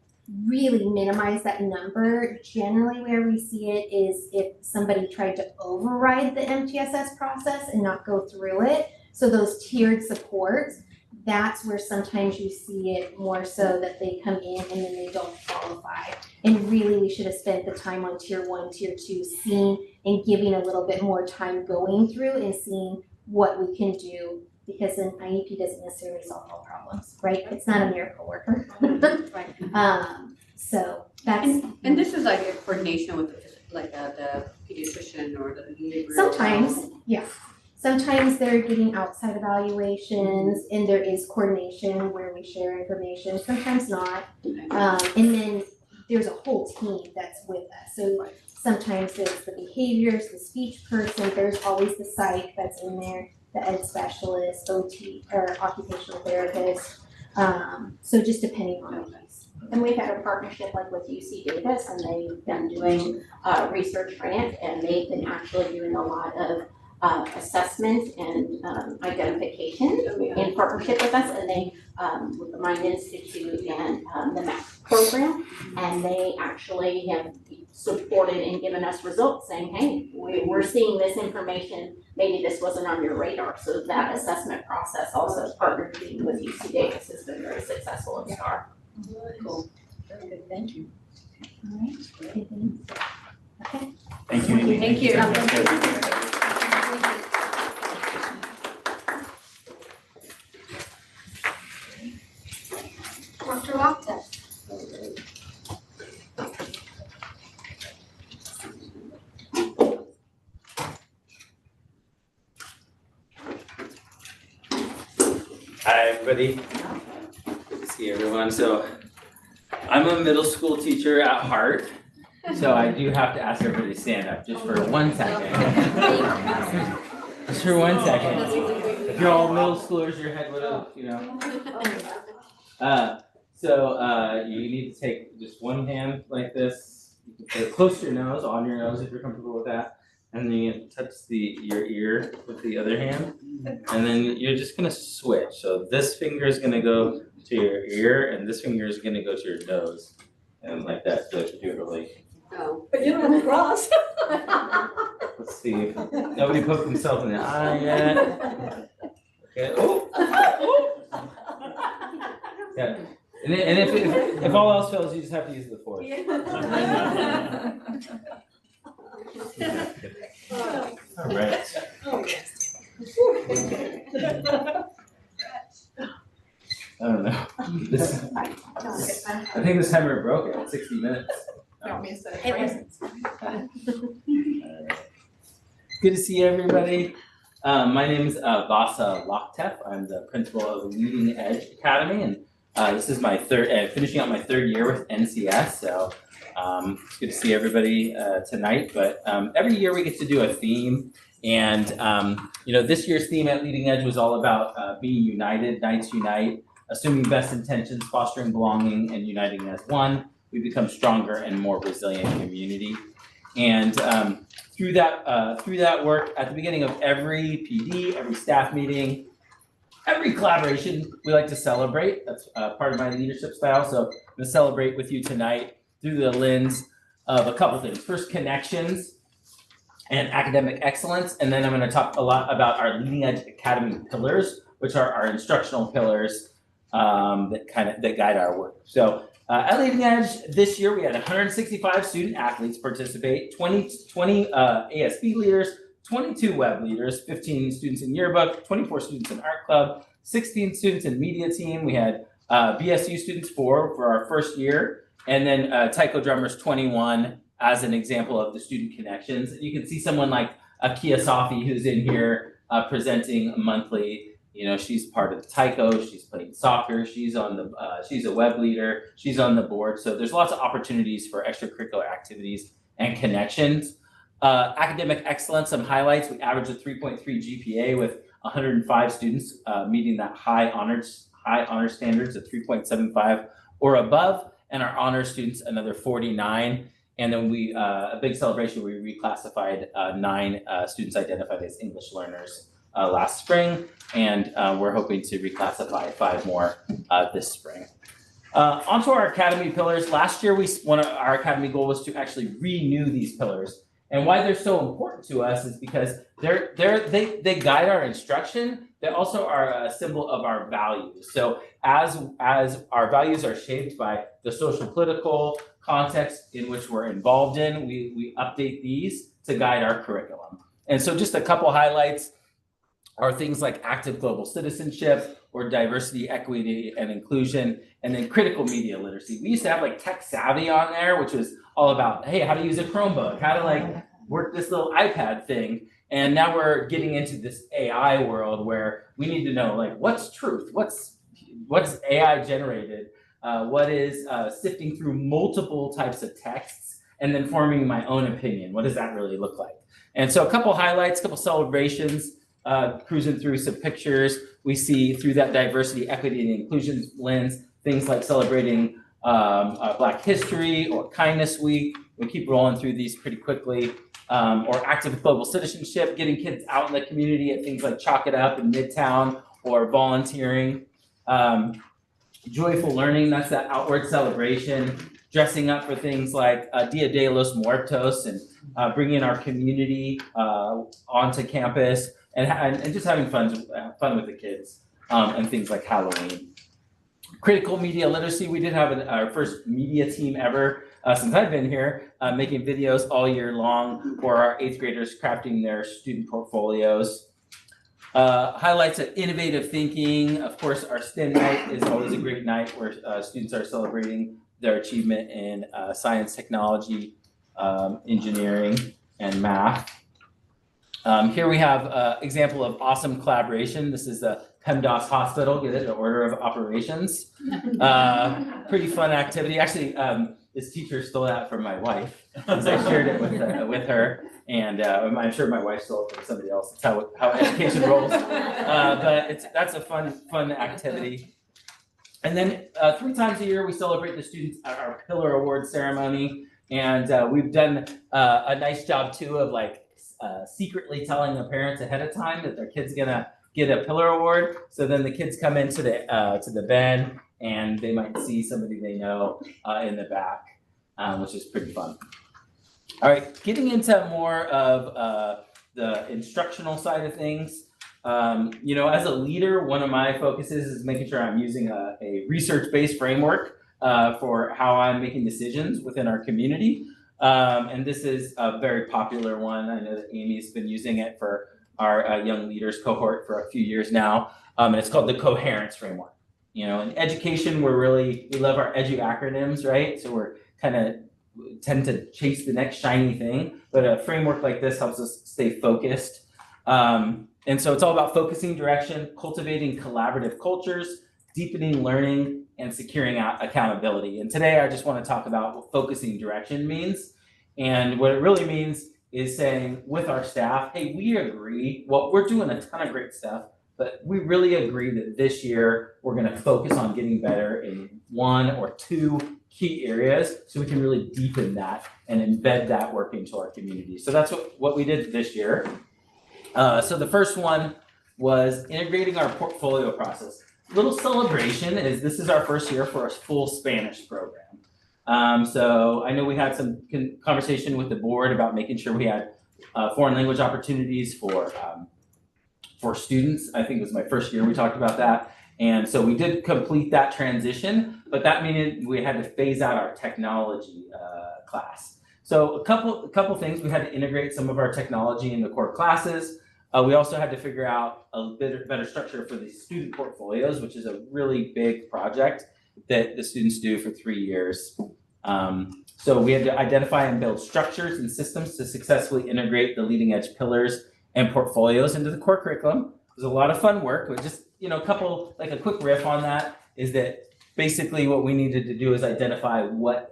really minimize that number. Generally where we see it is if somebody tried to override the MTSS process and not go through it. So those tiered supports, that's where sometimes you see it more so that they come in and then they don't qualify. And really, we should have spent the time on tier 1, tier 2, seeing and giving a little bit more time going through and seeing what we can do, because an IEP doesn't necessarily solve all problems, right? It's not a miracle worker. So that's. And this is like a coordination with like the pediatrician or the behavioral. Sometimes, yeah. Sometimes they're getting outside evaluations and there is coordination where we share information, sometimes not. And then there's a whole team that's with us. So sometimes there's the behaviors, the speech person, there's always the psych that's in there, the ed specialist, OT, or occupational therapist. So just depending on the case. And we've had a partnership like with UC Davis, and they've been doing a research grant, and they've been actually doing a lot of assessment and identification in partnership with us, and they with the Mind Institute and the MAP program, and they actually have supported and given us results saying, hey, we're seeing this information, maybe this wasn't on your radar. So that assessment process also partnering with UC Davis has been very successful in STAR. Cool. Very good, thank you. All right. Okay. Thank you, Amy. Thank you. Dr. Lockton. Hi, everybody. Good to see everyone. So I'm a middle school teacher at heart, so I do have to ask everybody to stand up just for 1 second. Just for 1 second. If you're all middle schoolers, your head would have, you know. You need to take just one hand like this. You can put it close to your nose, on your nose if you're comfortable with that. And then you touch your ear with the other hand. And then you're just gonna switch. So this finger is gonna go to your ear and this finger is gonna go to your nose. And like that, so if you do it really. Oh. But you don't have to cross. Let's see. Nobody poked himself in the eye yet. Okay. Oh. Yeah. And if all else fails, you just have to use the force. All right. I don't know. I think this timer broke at 60 minutes. Good to see everybody. My name is Vasa Loktev. I'm the principal of Leading Edge Academy, and this is my finishing up my third year with NCS. So it's good to see everybody tonight. But every year we get to do a theme, and this year's theme at Leading Edge was all about being united. Knights unite, assuming best intentions, fostering belonging, and uniting as one. We become stronger and more resilient community. And through that work, at the beginning of every PD, every staff meeting, every collaboration, we like to celebrate. That's part of my leadership style. So I'm gonna celebrate with you tonight through the lens of a couple things. First, connections and academic excellence. And then I'm gonna talk a lot about our Leading Edge Academy pillars, which are our instructional pillars that guide our work. So at Leading Edge this year, we had 165 student athletes participate, 20 ASB leaders, 22 web leaders, 15 students in yearbook, 24 students in art club, 16 students in media team. We had BSU students for our first year, and then taiko drummers 21 as an example of the student connections. You can see someone like Akia Safi who's in here presenting monthly. You know, she's part of the taiko, she's playing soccer, she's a web leader, she's on the board. So there's lots of opportunities for extracurricular activities and connections. Academic excellence, some highlights. We averaged a 3.3 GPA with 105 students meeting that high honor standards of 3.75 or above, and our honor students another 49. And then a big celebration, we reclassified 9 students identified as English learners last spring, and we're hoping to reclassify 5 more this spring. Onto our academy pillars. Last year, our academy goal was to actually renew these pillars. And why they're so important to us is because they guide our instruction. They also are a symbol of our values. So as our values are shaped by the social political context in which we're involved in, we update these to guide our curriculum. And so just a couple highlights are things like active global citizenship or diversity, equity, and inclusion, and then critical media literacy. We used to have like Tech Savvy on there, which was all about, hey, how to use a Chromebook, how to work this little iPad thing. And now we're getting into this AI world where we need to know what's truth, what's AI generated, what is sifting through multiple types of texts, and then forming my own opinion. What does that really look like? And so a couple highlights, couple celebrations, cruising through some pictures. We see through that diversity, equity, and inclusion lens, things like celebrating Black History or Kindness Week. We keep rolling through these pretty quickly. or active global citizenship, getting kids out in the community at things like Chalk It Up in Midtown or volunteering. Joyful learning, that's that outward celebration, dressing up for things like Dia de los Muertos and bringing our community onto campus and just having fun with the kids and things like Halloween. Critical media literacy, we did have our first media team ever since I've been here, making videos all year long for our 8th graders crafting their student portfolios. Highlights of innovative thinking. Of course, our STEM night is always a great night where students are celebrating their achievement in science, technology, engineering, and math. Here we have an example of awesome collaboration. This is the PEMDAS Hospital, get it, the Order of Operations. Pretty fun activity. Actually, this teacher stole that from my wife, because I shared it with her, and I'm sure my wife stole it from somebody else. That's how education rolls. But that's a fun activity. And then 3 times a year, we celebrate the students at our Pillar Award ceremony, and we've done a nice job too of like secretly telling the parents ahead of time that their kid's gonna get a Pillar Award. So then the kids come into the band and they might see somebody they know in the back, which is pretty fun. All right, getting into more of the instructional side of things. You know, as a leader, one of my focuses is making sure I'm using a research-based framework for how I'm making decisions within our community. And this is a very popular one. I know that Amy's been using it for our young leaders cohort for a few years now. And it's called the Coherence Framework. You know, in education, we love our edu acronyms, right? So we're tend to chase the next shiny thing, but a framework like this helps us stay focused. And so it's all about focusing direction, cultivating collaborative cultures, deepening learning, and securing accountability. And today I just want to talk about what focusing direction means. And what it really means is saying with our staff, hey, we agree, well, we're doing a ton of great stuff, but we really agree that this year we're going to focus on getting better in 1 or 2 key areas so we can really deepen that and embed that work into our community. So that's what we did this year. So the first one was integrating our portfolio process. Little celebration is this is our first year for a full Spanish program. So I know we had some conversation with the board about making sure we had foreign language opportunities for students. I think it was my first year we talked about that. And so we did complete that transition, but that meant we had to phase out our technology class. So a couple things, we had to integrate some of our technology in the core classes. We also had to figure out a bit better structure for the student portfolios, which is a really big project that the students do for 3 years. So we had to identify and build structures and systems to successfully integrate the leading edge pillars and portfolios into the core curriculum. It was a lot of fun work, but just, you know, a quick riff on that is that basically what we needed to do is identify what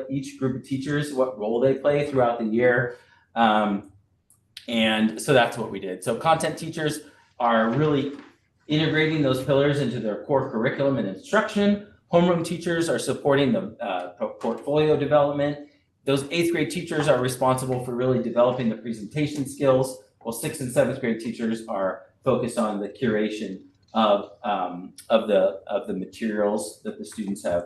each group of teachers, what role they play throughout the year. And so that's what we did. So content teachers are really integrating those pillars into their core curriculum and instruction. Homeroom teachers are supporting the portfolio development. Those 8th grade teachers are responsible for really developing the presentation skills, while 6th and 7th grade teachers are focused on the curation of the materials that the students have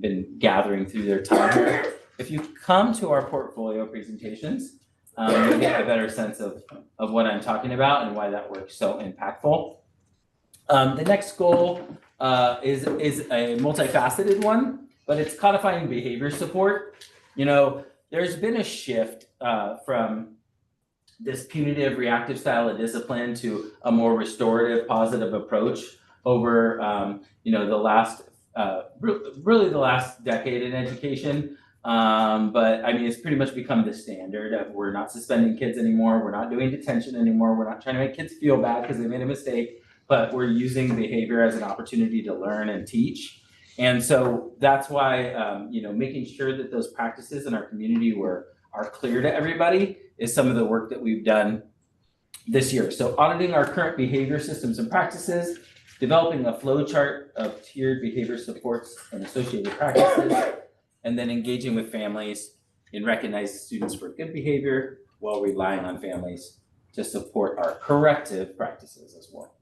been gathering through their time here. If you come to our portfolio presentations, you'll get a better sense of what I'm talking about and why that work's so impactful. The next goal is a multifaceted one, but it's codifying behavior support. You know, there's been a shift from this punitive reactive style of discipline to a more restorative positive approach over you know, the last really the last decade in education. But I mean, it's pretty much become the standard of we're not suspending kids anymore, we're not doing detention anymore, we're not trying to make kids feel bad because they made a mistake, but we're using behavior as an opportunity to learn and teach. And so that's why you know, making sure that those practices in our community are clear to everybody is some of the work that we've done this year. So auditing our current behavior systems and practices, developing a flow chart of tiered behavior supports and associated practices, and then engaging with families in recognizing students for good behavior while relying on families to support our corrective practices as well.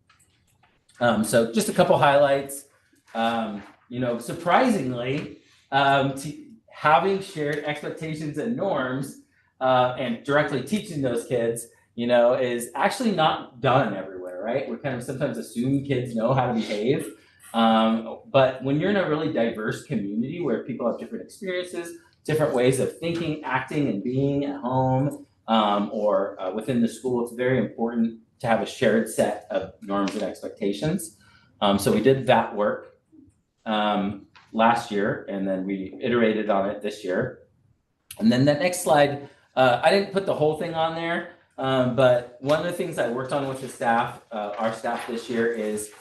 So just a couple highlights. Surprisingly, having shared expectations and norms and directly teaching those kids, is actually not done everywhere, right? We kind of sometimes assume kids know how to behave. But when you're in a really diverse community where people have different experiences, different ways of thinking, acting, and being at home or within the school, it's very important to have a shared set of norms and expectations. So we did that work last year, and then we iterated on it this year. And then that next slide, I didn't put the whole thing on there, but one of the things I worked on with the staff, our staff this year, is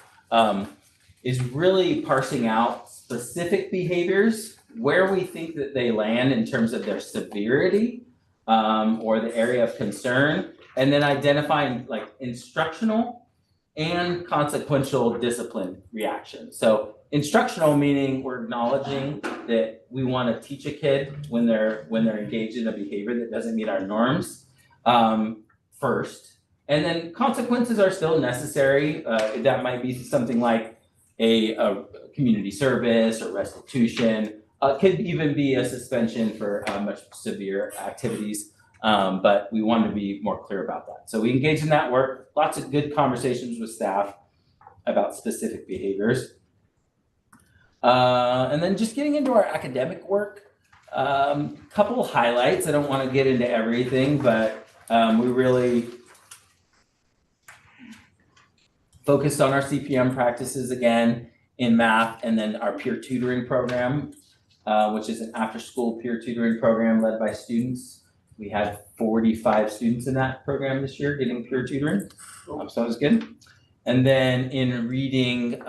really parsing out specific behaviors, where we think that they land in terms of their severity or the area of concern, and then identifying like instructional and consequential discipline reactions. So instructional meaning we're acknowledging that we want to teach a kid when they're engaged in a behavior that doesn't meet our norms first. And then consequences are still necessary. That might be something like a community service or restitution. Could even be a suspension for much severe activities. But we want to be more clear about that. So we engage in that work, lots of good conversations with staff about specific behaviors. And then just getting into our academic work, couple highlights. I don't want to get into everything, but we really focused on our CPM practices again in math, and then our peer tutoring program, which is an after-school peer tutoring program led by students. We had 45 students in that program this year getting peer tutoring, so it was good. And then in reading,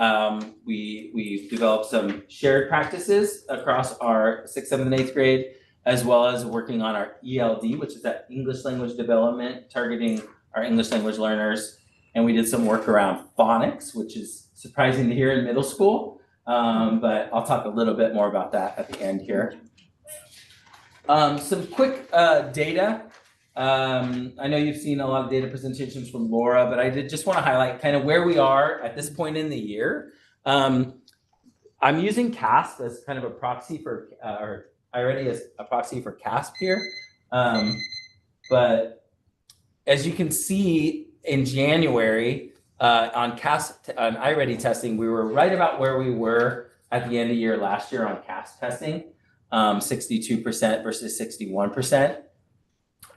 we developed some shared practices across our 6th, 7th, and 8th grade, as well as working on our ELD, which is that English language development, targeting our English language learners. And we did some work around phonics, which is surprising to hear in middle school, but I'll talk a little bit more about that at the end here. Some quick data. I know you've seen a lot of data presentations from Laura, but I did just want to highlight kind of where we are at this point in the year. I'm using CASP as kind of a proxy for, or iReady as a proxy for CASP here. But as you can see in January on CASP, on iReady testing, we were right about where we were at the end of year last year on CASP testing, 62% versus 61%.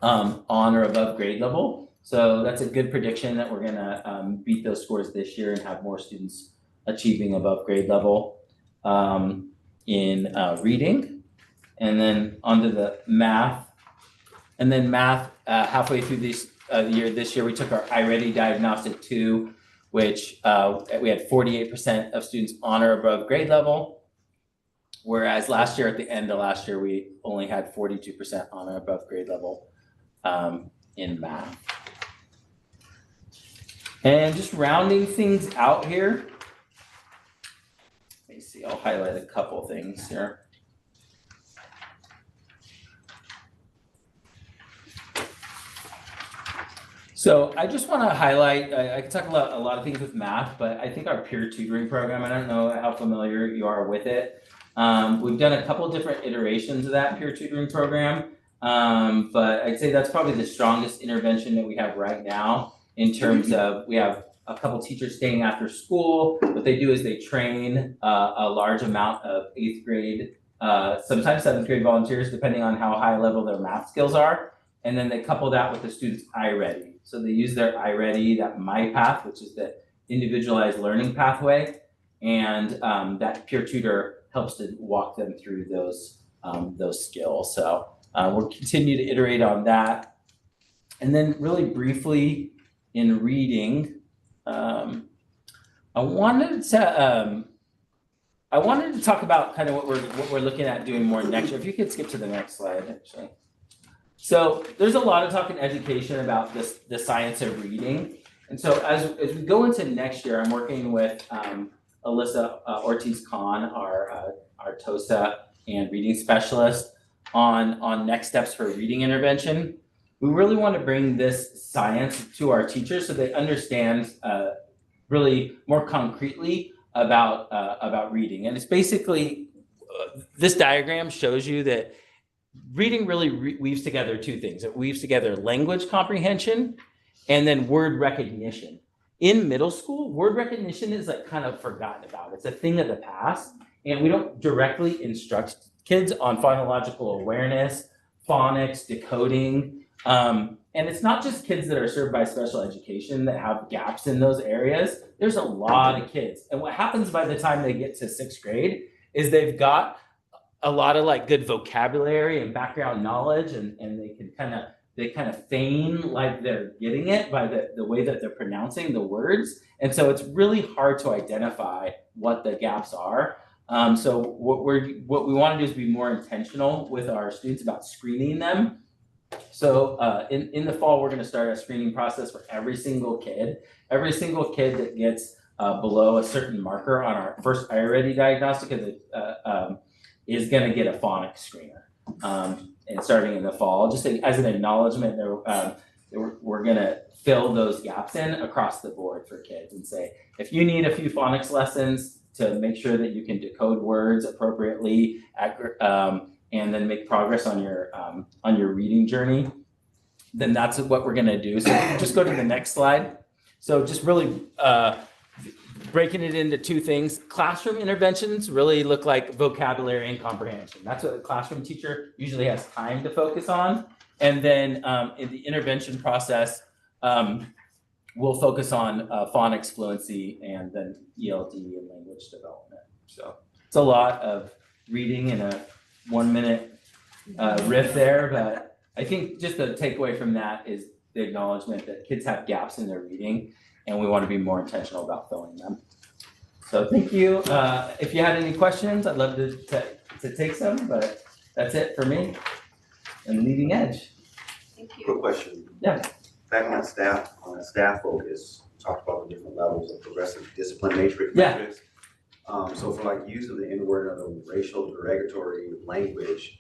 On or above grade level. So that's a good prediction that we're gonna beat those scores this year and have more students achieving above grade level in reading. And then onto the math. And then math, halfway through this year, we took our iReady Diagnostic 2, which we had 48% of students on or above grade level. Whereas last year, at the end of last year, we only had 42% on or above grade level in math. And just rounding things out here. Let me see, I'll highlight a couple things here. So I just want to highlight, I can talk about a lot of things with math, but I think our peer tutoring program, I don't know how familiar you are with it. We've done a couple different iterations of that peer tutoring program. But I'd say that's probably the strongest intervention that we have right now in terms of, we have a couple teachers staying after school. What they do is they train a large amount of 8th grade, sometimes 7th grade volunteers, depending on how high level their math skills are. And then they couple that with the students' iReady. So they use their iReady, that MyPath, which is the individualized learning pathway. And that peer tutor helps to walk them through those skills. So we'll continue to iterate on that. And then really briefly in reading, I wanted to talk about kind of what we're looking at doing more next year. If you could skip to the next slide, actually. So there's a lot of talk in education about the science of reading. And so as we go into next year, I'm working with Alyssa Ortiz-Khan, our TOSA and reading specialist, on next steps for reading intervention. We really want to bring this science to our teachers so they understand really more concretely about reading. And it's basically, this diagram shows you that reading really weaves together two things. It weaves together language comprehension and then word recognition. In middle school, word recognition is like kind of forgotten about. It's a thing of the past, and we don't directly instruct kids on phonological awareness, phonics, decoding. And it's not just kids that are served by special education that have gaps in those areas. There's a lot of kids. And what happens by the time they get to 6th grade is they've got a lot of like good vocabulary and background knowledge, and they can kind of feign like they're getting it by the way that they're pronouncing the words. And so it's really hard to identify what the gaps are. So what we want to do is be more intentional with our students about screening them. So in the fall, we're going to start a screening process for every single kid. Every single kid that gets below a certain marker on our first iReady diagnostic is going to get a phonics screener. And starting in the fall, just as an acknowledgement, we're going to fill those gaps in across the board for kids and say, if you need a few phonics lessons to make sure that you can decode words appropriately, and then make progress on your reading journey, then that's what we're going to do. So just go to the next slide. So just really breaking it into two things. Classroom interventions really look like vocabulary and comprehension. That's what a classroom teacher usually has time to focus on. And then in the intervention process, we'll focus on phonics fluency and then ELD and language development. So it's a lot of reading in a 1-minute riff there, but I think just the takeaway from that is the acknowledgement that kids have gaps in their reading, and we want to be more intentional about filling them. So thank you. If you had any questions, I'd love to take some, but that's it for me and Leading Edge. Thank you. Quick question. Yeah. Back on staff focus, talked about the different levels of progressive discipline matrix. Yeah. So for like use of the N-word or the racial derogatory language,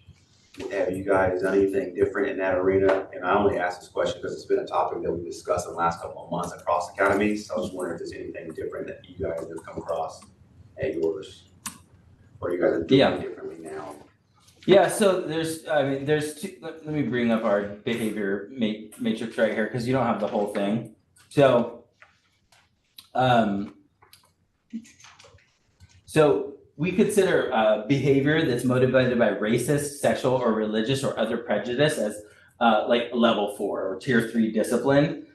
have you guys done anything different in that arena? And I only ask this question because it's been a topic that we discussed in the last couple of months across academies. So I was wondering if there's anything different that you guys have come across at yours, or you guys are doing differently now. Yeah, so there's two, let me bring up our behavior matrix right here because you don't have the whole thing. So, so we consider behavior that's motivated by racist, sexual, or religious or other prejudice as like level 4 or tier 3 discipline,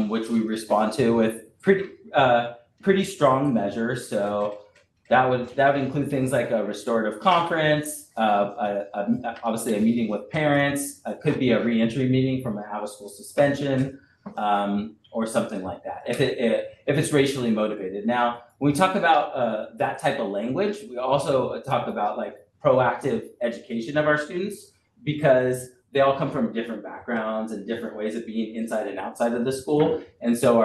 which we respond to with pretty strong measures. So that would include things like a restorative conference, obviously a meeting with parents, could be a reentry meeting from an out-of-school suspension, or something like that, if it's racially motivated. Now, when we talk about that type of language, we also talk about like proactive education of our students, because they all come from different backgrounds and different ways of being inside and outside of the school, and so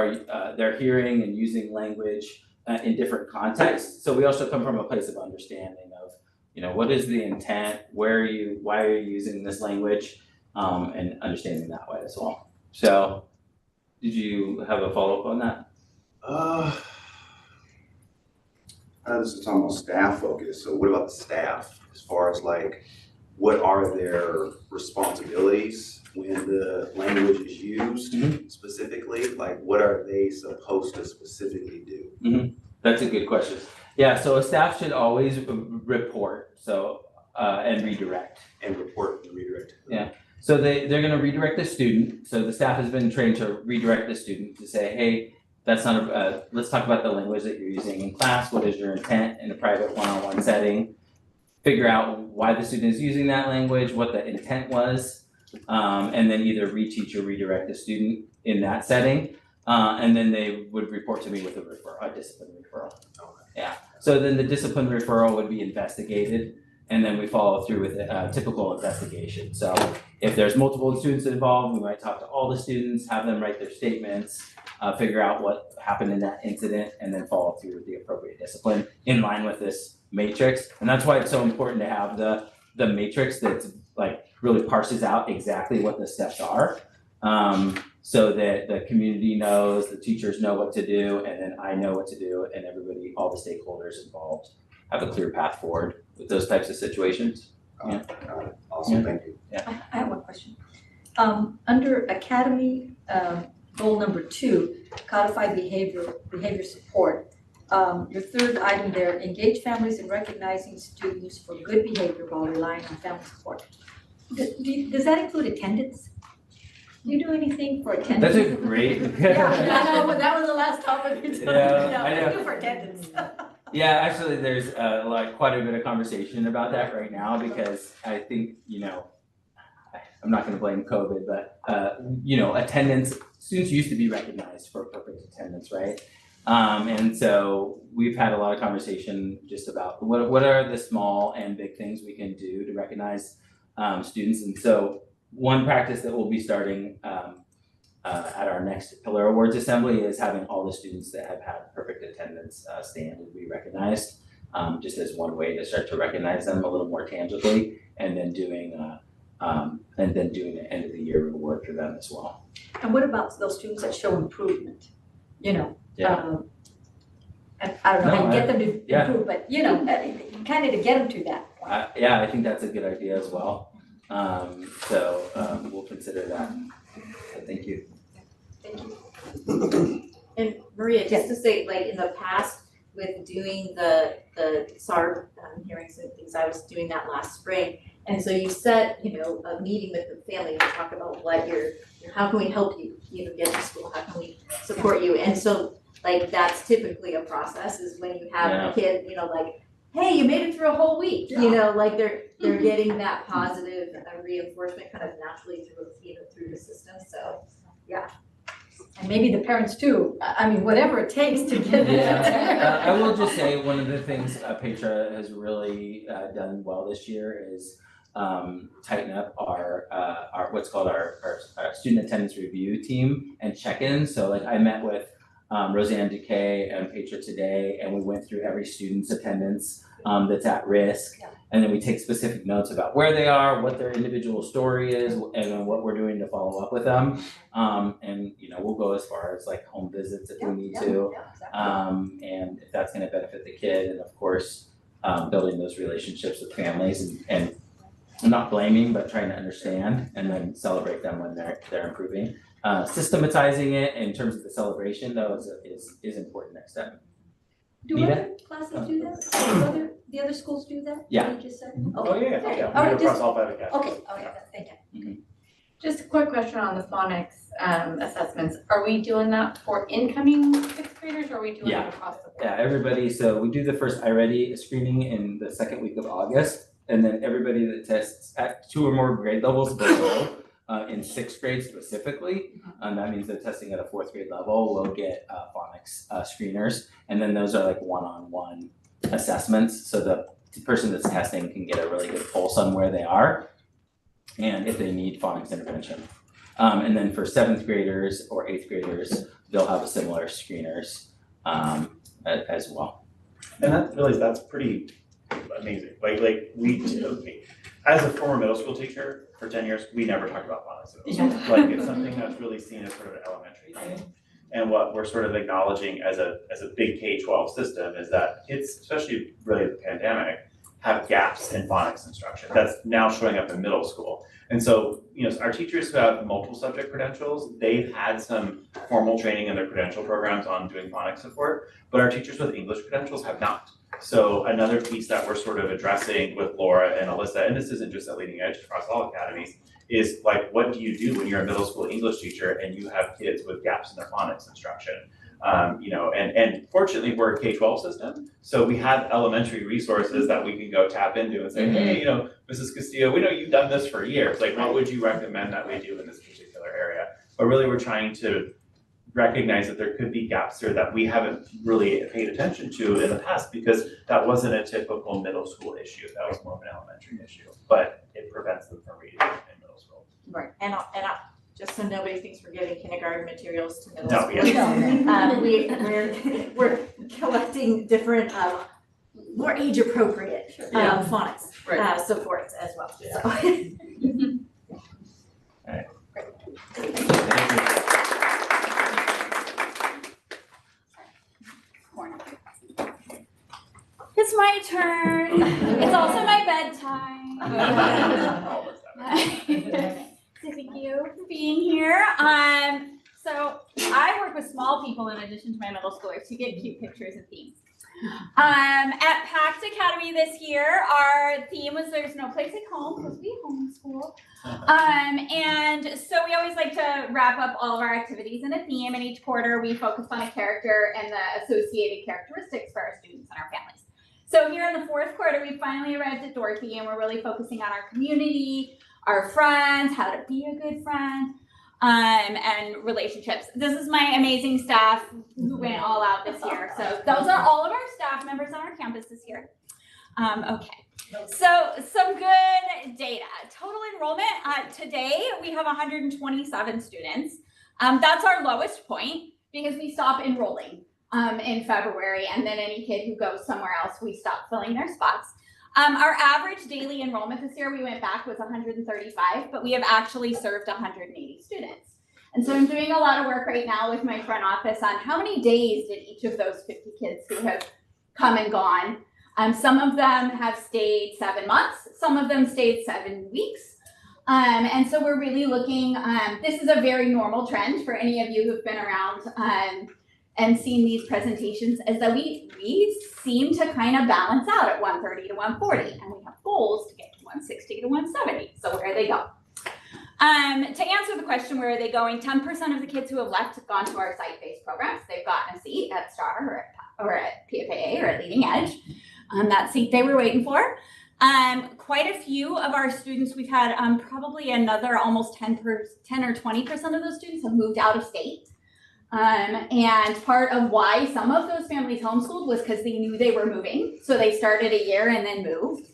they're hearing and using language in different contexts. So we also come from a place of understanding of, what is the intent, why are you using this language, and understanding that way as well. So did you have a follow-up on that? This is talking about staff focus. So what about the staff as far as like, what are their responsibilities when the language is used specifically? Like, what are they supposed to specifically do? That's a good question. Yeah, so a staff should always report, and redirect. And report and redirect. Yeah, so they're going to redirect the student. So the staff has been trained to redirect the student to say, hey, that's not let's talk about the language that you're using in class. What is your intent in a private one-on-one setting? Figure out why the student is using that language, what the intent was, and then either reteach or redirect the student in that setting. And then they would report to me with a discipline referral. Okay. Yeah. So then the discipline referral would be investigated, and then we follow through with a typical investigation. So if there's multiple students involved, we might talk to all the students, have them write their statements, figure out what happened in that incident, and then follow through with the appropriate discipline in line with this matrix. And that's why it's so important to have the matrix that's like really parses out exactly what the steps are. So that the community knows, the teachers know what to do, and then I know what to do, and everybody, all the stakeholders involved have a clear path forward with those types of situations. Yeah. Awesome, thank you. I have one question. Under academy, goal number 2, codified behavior support. Your third item there, engage families in recognizing students for good behavior while relying on family support. Does that include attendance? Do you do anything for attendance? That's a great. Yeah, I know, but that was the last topic we took. Yeah, I know. Thank you for attendance. Yeah, actually, there's quite a bit of conversation about that right now because I think, I'm not gonna blame COVID, but, attendance, students used to be recognized for perfect attendance, right? And so we've had a lot of conversation just about what are the small and big things we can do to recognize students. And so one practice that we'll be starting at our next Pillar Awards Assembly is having all the students that have had perfect attendance stand and be recognized, just as one way to start to recognize them a little more tangibly, and then doing an end of the year reward for them as well. And what about those students that show improvement? Yeah. And I don't know how you get them to Yeah. improve, but kind of to get them to that point. Yeah, I think that's a good idea as well. So we'll consider that. So thank you. Thank you. And Maria, just to say, like in the past with doing the SARB hearings and things, I was doing that last spring. And so you set, a meeting with the family to talk about what how can we help you, get to school? How can we support you? And so like that's typically a process is when you have a kid, like, hey, you made it through a whole week, like they're getting that positive reinforcement kind of naturally through the system. So yeah. And maybe the parents too, whatever it takes to get them Yeah, I will just say one of the things Petra has really done well this year is tighten up our what's called our student attendance review team and check-ins. So like I met with Roseanne Decay and Petra today, and we went through every student's attendance that's at risk. And then we take specific notes about where they are, what their individual story is, and then what we're doing to follow up with them. And we'll go as far as like home visits if we need to. And if that's gonna benefit the kid, and of course, building those relationships with families and not blaming, but trying to understand and then celebrate them when they're improving. Systematizing it in terms of the celebration though is important next step. Do Nita? other classes do that? The other schools do that? Yeah. You just said? Oh, yeah. All right, Across all 5 academies. Okay, thank you. Just a quick question on the phonics assessments. Are we doing that for incoming 6th graders or are we doing Yeah. it across the board? Yeah, everybody, so we do the first iReady screening in the second week of August, and then everybody that tests at 2 or more grade levels below, in 6th grade specifically, that means they're testing at a 4th grade level, will get phonics screeners, and then those are like one-on-one assessments, so the person that's testing can get a really good pulse on where they are, and if they need phonics intervention. And then for 7th graders or 8th graders, they'll have a similar screeners as well. And that's pretty amazing. Like we, as a former middle school teacher for 10 years, we never talked about phonics at middle school. Like it's something that's really seen as sort of an elementary thing. And what we're sort of acknowledging as a big K-12 system is that kids, especially really the pandemic, have gaps in phonics instruction that's now showing up in middle school. And so, our teachers who have multiple subject credentials, they've had some formal training in their credential programs on doing phonics support, but our teachers with English credentials have not. So another piece that we're sort of addressing with Laura and Alyssa, and this isn't just at Leading Edge across all academies, is like, what do you do when you're a middle school English teacher and you have kids with gaps in their phonics instruction? And fortunately we're a K-12 system, so we have elementary resources that we can go tap into and say, hey, Mrs. Castillo, we know you've done this for years, like what would you recommend that we do in this particular area? But really we're trying to recognize that there could be gaps there that we haven't really paid attention to in the past because that wasn't a typical middle school issue, that was more of an elementary issue, but it prevents them from reading in middle school. Right, and just so nobody thinks we're giving kindergarten materials to middle No, school. We're collecting different, more age appropriate phonics. supports as well, so. It's my turn. It's also my bedtime. So thank you for being here. So I work with small people in addition to my middle schoolers to get cute pictures and themes. At PACT Academy this year, our theme was "There's no place like home" because we homeschool. And so we always like to wrap up all of our activities in a theme, and each quarter we focus on a character and the associated characteristics for our students and our families. So here in the fourth quarter, we finally arrived at Dorothy, and we're really focusing on our community, our friends, how to be a good friend, and relationships. This is my amazing staff who went all out this year. So those are all of our staff members on our campus this year. Okay, so some good data. Total enrollment, today we have 127 students. That's our lowest point because we stop enrolling in February, and then any kid who goes somewhere else, we stop filling their spots. Our average daily enrollment this year, we went back, was 135, but we have actually served 180 students. And so I'm doing a lot of work right now with my front office on how many days did each of those 50 kids who have come and gone. Some of them have stayed 7 months, some of them stayed 7 weeks. And so we're really looking, this is a very normal trend for any of you who've been around and seen these presentations, is that we seem to kind of balance out at 130 to 140, and we have goals to get to 160 to 170. So where are they going? To answer the question, where are they going? 10% of the kids who have left have gone to our site-based programs. They've gotten a seat at STAR or at PFAA or at Leading Edge. That seat they were waiting for. Quite a few of our students, we've had probably another almost 10 or 20% of those students have moved out of state. And part of why some of those families homeschooled was because they knew they were moving. So they started a year and then moved.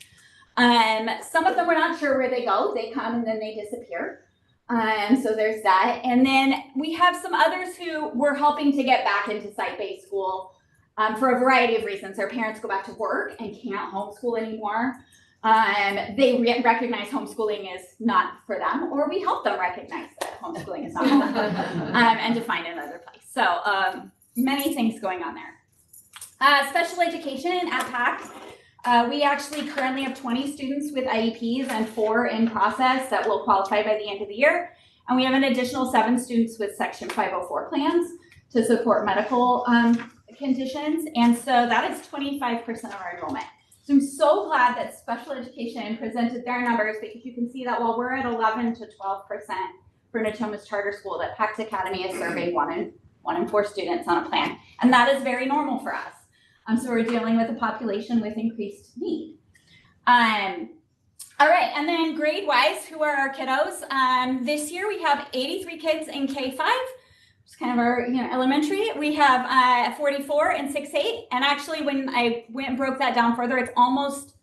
Some of them were not sure where they go. They come and then they disappear. So there's that. And then we have some others who we're helping to get back into site-based school for a variety of reasons. Their parents go back to work and can't homeschool anymore. They recognize homeschooling is not for them, or we help them recognize that homeschooling is not for them, and to find another place. So many things going on there. Special education at PACT. We actually currently have 20 students with IEPs and 4 in process that will qualify by the end of the year. And we have an additional 7 students with Section 504 plans to support medical conditions. And so that is 25% of our enrollment. So I'm so glad that special education presented their numbers, because you can see that while we're at 11 to 12% for Natomas Charter School, that PACT Academy is serving 1 in 4 students on a plan. And that is very normal for us. So we're dealing with a population with increased need. All right, and then grade-wise, who are our kiddos? This year we have 83 kids in K-5, which is kind of our elementary. We have 44 in 6-8, and actually when I went and broke that down further, it's almost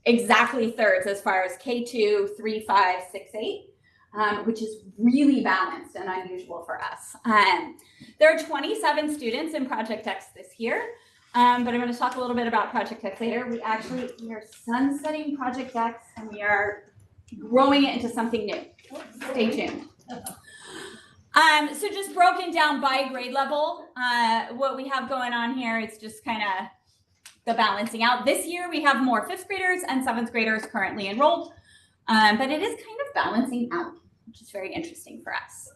exactly thirds as far as K2, 3, 5, 6, 8, which is really balanced and unusual for us. There are 27 students in Project X this year. But I'm going to talk a little bit about Project X later. We are sunsetting Project X, and we are growing it into something new. Stay tuned. So just broken down by grade level, what we have going on here is just kind of the balancing out. This year we have more 5th graders and 7th graders currently enrolled, but it is kind of balancing out, which is very interesting for us.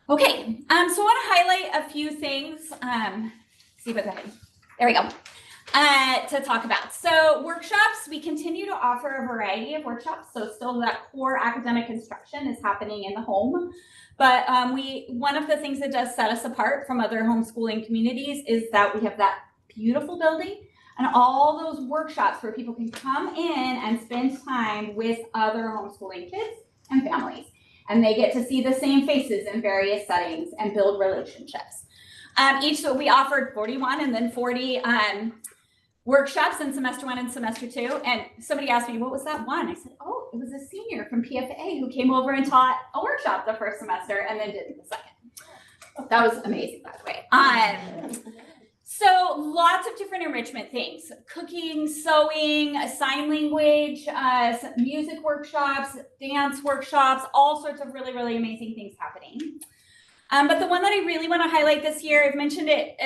Okay, so I want to highlight a few things. See what's ahead. There we go. To talk about. So workshops, we continue to offer a variety of workshops. So still that core academic instruction is happening in the home. But one of the things that does set us apart from other homeschooling communities is that we have that beautiful building and all those workshops where people can come in and spend time with other homeschooling kids and families. And they get to see the same faces in various settings and build relationships. So we offered 41 and then 40 workshops in semester 1 and semester 2. And somebody asked me, what was that one? I said, oh, it was a senior from PFA who came over and taught a workshop the first semester and then did the second. That was amazing, by the way. So lots of different enrichment things: cooking, sewing, sign language, music workshops, dance workshops, all sorts of really, really amazing things happening. But the one that I really want to highlight this year, I've mentioned it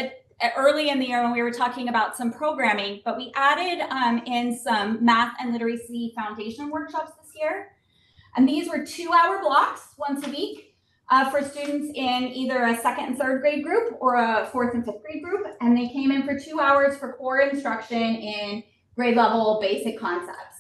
early in the year when we were talking about some programming, but we added in some math and literacy foundation workshops this year. And these were 2-hour blocks once a week for students in either a 2nd and 3rd grade group or a 4th and 5th grade group. And they came in for 2 hours for core instruction in grade level basic concepts.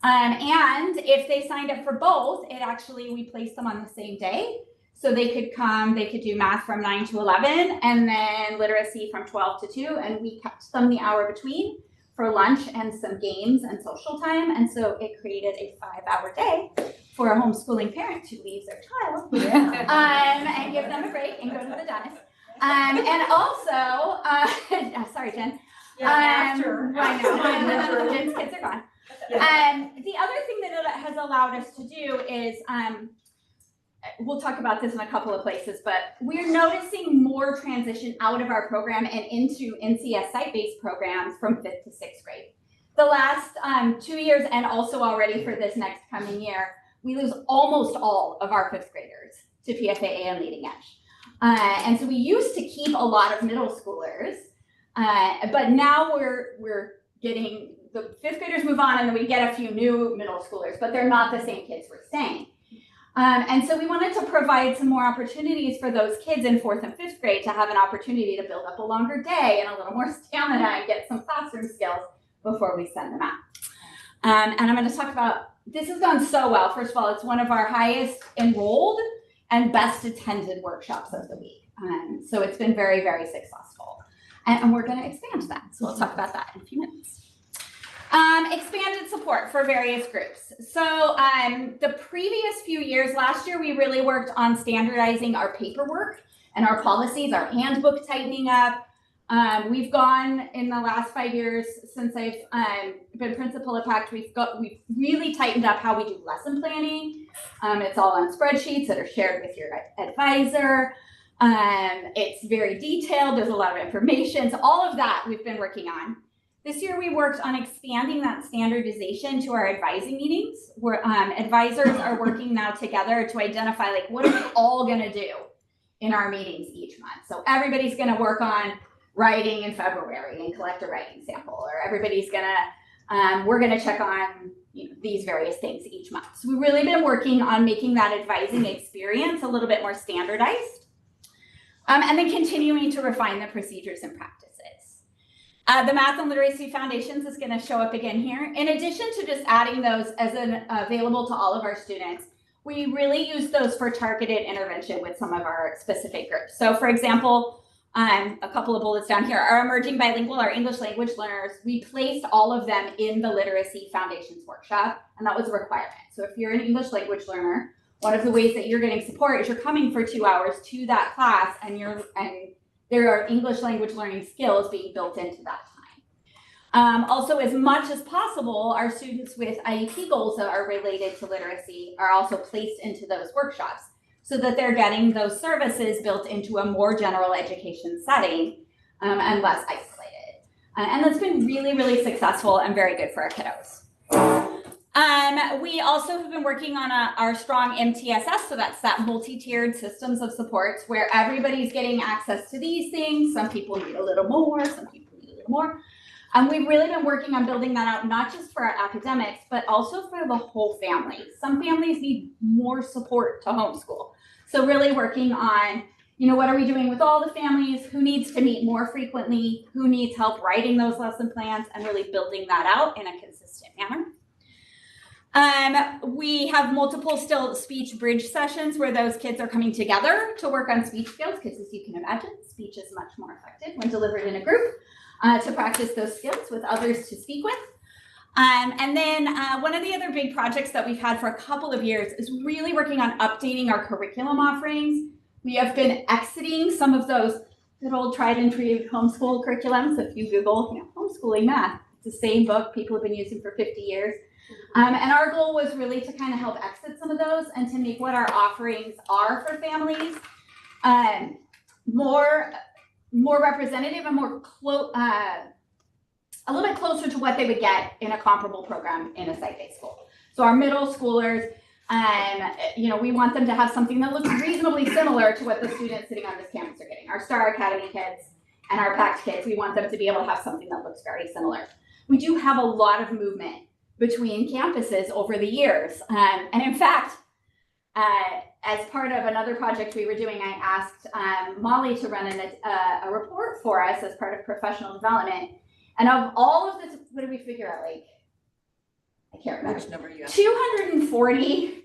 And if they signed up for both, we placed them on the same day. So they could come, they could do math from 9 to 11 and then literacy from 12 to 2. And we kept them the hour between for lunch and some games and social time. And so it created a 5-hour day for a homeschooling parent who leaves their child and give them a break and go to the dentist. And also, sorry, Jen. After. I know, Jen's kids are gone. The other thing that it has allowed us to do is, we'll talk about this in a couple of places, but we're noticing more transition out of our program and into NCS site-based programs from 5th to 6th grade. The last 2 years, and also already for this next coming year, we lose almost all of our 5th graders to PFAA and Leading Edge. And so we used to keep a lot of middle schoolers, but now we're getting, the 5th graders move on and then we get a few new middle schoolers, but they're not the same kids we're staying. And so we wanted to provide some more opportunities for those kids in 4th and 5th grade to have an opportunity to build up a longer day and a little more stamina and get some classroom skills before we send them out. And I'm going to talk about, this has gone so well. First of all, it's one of our highest enrolled and best attended workshops of the week. So it's been very, very successful. And we're going to expand that. So we'll talk about that in a few minutes. Expanded support for various groups. So the previous few years, last year, we really worked on standardizing our paperwork and our policies, our handbook tightening up. We've gone in the last 5 years since I've been principal at PACT, we've really tightened up how we do lesson planning. It's all on spreadsheets that are shared with your advisor. It's very detailed. There's a lot of information. So all of that we've been working on. This year we worked on expanding that standardization to our advising meetings, where advisors are working now together to identify, like, what are we all going to do in our meetings each month. So everybody's going to work on writing in February and collect a writing sample, or everybody's going to, we're going to check on these various things each month. So we've really been working on making that advising experience a little bit more standardized, and then continuing to refine the procedures and practices. The Math and Literacy Foundations is going to show up again here. In addition to just adding those as available to all of our students, we really use those for targeted intervention with some of our specific groups. So for example, a couple of bullets down here, our emerging bilingual, our English language learners, we placed all of them in the Literacy Foundations workshop, and that was a requirement. So if you're an English language learner, one of the ways that you're getting support is you're coming for 2 hours to that class, and there are English language learning skills being built into that time. Also, as much as possible, our students with IEP goals that are related to literacy are also placed into those workshops so that they're getting those services built into a more general education setting and less isolated. And that's been really, really successful and very good for our kiddos. We also have been working on our strong MTSS, so that's that multi-tiered systems of supports where everybody's getting access to these things. Some people need a little more, some people need a little more. And we've really been working on building that out, not just for our academics, but also for the whole family. Some families need more support to homeschool. So really working on, what are we doing with all the families? Who needs to meet more frequently? Who needs help writing those lesson plans? And really building that out in a consistent manner. We have multiple still speech bridge sessions where those kids are coming together to work on speech skills, because as you can imagine, speech is much more effective when delivered in a group, to practice those skills with others to speak with. And then one of the other big projects that we've had for a couple of years is really working on updating our curriculum offerings. We have been exiting some of those good old tried and true homeschool curriculums. If you Google, homeschooling math, it's the same book people have been using for 50 years. And our goal was really to kind of help exit some of those and to make what our offerings are for families more representative and more a little bit closer to what they would get in a comparable program in a site-based school. So our middle schoolers, we want them to have something that looks reasonably similar to what the students sitting on this campus are getting. Our Star Academy kids and our PACT kids, we want them to be able to have something that looks very similar. We do have a lot of movement between campuses over the years. And in fact, as part of another project we were doing, I asked Molly to run a report for us as part of professional development. And of all of this, what did we figure out? Like, I can't remember. Which number you have? 240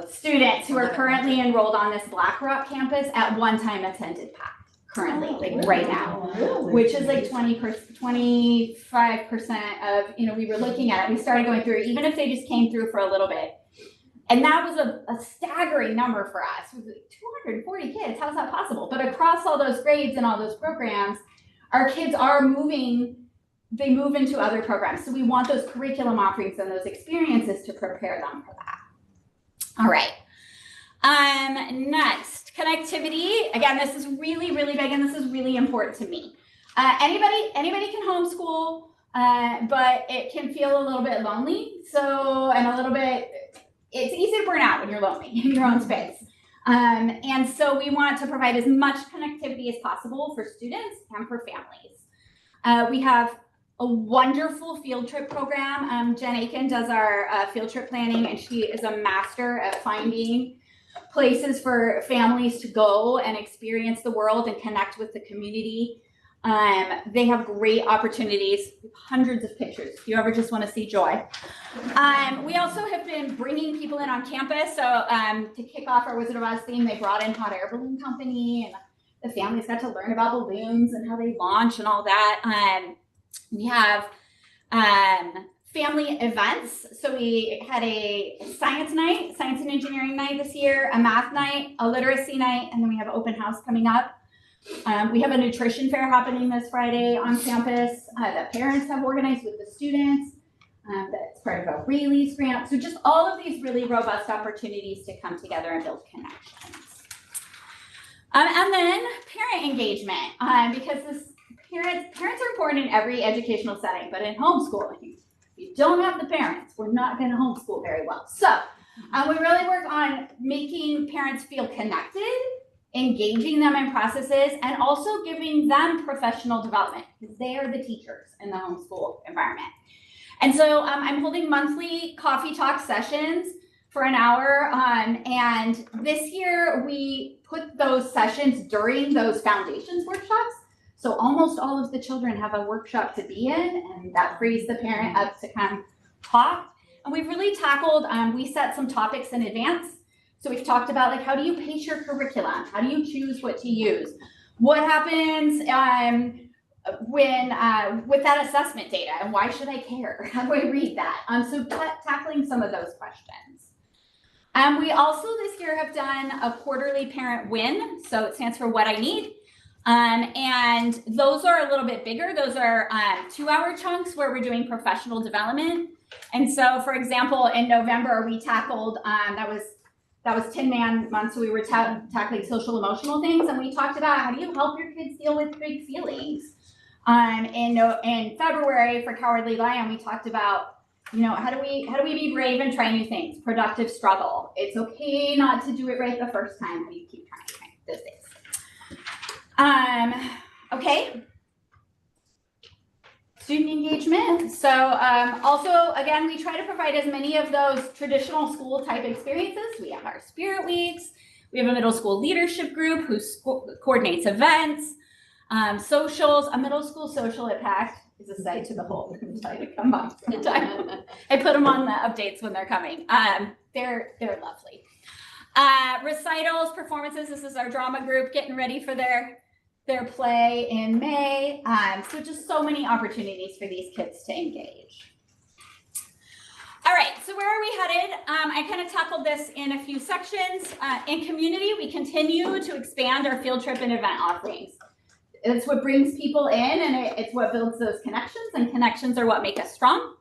students who are currently enrolled on this Black Rock campus at one time attended PACT. Currently, like right now, which is like 25% of, we were looking at it. We started going through, even if they just came through for a little bit. And that was a staggering number for us. It was like 240 kids, how is that possible? But across all those grades and all those programs, our kids are moving, they move into other programs. So we want those curriculum offerings and those experiences to prepare them for that. All right, next, connectivity. Again, this is really, really big and this is really important to me. Anybody can homeschool, but it can feel a little bit lonely. It's easy to burn out when you're lonely in your own space. And so we want to provide as much connectivity as possible for students and for families. We have a wonderful field trip program. Jen Aiken does our field trip planning, and she is a master at finding places for families to go and experience the world and connect with the community. They have great opportunities, hundreds of pictures if you ever just want to see joy. We also have been bringing people in on campus. So to kick off our Wizard of Oz theme, they brought in Hot Air Balloon Company, and the families got to learn about balloons and how they launch and all that. We have family events. So we had a science night, science and engineering night this year, a math night, a literacy night, and then we have open house coming up. We have a nutrition fair happening this Friday on campus that parents have organized with the students. That's part of a release grant. So just all of these really robust opportunities to come together and build connections. And then parent engagement, because parents are important in every educational setting, but in homeschooling, if you don't have the parents, we're not going to homeschool very well. So we really work on making parents feel connected, engaging them in processes, and also giving them professional development because they are the teachers in the homeschool environment. And so I'm holding monthly coffee talk sessions for an hour. And this year we put those sessions during those foundations workshops. So almost all of the children have a workshop to be in, and that frees the parent up to come talk. And we've really tackled, we set some topics in advance. So we've talked about like, how do you pace your curriculum? How do you choose what to use? What happens when with that assessment data, and why should I care? How do I read that? So tackling some of those questions. We also this year have done a quarterly parent win. So it stands for What I Need. And those are a little bit bigger. Those are 2-hour chunks where we're doing professional development. And so, for example, in November, we tackled, that was Tin Man month, so we were tackling social emotional things, and we talked about how do you help your kids deal with big feelings. In February for Cowardly Lion, we talked about, how do we be brave and try new things? Productive struggle. It's okay not to do it right the first time. How do you keep trying those things? Okay. Student engagement. So also, again, we try to provide as many of those traditional school type experiences. We have our Spirit Weeks. We have a middle school leadership group who coordinates events, socials. A middle school social at PACT is a sight to behold. I'm trying to come up sometime. I put them on the updates when they're coming. They're lovely. Recitals, performances. This is our drama group getting ready for their play in May. So just so many opportunities for these kids to engage. All right, so where are we headed? I kind of tackled this in a few sections. In community, we continue to expand our field trip and event offerings. It's what brings people in, and it's what builds those connections, and connections are what make us strong.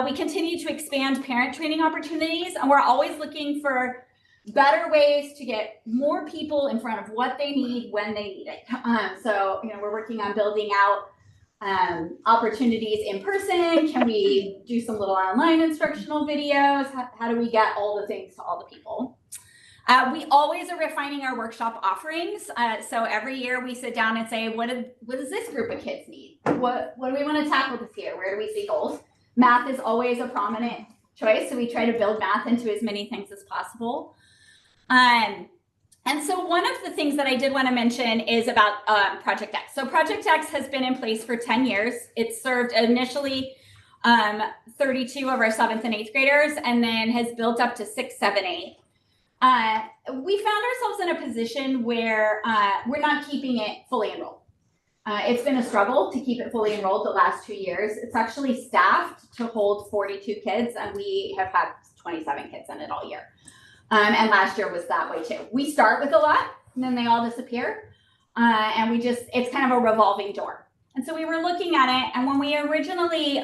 We continue to expand parent training opportunities, and we're always looking for better ways to get more people in front of what they need when they need it. So, we're working on building out opportunities in person? Can we do some little online instructional videos? How do we get all the things to all the people? We always are refining our workshop offerings. So every year we sit down and say, what does this group of kids need? What do we want to tackle this year? Where do we see goals? Math is always a prominent choice, so we try to build math into as many things as possible. And so one of the things that I did want to mention is about Project X. So Project X has been in place for 10 years. It served initially 32 of our 7th and 8th graders, and then has built up to 6, 7, 8. We found ourselves in a position where we're not keeping it fully enrolled. It's been a struggle to keep it fully enrolled the last 2 years. It's actually staffed to hold 42 kids, and we have had 27 kids in it all year. And last year was that way too. We start with a lot, and then they all disappear. And it's kind of a revolving door. And so we were looking at it, and when we originally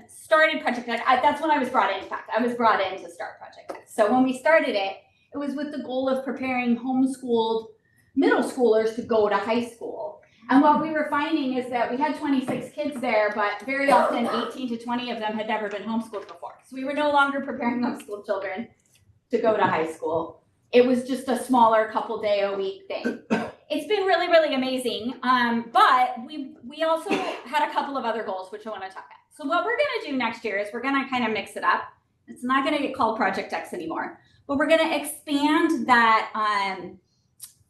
started Project X, that's when I was brought in. In fact, I was brought in to start Project X. So when we started it, it was with the goal of preparing homeschooled middle schoolers to go to high school. And what we were finding is that we had 26 kids there, but very often 18 to 20 of them had never been homeschooled before. So we were no longer preparing homeschool children to go to high school. It was just a smaller couple day a week thing. It's been really, really amazing. But we also had a couple of other goals, which I want to talk about. So what we're going to do next year is we're going to kind of mix it up. It's not going to get called Project X anymore, but we're going to expand that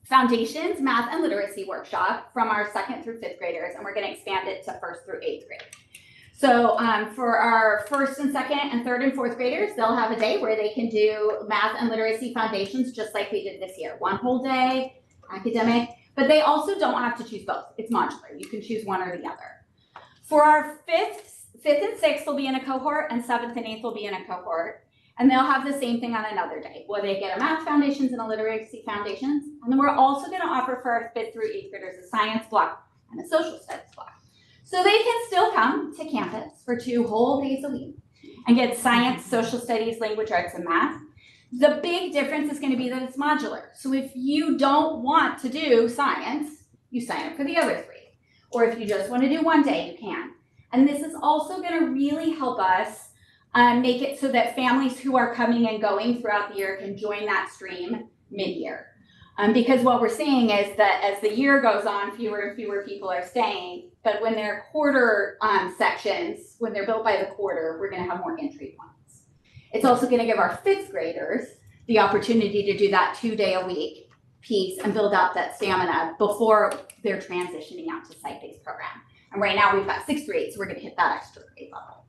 foundations, math and literacy workshop from our 2nd through 5th graders, and we're going to expand it to 1st through 8th grade. So for our 1st and 2nd and 3rd and 4th graders, they'll have a day where they can do math and literacy foundations just like we did this year. One whole day, academic, but they also don't have to choose both. It's modular. You can choose one or the other. For our 5th and 6th will be in a cohort, and 7th and 8th will be in a cohort. And they'll have the same thing on another day, where they get a math foundations and a literacy foundations. And then we're also going to offer for our 5th through 8th graders a science block and a social studies block. So they can still come to campus for 2 whole days a week and get science, social studies, language arts, and math. The big difference is going to be that it's modular. So if you don't want to do science, you sign up for the other 3. Or if you just want to do one day, you can. And this is also going to really help us make it so that families who are coming and going throughout the year can join that stream mid-year. Because what we're seeing is that as the year goes on, fewer and fewer people are staying. But when they're quarter sections, when they're built by the quarter, we're going to have more entry points. It's also going to give our 5th graders the opportunity to do that 2-day-a-week piece and build up that stamina before they're transitioning out to site-based program. And right now we've got 6th grade, so we're going to hit that extra grade level.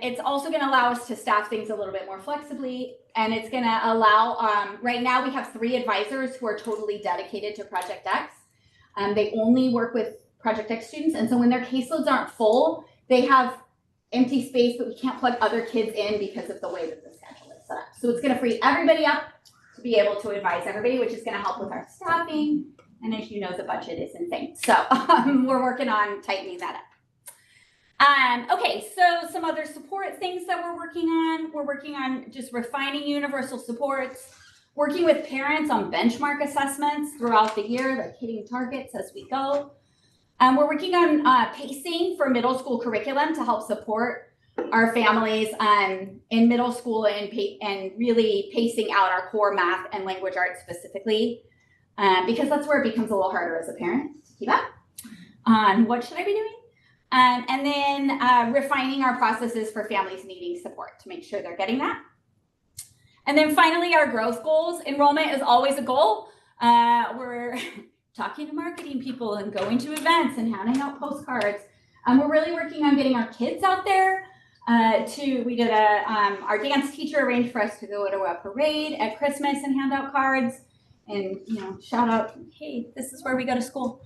It's also going to allow us to staff things a little bit more flexibly, and it's going to allow, right now we have 3 advisors who are totally dedicated to Project X. They only work with Project X students, and so when their caseloads aren't full, they have empty space, but we can't plug other kids in because of the way that the schedule is set up. So it's going to free everybody up to be able to advise everybody, which is going to help with our staffing, and as you know, the budget is insane. So we're working on tightening that up. Okay, so some other support things that we're working on. We're working on just refining universal supports, working with parents on benchmark assessments throughout the year, like hitting targets as we go. We're working on pacing for middle school curriculum to help support our families in middle school and really pacing out our core math and language arts specifically, because that's where it becomes a little harder as a parent to keep up on what should I be doing. And then refining our processes for families needing support to make sure they're getting that. And then finally, our growth goals. Enrollment is always a goal. We're talking to marketing people and going to events and handing out postcards. We're really working on getting our kids out there. We did our dance teacher arranged for us to go to a parade at Christmas and hand out cards and, shout out, hey, this is where we go to school.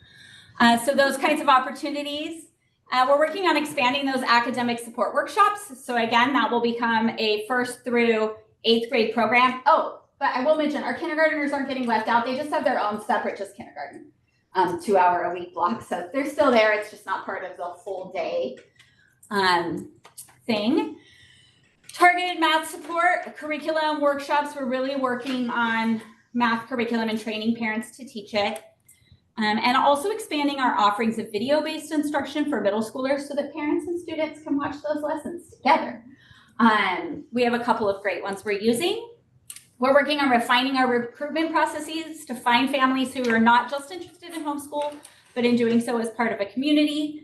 So those kinds of opportunities. We're working on expanding those academic support workshops. So again, that will become a 1st through 8th grade program. Oh, but I will mention our kindergartners aren't getting left out. They just have their own separate just kindergarten 2-hour-a-week block. So they're still there. It's just not part of the full day thing. Targeted math support, curriculum workshops. We're really working on math curriculum and training parents to teach it. And also expanding our offerings of video-based instruction for middle schoolers so that parents and students can watch those lessons together. We have a couple of great ones we're using. We're working on refining our recruitment processes to find families who are not just interested in homeschool, but in doing so as part of a community.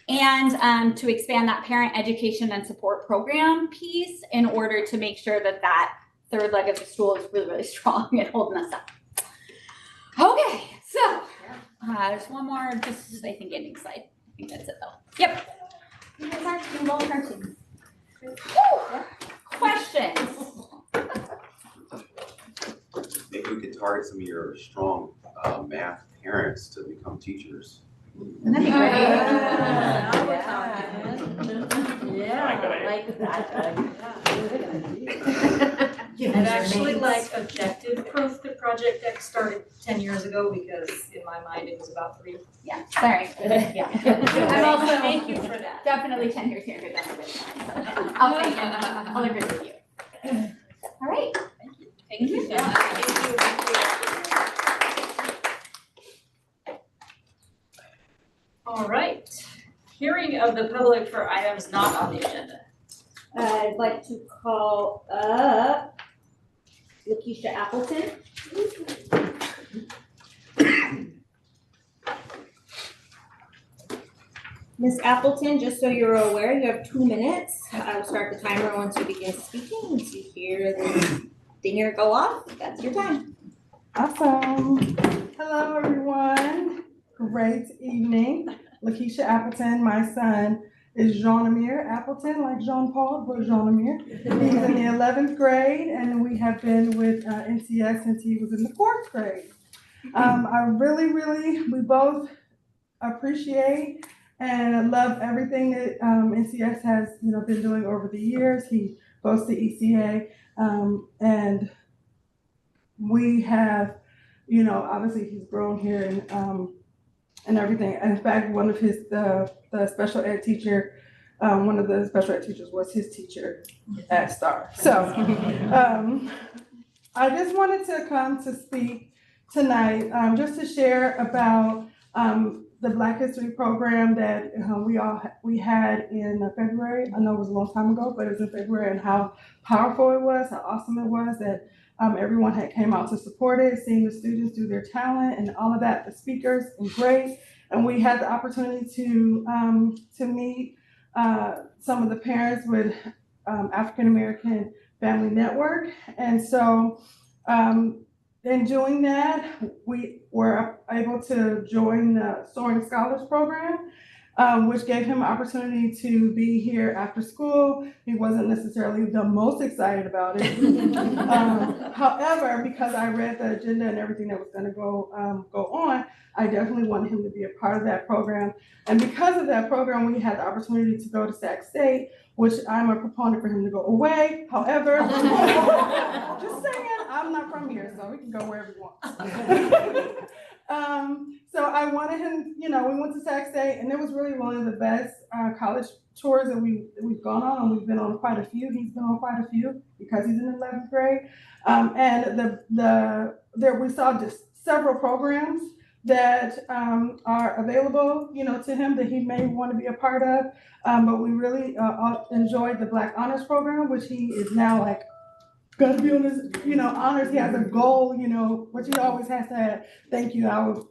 And to expand that parent education and support program piece in order to make sure that that third leg of the stool is really, really strong and holding us up. Okay, so there's one more, just I think ending slide. I think that's it though. Yep. Here's our cute little cartoon. Questions? Maybe we could target some of your strong math parents to become teachers. That'd be great. Yeah, I like that. I'd actually like objective proof that Project X started 10 years ago because in my mind it was about 3. Yeah, sorry. Yeah. I'm also, Thank you for that. definitely 10 years younger than I've been. So I'll take it. I'll agree with you. All right. Thank you so much. All right. Hearing of the public for items not on the agenda. I'd like to call up Lakeisha Appleton. Ms. Appleton, just so you're aware, you have 2 minutes. I will start the timer once you begin speaking. Once you hear the dinger go off, that's your time. Awesome. Hello, everyone. Great evening. Lakeisha Appleton, my son is Jean Amir Appleton, like Jean Paul, but Jean Amir. He's in the 11th grade, and we have been with NCS since he was in the 4th grade. We both appreciate and love everything that NCS has, been doing over the years. He goes to ECA, and we have, obviously he's grown here and everything. In fact, one of his the special ed teacher, one of the special ed teachers was his teacher at Star. So I just wanted to come to speak tonight, just to share about the Black History program that we had in February. I know it was a long time ago, but it was in February, and how powerful it was, how awesome it was that everyone had came out to support it, seeing the students do their talent and all of that, the speakers and great. And we had the opportunity to meet some of the parents with African American Family Network. And so in doing that, we were able to join the Soaring Scholars Program, which gave him an opportunity to be here after school. He wasn't necessarily the most excited about it. However, because I read the agenda and everything that was gonna go on, I definitely wanted him to be a part of that program. And because of that program, we had the opportunity to go to Sac State, which I'm a proponent for him to go away. However, just saying, I'm not from here, so we can go wherever he wants. So I wanted him, we went to Sac State, and it was really one of the best college tours that we've gone on, and we've been on quite a few. He's been on quite a few because he's in 11th grade. And we saw just several programs that are available, to him that he may want to be a part of. But we really enjoyed the Black Honors Program, which he is now like, got to be on his, honors. He has a goal, which he always has to have. Thank you. I will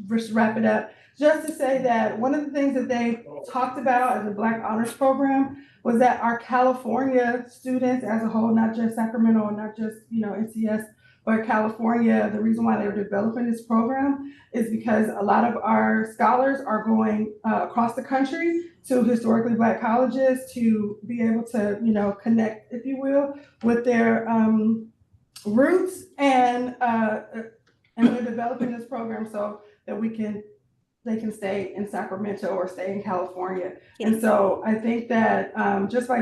just wrap it up. Just to say that one of the things that they talked about in the Black Honors Program was that our California students as a whole, not just Sacramento, not just, NCS, but California, the reason why they're developing this program is because a lot of our scholars are going across the country to historically Black colleges to be able to, connect, if you will, with their roots, and they're developing this program so that they can stay in Sacramento or stay in California. Yes. And so I think that just by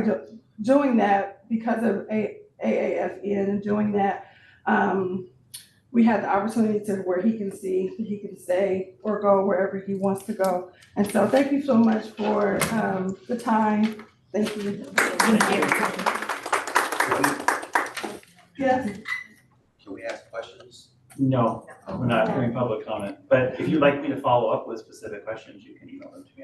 doing that, because of AAFN and doing that, we had the opportunity to where he can stay or go wherever he wants to go. And so thank you so much for the time. Thank you. Thank you. Yes. Can we ask questions? No, we're not doing public comment, but if you'd like me to follow up with specific questions, you can email them to me.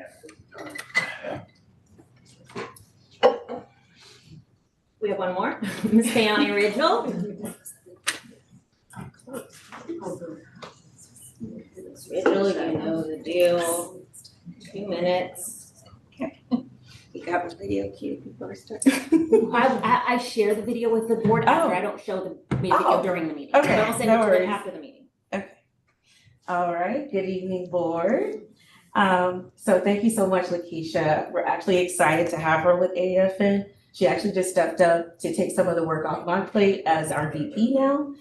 We have one more. Ms. Bayani Ridgel. Ridgel, you know the deal. 2 minutes. You got the video cue before we start. I share the video with the board after. I don't show the video during the meeting. Okay, But I'll send no it to them worries. after the meeting. All right, good evening, board. So thank you so much, Lakeisha. We're actually excited to have her with AFN. She actually just stepped up to take some of the work off my plate as our VP now.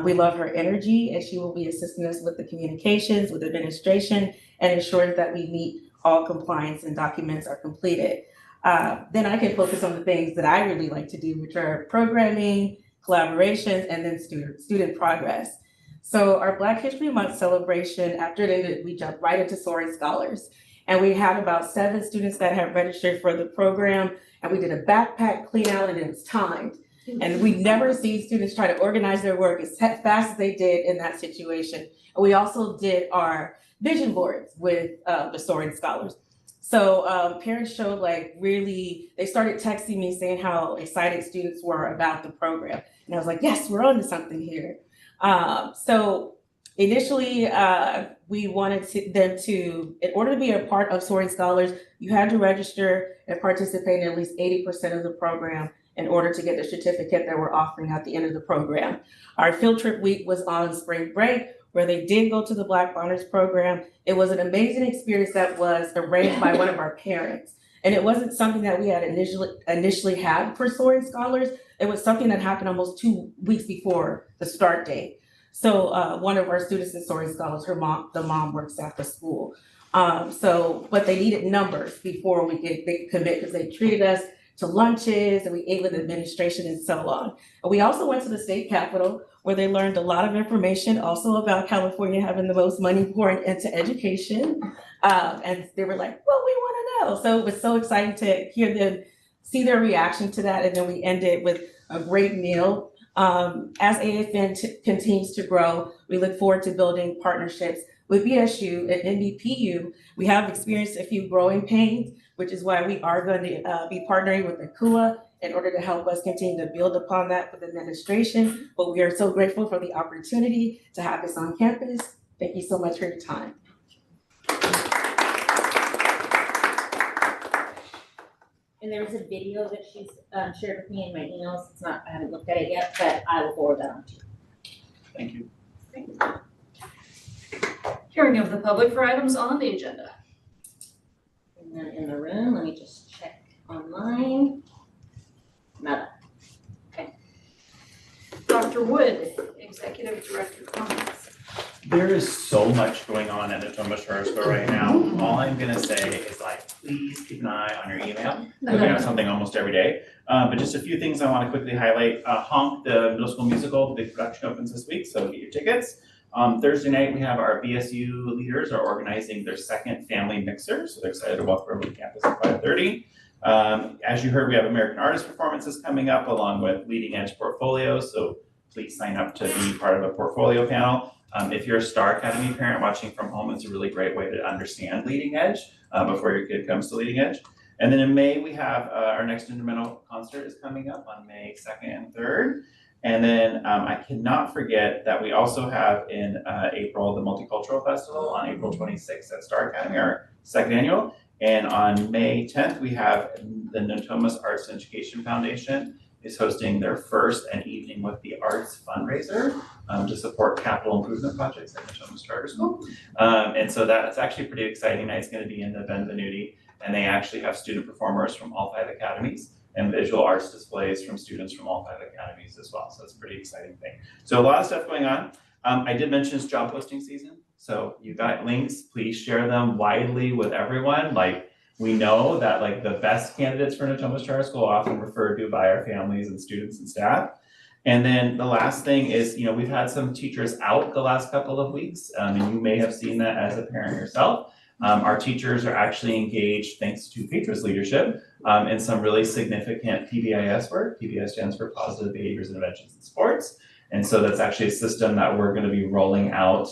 We love her energy, and she will be assisting us with the communications, with administration, and ensuring that we meet all compliance and documents are completed. Then I can focus on the things that I really like to do, which are programming, collaborations, and then student progress. So our Black History Month celebration, after it ended, we jumped right into Soaring Scholars. And we had about 7 students that had registered for the program, and we did a backpack clean out, and it was timed. And we never seen students try to organize their work as fast as they did in that situation. And we also did our vision boards with the Soaring Scholars. So parents showed they started texting me saying how excited students were about the program. And I was like, yes, we're on to something here. So initially, we wanted them to, in order to be a part of Soaring Scholars, you had to register and participate in at least 80% of the program in order to get the certificate that we're offering at the end of the program. Our field trip week was on spring break, where they did go to the Black Honors program. It was an amazing experience that was arranged by one of our parents. And it wasn't something that we had initially had for Soaring Scholars. It was something that happened almost 2 weeks before the start date. So one of our students in Soaring Scholars, the mom works at the school. But they needed numbers before they could commit, because they treated us to lunches and we ate with administration and so on. And we also went to the state capitol, where they learned a lot of information also about California having the most money pouring into education. And they were like, well, we want to know. So it was so exciting to hear them, see their reaction to that. And then we ended with a great meal. As AFN continues to grow, we look forward to building partnerships with BSU and NBPU. We have experienced a few growing pains, which is why we are going to be partnering with NACUA in order to help us continue to build upon that with administration. But we are so grateful for the opportunity to have this on campus. Thank you so much for your time. And there was a video that she's shared with me in my emails. I haven't looked at it yet, but I will forward that on to you. Thank you. Hearing of the public for items on the agenda. And then in the room, let me just check online. Nada. Okay. Dr. Wood, Executive Director comments. There is so much going on at Natomas Charter School right now. All I'm gonna say is please keep an eye on your email. We have something almost every day. But just a few things I wanna quickly highlight. Honk, the middle school musical, the big production opens this week, so get your tickets. Thursday night, we have our BSU leaders are organizing their second family mixer, so they're excited to welcome everyone to campus at 5:30. As you heard, we have American Artist performances coming up along with leading edge portfolios, so please sign up to be part of a portfolio panel. If you're a Star Academy parent watching from home, it's a really great way to understand leading edge before your kid comes to leading edge. And then in May, we have our next instrumental concert is coming up on May 2nd and 3rd. And then I cannot forget that we also have in April, the Multicultural Festival on April 26th at Star Academy, our second annual. And on May 10th, we have the Natomas Arts and Education Foundation is hosting their first An Evening with the Arts fundraiser to support capital improvement projects at Natomas Charter School. And so that's actually pretty exciting. It's going to be in the Benvenuti, and they actually have student performers from all 5 academies and visual arts displays from students from all 5 academies as well. So it's a pretty exciting thing. So a lot of stuff going on. I did mention it's job posting season. So you got links, please share them widely with everyone. We know that the best candidates for Natomas Charter School are often referred to by our families and students and staff. And then the last thing is, we've had some teachers out the last couple of weeks, and you may have seen that as a parent yourself. Our teachers are actually engaged, thanks to Petra's leadership, in some really significant PBIS work. PBIS stands for Positive Behaviors Interventions in Sports. And so that's actually a system that we're gonna be rolling out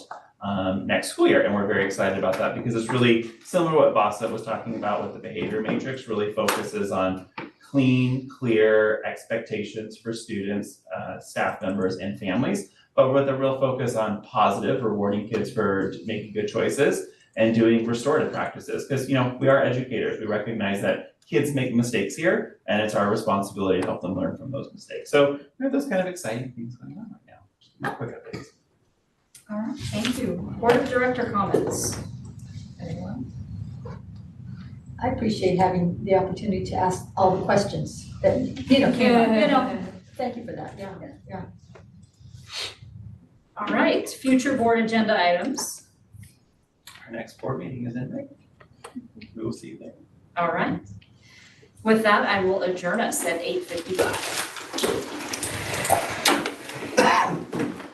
next school year, and we're very excited about that because it's really similar to what Vasa was talking about with the behavior matrix, really focuses on clean, clear expectations for students, staff members, and families, but with a real focus on positive, rewarding kids for making good choices and doing restorative practices. Because, you know, we are educators, we recognize that kids make mistakes here, and it's our responsibility to help them learn from those mistakes. So we have those kind of exciting things going on right now. Just quick updates. All right, thank you. Board of Director comments. Anyone? I appreciate having the opportunity to ask all the questions that, came up, thank you for that, yeah. All right, future board agenda items. Our next board meeting is in May. We will see you there. All right. With that, I will adjourn us at 8:55.